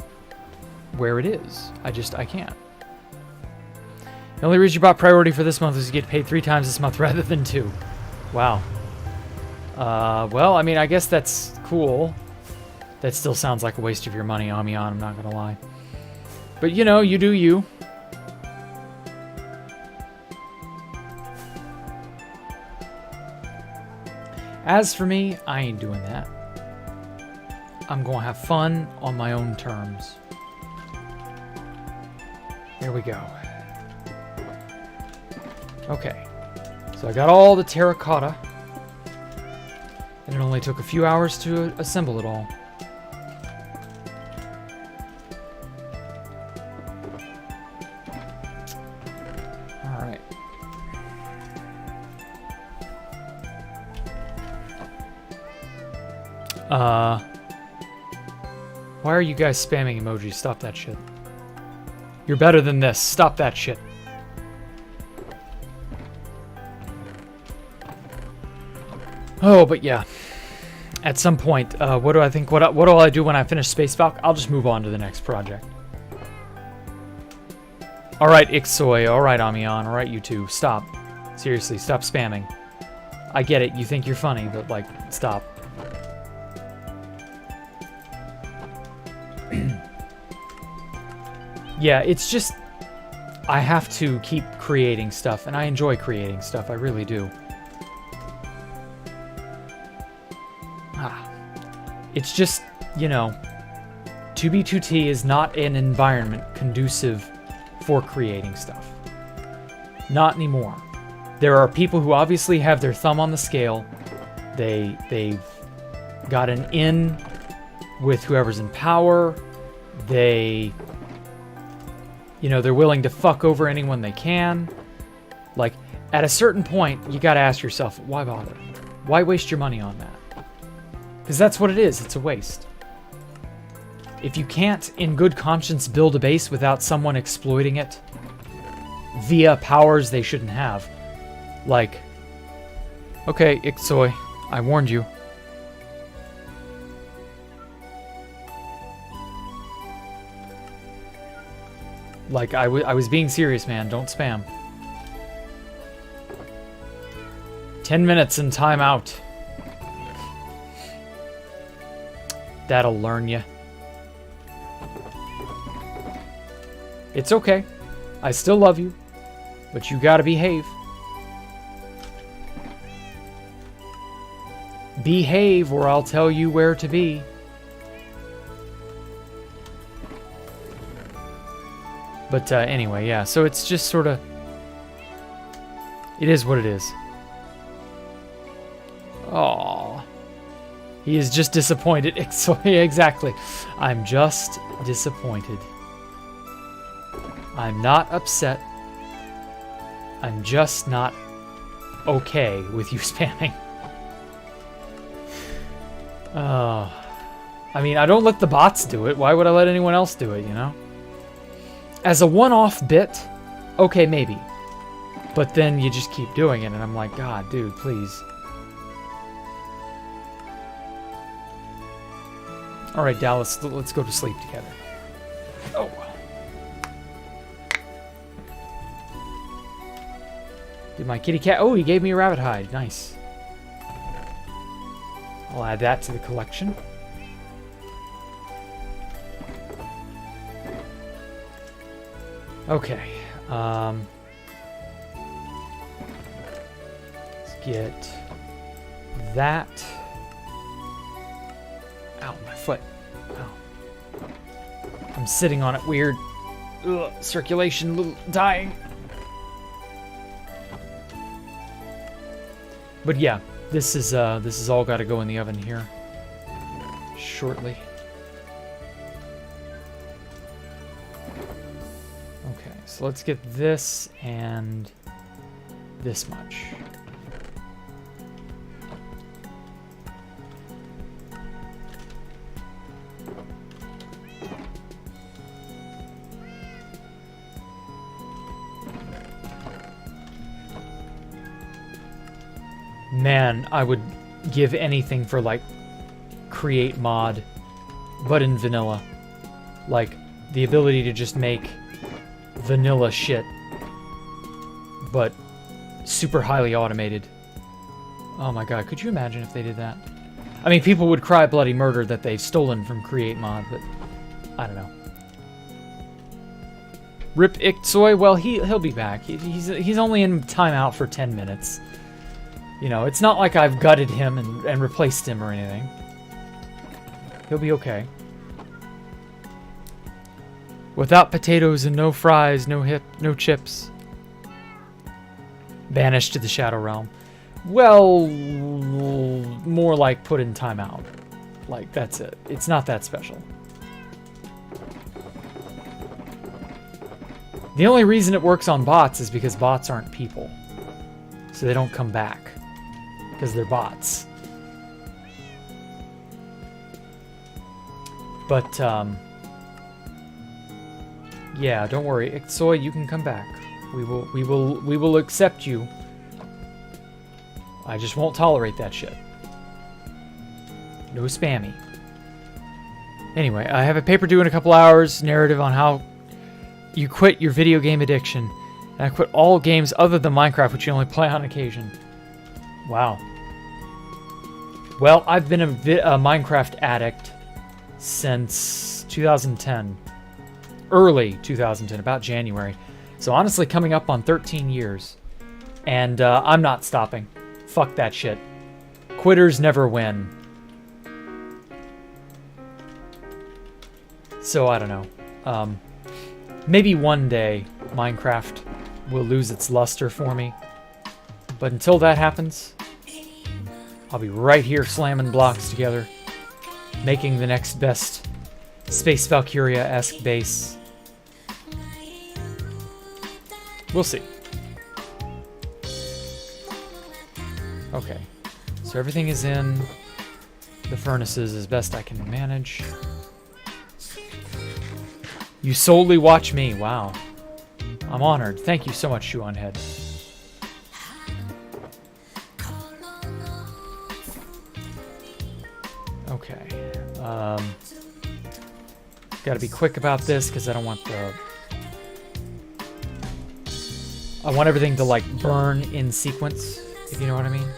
S1: where it is. I can't. The only reason you bought priority for this month is you get paid 3 times this month rather than 2. Wow. Well, I mean, I guess that's cool. That still sounds like a waste of your money, Amion, I'm not gonna lie. But, you know, you do you. As for me, I ain't doing that. I'm gonna have fun on my own terms. Here we go. Okay. So I got all the terracotta. And it only took a few hours to assemble it all. Alright. Why are you guys spamming emojis? Stop that shit. You're better than this. Stop that shit. Oh, but yeah. At some point, what do I think? What do I do when I finish Space Falcon? I'll just move on to the next project. Alright, Ixoy. Alright, Amion. Alright, you two. Stop. Seriously, stop spamming. I get it. You think you're funny, but, like, stop. Yeah, it's just... I have to keep creating stuff, and I enjoy creating stuff. I really do. It's just, you know, 2B2T is not an environment conducive for creating stuff. Not anymore. There are people who obviously have their thumb on the scale. They've got an in with whoever's in power. You know, they're willing to fuck over anyone they can. Like, at a certain point, you gotta ask yourself, why bother? Why waste your money on that? Because that's what it is. It's a waste. If you can't, in good conscience, build a base without someone exploiting it via powers they shouldn't have. Like, okay, Ixoy, I warned you. Like, I was being serious, man. Don't spam. 10 minutes and time out. That'll learn you. It's okay. I still love you. But you gotta behave. Behave or I'll tell you where to be. But anyway, yeah. So it's just sort of... It is what it is. Aww. He is just disappointed. Exactly. I'm just disappointed. I'm not upset. I'm just not okay with you spamming. I mean, I don't let the bots do it. Why would I let anyone else do it, you know? As a one-off bit, okay, maybe. But then you just keep doing it, and I'm like, God, dude, please. All right, Dallas, let's go to sleep together. Oh. Did my kitty cat... Oh, he gave me a rabbit hide. Nice. I'll add that to the collection. Okay. Let's get that. Ow, my foot. Ow. I'm sitting on it weird. Ugh, circulation dying. But yeah, this is all got to go in the oven here shortly. Okay, so let's get this and this much. Man, I would give anything for, like, create mod, but in vanilla. Like, the ability to just make vanilla shit, but super highly automated. Oh my god, could you imagine if they did that? I mean, people would cry bloody murder that they've stolen from create mod, but I don't know. Rip Iktsoy, well, he'll be back. He's only in timeout for 10 minutes. You know, it's not like I've gutted him and replaced him or anything. He'll be okay. Without potatoes and no fries, no chips. Banished to the Shadow Realm. Well, more like put in timeout. Like, that's it. It's not that special. The only reason it works on bots is because bots aren't people. So they don't come back. Because they're bots. But, yeah, don't worry. Iktsoy, you can come back. We will accept you. I just won't tolerate that shit. No spammy. Anyway, I have a paper due in a couple hours. Narrative on how you quit your video game addiction. And I quit all games other than Minecraft, which you only play on occasion. Wow. Well, I've been a Minecraft addict since 2010. Early 2010, about January. So honestly, coming up on 13 years. And I'm not stopping. Fuck that shit. Quitters never win. So I don't know. Maybe one day Minecraft will lose its luster for me. But until that happens, I'll be right here slamming blocks together, making the next best Space Valkyria-esque base. We'll see. Okay, so everything is in the furnaces as best I can manage. You solely watch me, wow. I'm honored. Thank you so much, Shoe on Head. Okay. Gotta be quick about this because I don't want the... I want everything to, like, burn in sequence, if you know what I mean.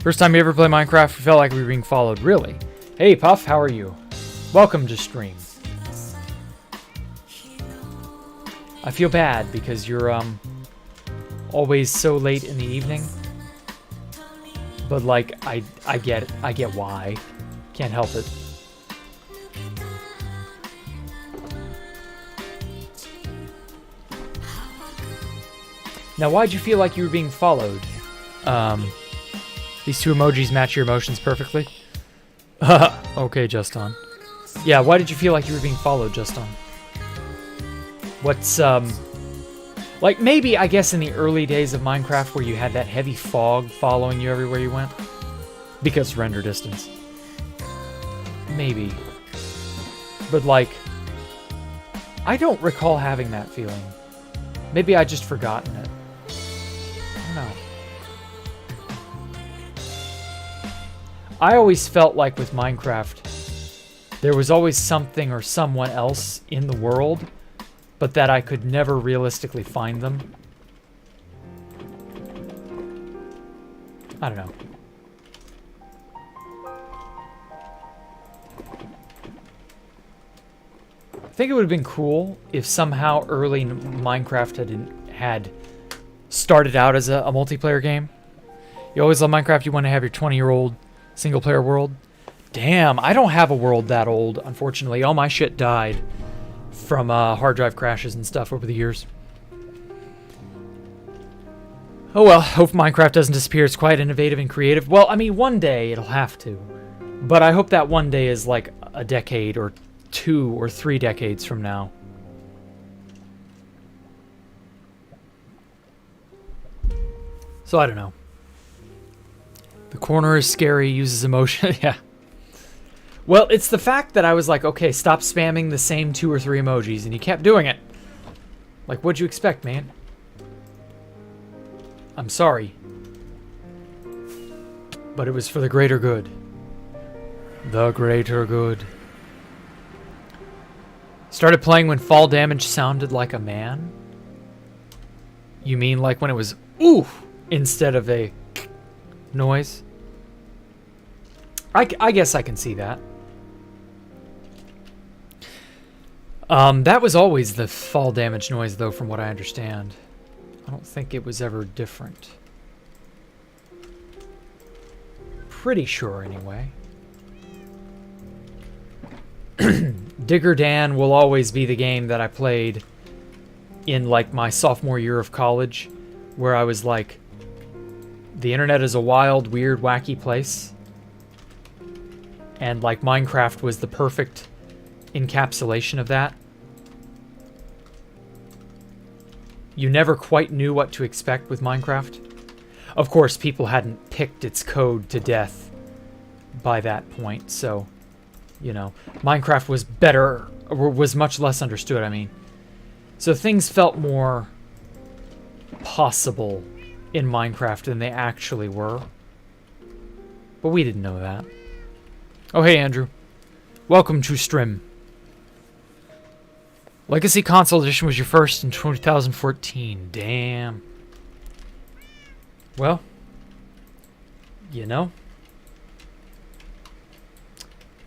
S1: First time you ever play Minecraft, we felt like we were being followed. Really? Hey, Puff, how are you? Welcome to stream. I feel bad because you're, always so late in the evening. But, like, I get it. I get why. Can't help it. Now, why'd you feel like you were being followed? These two emojis match your emotions perfectly. Okay, Justin. Yeah, why did you feel like you were being followed, Justin? What's, like, maybe, I guess, in the early days of Minecraft where you had that heavy fog following you everywhere you went? Because render distance. Maybe. But, like, I don't recall having that feeling. Maybe I just forgotten it. I don't know. I always felt like with Minecraft, there was always something or someone else in the world, but that I could never realistically find them. I don't know. I think it would have been cool if somehow early Minecraft had started out as a multiplayer game. You always love Minecraft, you want to have your 20-year-old single-player world. Damn, I don't have a world that old, unfortunately. All my shit died from hard drive crashes and stuff over the years. Oh well, hope Minecraft doesn't disappear. It's quite innovative and creative. Well, I mean, one day it'll have to. But I hope that one day is like a decade or 2 or 3 decades from now. So I don't know. The corner is scary, uses emotion. Yeah. Well, it's the fact that I was like, okay, stop spamming the same 2 or 3 emojis, and you kept doing it. Like, what'd you expect, man? I'm sorry. But it was for the greater good. The greater good. Started playing when fall damage sounded like a man? You mean like when it was ooh instead of a noise? I guess I can see that. That was always the fall damage noise, though, from what I understand. I don't think it was ever different. Pretty sure, anyway. Digger Dan will always be the game that I played in, like, my sophomore year of college, where I was like, the internet is a wild, weird, wacky place. And, like, Minecraft was the perfect encapsulation of that. You never quite knew what to expect with Minecraft. Of course, people hadn't picked its code to death by that point, so, you know, Minecraft was better, or was much less understood, I mean. So things felt more possible in Minecraft than they actually were. But we didn't know that. Oh, hey, Andrew. Welcome to Stream. Legacy Console Edition was your first in 2014. Damn. Well, you know,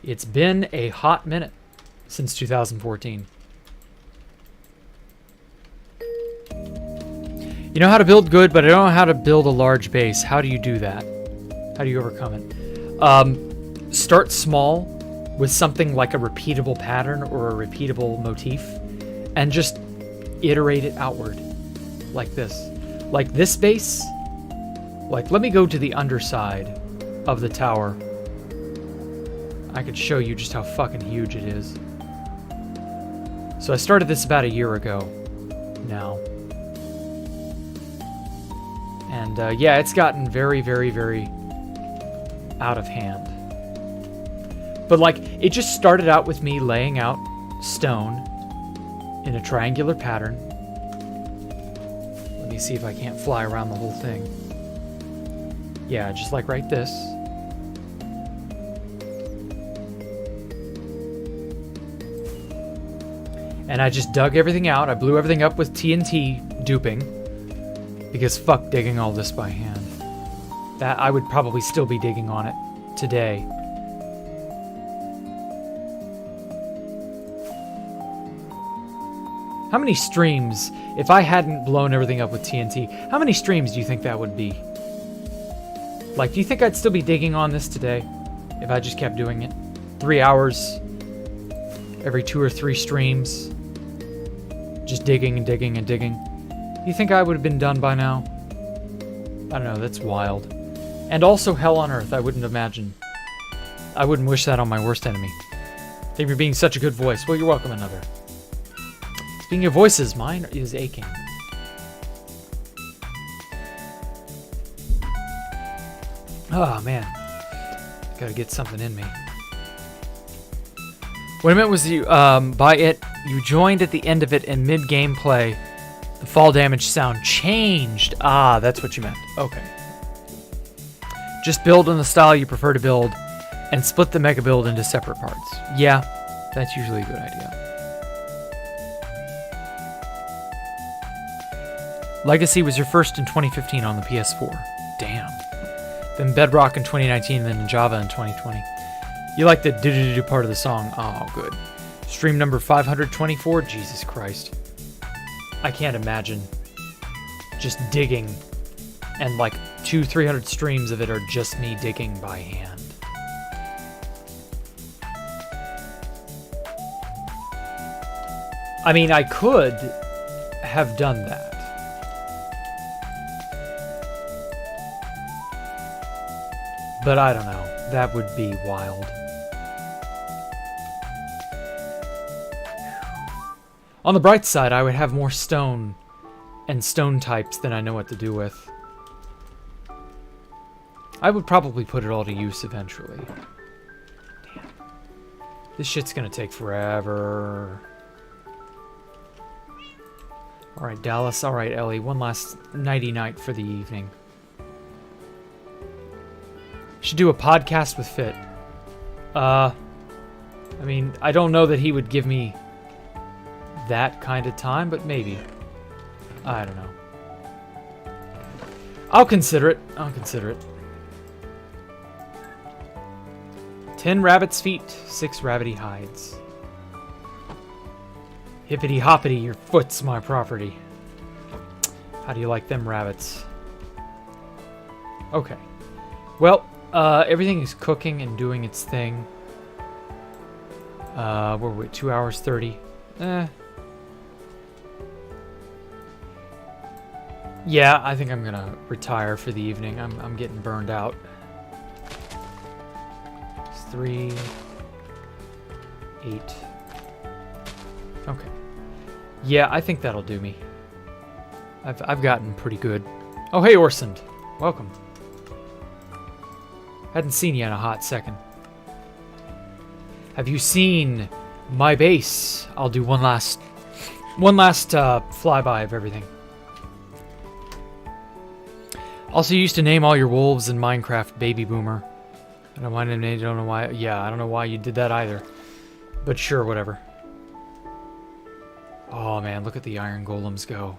S1: it's been a hot minute since 2014. You know how to build good, but I don't know how to build a large base. How do you do that? How do you overcome it? Start small with something like a repeatable pattern or a repeatable motif, and just iterate it outward, like this. Like this base, like let me go to the underside of the tower. I could show you just how fucking huge it is. So I started this about a year ago now. And yeah, it's gotten very, very, very out of hand. But like, it just started out with me laying out stone in a triangular pattern. Let me see if I can't fly around the whole thing. Yeah, just like right this. And I just dug everything out. I blew everything up with TNT duping. Because fuck digging all this by hand. That I would probably still be digging on it today. How many streams, if I hadn't blown everything up with TNT, how many streams do you think that would be? Like, do you think I'd still be digging on this today if I just kept doing it? 3 hours every 2 or 3 streams, just digging and digging and digging. Do you think I would have been done by now? I don't know, that's wild. And also hell on earth, I wouldn't imagine. I wouldn't wish that on my worst enemy. Thank you for being such a good voice. Well, you're welcome, another. Speaking of voices, mine is aching. Oh, man. Gotta get something in me. What I meant was you, by it, you joined at the end of it and mid-gameplay, the fall damage sound changed. Ah, that's what you meant. Okay. Just build in the style you prefer to build and split the mega build into separate parts. Yeah, that's usually a good idea. Legacy was your first in 2015 on the PS4. Damn. Then Bedrock in 2019, and then Java in 2020. You like the do-do-do part of the song. Oh, good. Stream number 524. Jesus Christ. I can't imagine just digging and like 200-300 streams of it are just me digging by hand. I mean, I could have done that. But I don't know. That would be wild. On the bright side, I would have more stone and stone types than I know what to do with. I would probably put it all to use eventually. Damn. This shit's gonna take forever. Alright, Dallas. Alright, Ellie. One last nighty-night for the evening. Should do a podcast with Fit. I mean, I don't know that he would give me that kind of time, but maybe. I don't know. I'll consider it. 10 rabbit's feet, 6 rabbity hides. Hippity hoppity, your foot's my property. How do you like them rabbits? Okay. Well, everything is cooking and doing its thing. We're at 2 hours 30. Yeah, I think I'm gonna retire for the evening. I'm getting burned out. It's 3, 8. Okay. Yeah, I think that'll do me. I've gotten pretty good. Oh, hey, Orsond. Welcome. Hadn't seen you in a hot second. Have you seen my base? I'll do one last flyby of everything. Also, you used to name all your wolves in Minecraft Baby Boomer. I don't know why. Yeah, I don't know why you did that either. But sure, whatever. Oh man, look at the iron golems go.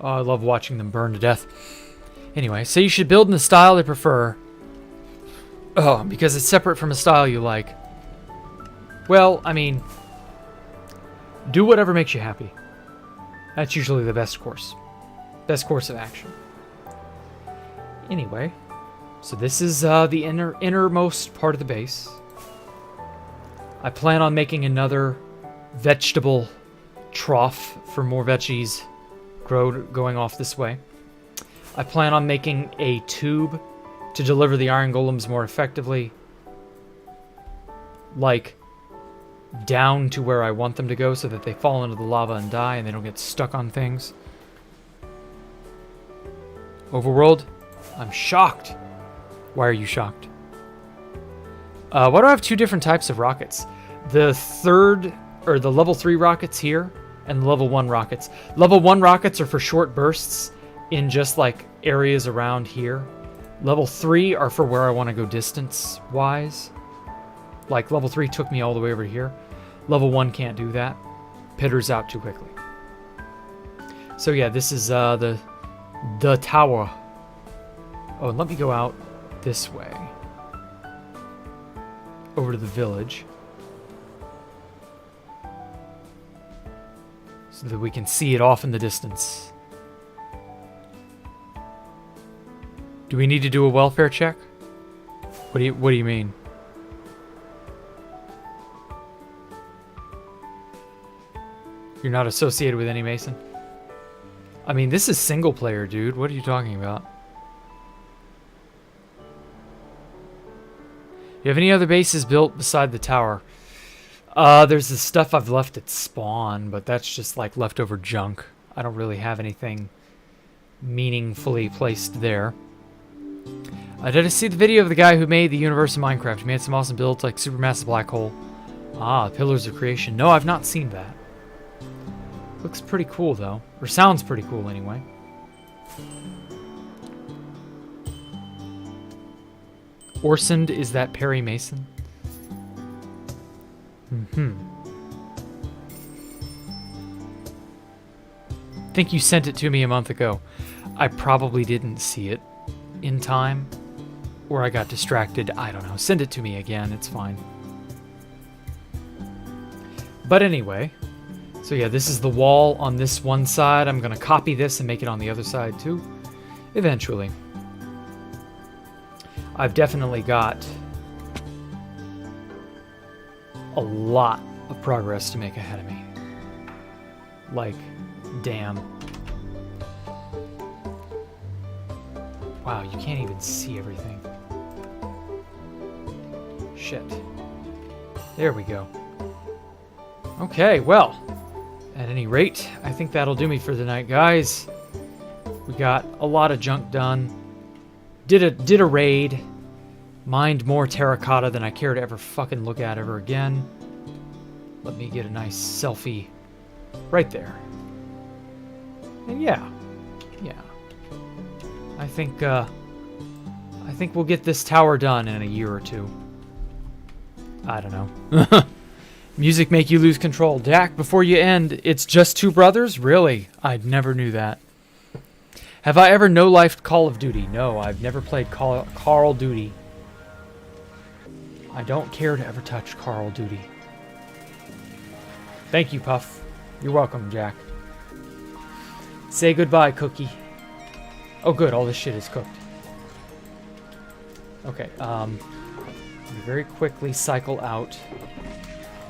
S1: Oh, I love watching them burn to death. Anyway, so you should build in the style they prefer. Oh, because it's separate from a style you like. Well, I mean, do whatever makes you happy. That's usually the best course. Best course of action. Anyway, so this is the innermost part of the base. I plan on making another vegetable trough for more veggies going off this way. I plan on making a tube to deliver the iron golems more effectively, like down to where I want them to go so that they fall into the lava and die and they don't get stuck on things. Overworld, I'm shocked. Why are you shocked? Why do I have 2 different types of rockets? The level 3 rockets here and the level 1 rockets. Level 1 rockets are for short bursts in just like areas around here. Level 3 are for where I want to go distance-wise. Like level 3 took me all the way over here. Level 1 can't do that. Pitters out too quickly. So yeah, this is the tower. Oh, and let me go out this way. Over to the village. So that we can see it off in the distance. Do we need to do a welfare check? What do you mean? You're not associated with any Mason? I mean, this is single player, dude. What are you talking about? You have any other bases built beside the tower? There's the stuff I've left at spawn, but that's just like leftover junk. I don't really have anything meaningfully placed there. Did I see the video of the guy who made the universe in Minecraft? He made some awesome builds like Supermassive Black Hole. Ah, Pillars of Creation. No, I've not seen that. Looks pretty cool, though. Or sounds pretty cool, anyway. Orsond, is that Perry Mason? Think you sent it to me a month ago. I probably didn't see it in time. Or I got distracted. I don't know. Send it to me again. It's fine. But anyway. So yeah, this is the wall on this one side. I'm going to copy this and make it on the other side too. Eventually. I've definitely got a lot of progress to make ahead of me. Like, damn. Wow, you can't even see everything. shit. There we go. Okay, well, at any rate, I think that'll do me for the night, guys. We got a lot of junk done. Did a raid. Mined more terracotta than I care to ever fucking look at ever again. Let me get a nice selfie right there. And yeah. I think we'll get this tower done in a year or two. I don't know. Music make you lose control. Dak, before you end, it's just two brothers? Really? I never knew that. Have I ever no-lifed Call of Duty? No, I've never played Call of Duty. I don't care to ever touch Call of Duty. Thank you, Puff. You're welcome, Jack. Say goodbye, Cookie. Oh, good. All this shit is cooked. Okay, let me very quickly cycle out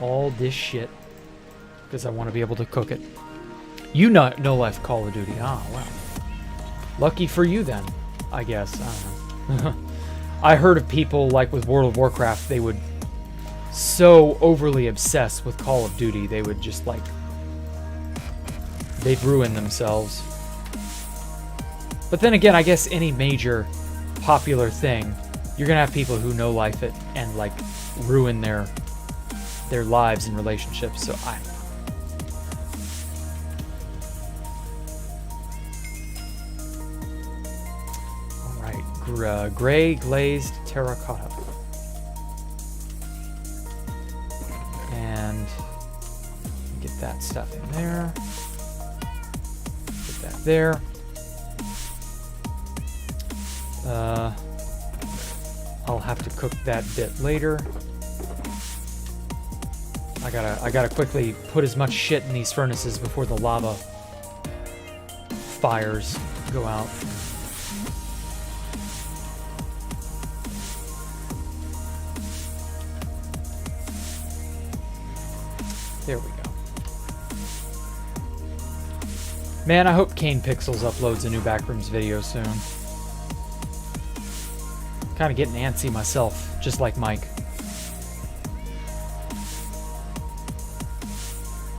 S1: all this shit because I want to be able to cook it. You no-life Call of Duty. Ah, wow. Lucky for you, then, I guess. I don't know. I heard of people, like with World of Warcraft, they would so overly obsess with Call of Duty, they would just, like, they'd ruin themselves. But then again, I guess any major popular thing, you're gonna have people who no-life it and, like, ruin their lives and relationships, so I don't know. Gray glazed terracotta. And get that stuff in there. Get that there. I'll have to cook that bit later. I gotta quickly put as much shit in these furnaces before the lava fires go out. There we go. Man, I hope Kane Pixels uploads a new Backrooms video soon. Kind of getting antsy myself, just like Mike.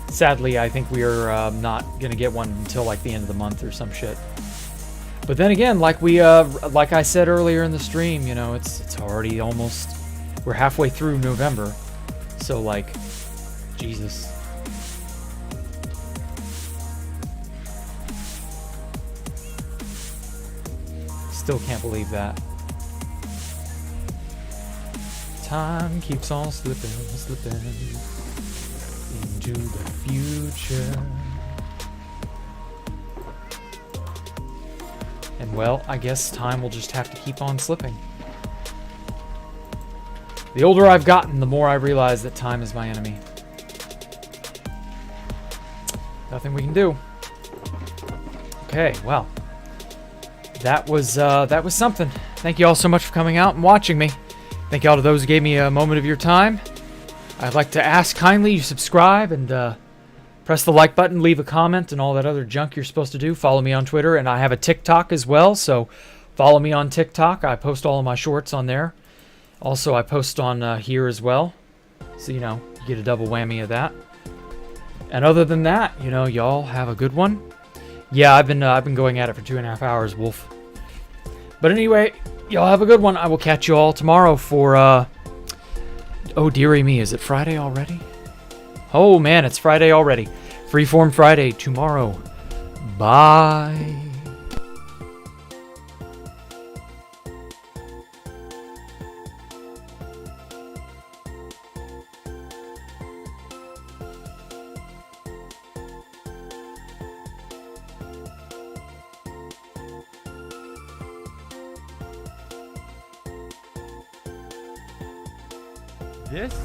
S1: Sadly, I think we are not gonna get one until like the end of the month or some shit. But then again, like I said earlier in the stream, you know, it's already almost, we're halfway through November, so like, Jesus. Still can't believe that. Time keeps on slipping into the future. And well, I guess time will just have to keep on slipping. The older I've gotten, the more I realize that time is my enemy. Nothing we can do. Okay, well, that was something. Thank you all so much for coming out and watching me. Thank you all to those who gave me a moment of your time. I'd like to ask kindly you subscribe and press the like button, leave a comment, and all that other junk you're supposed to do. Follow me on Twitter, and I have a TikTok as well, so follow me on TikTok. I post all of my shorts on there. Also, I post on here as well, so you know, you get a double whammy of that. And other than that, you know, y'all have a good one. Yeah, I've been going at it for 2.5 hours, Wolf. But anyway, y'all have a good one. I will catch you all tomorrow for oh dearie me, is it Friday already? Oh man, it's Friday already. Freeform Friday tomorrow. Bye.
S2: This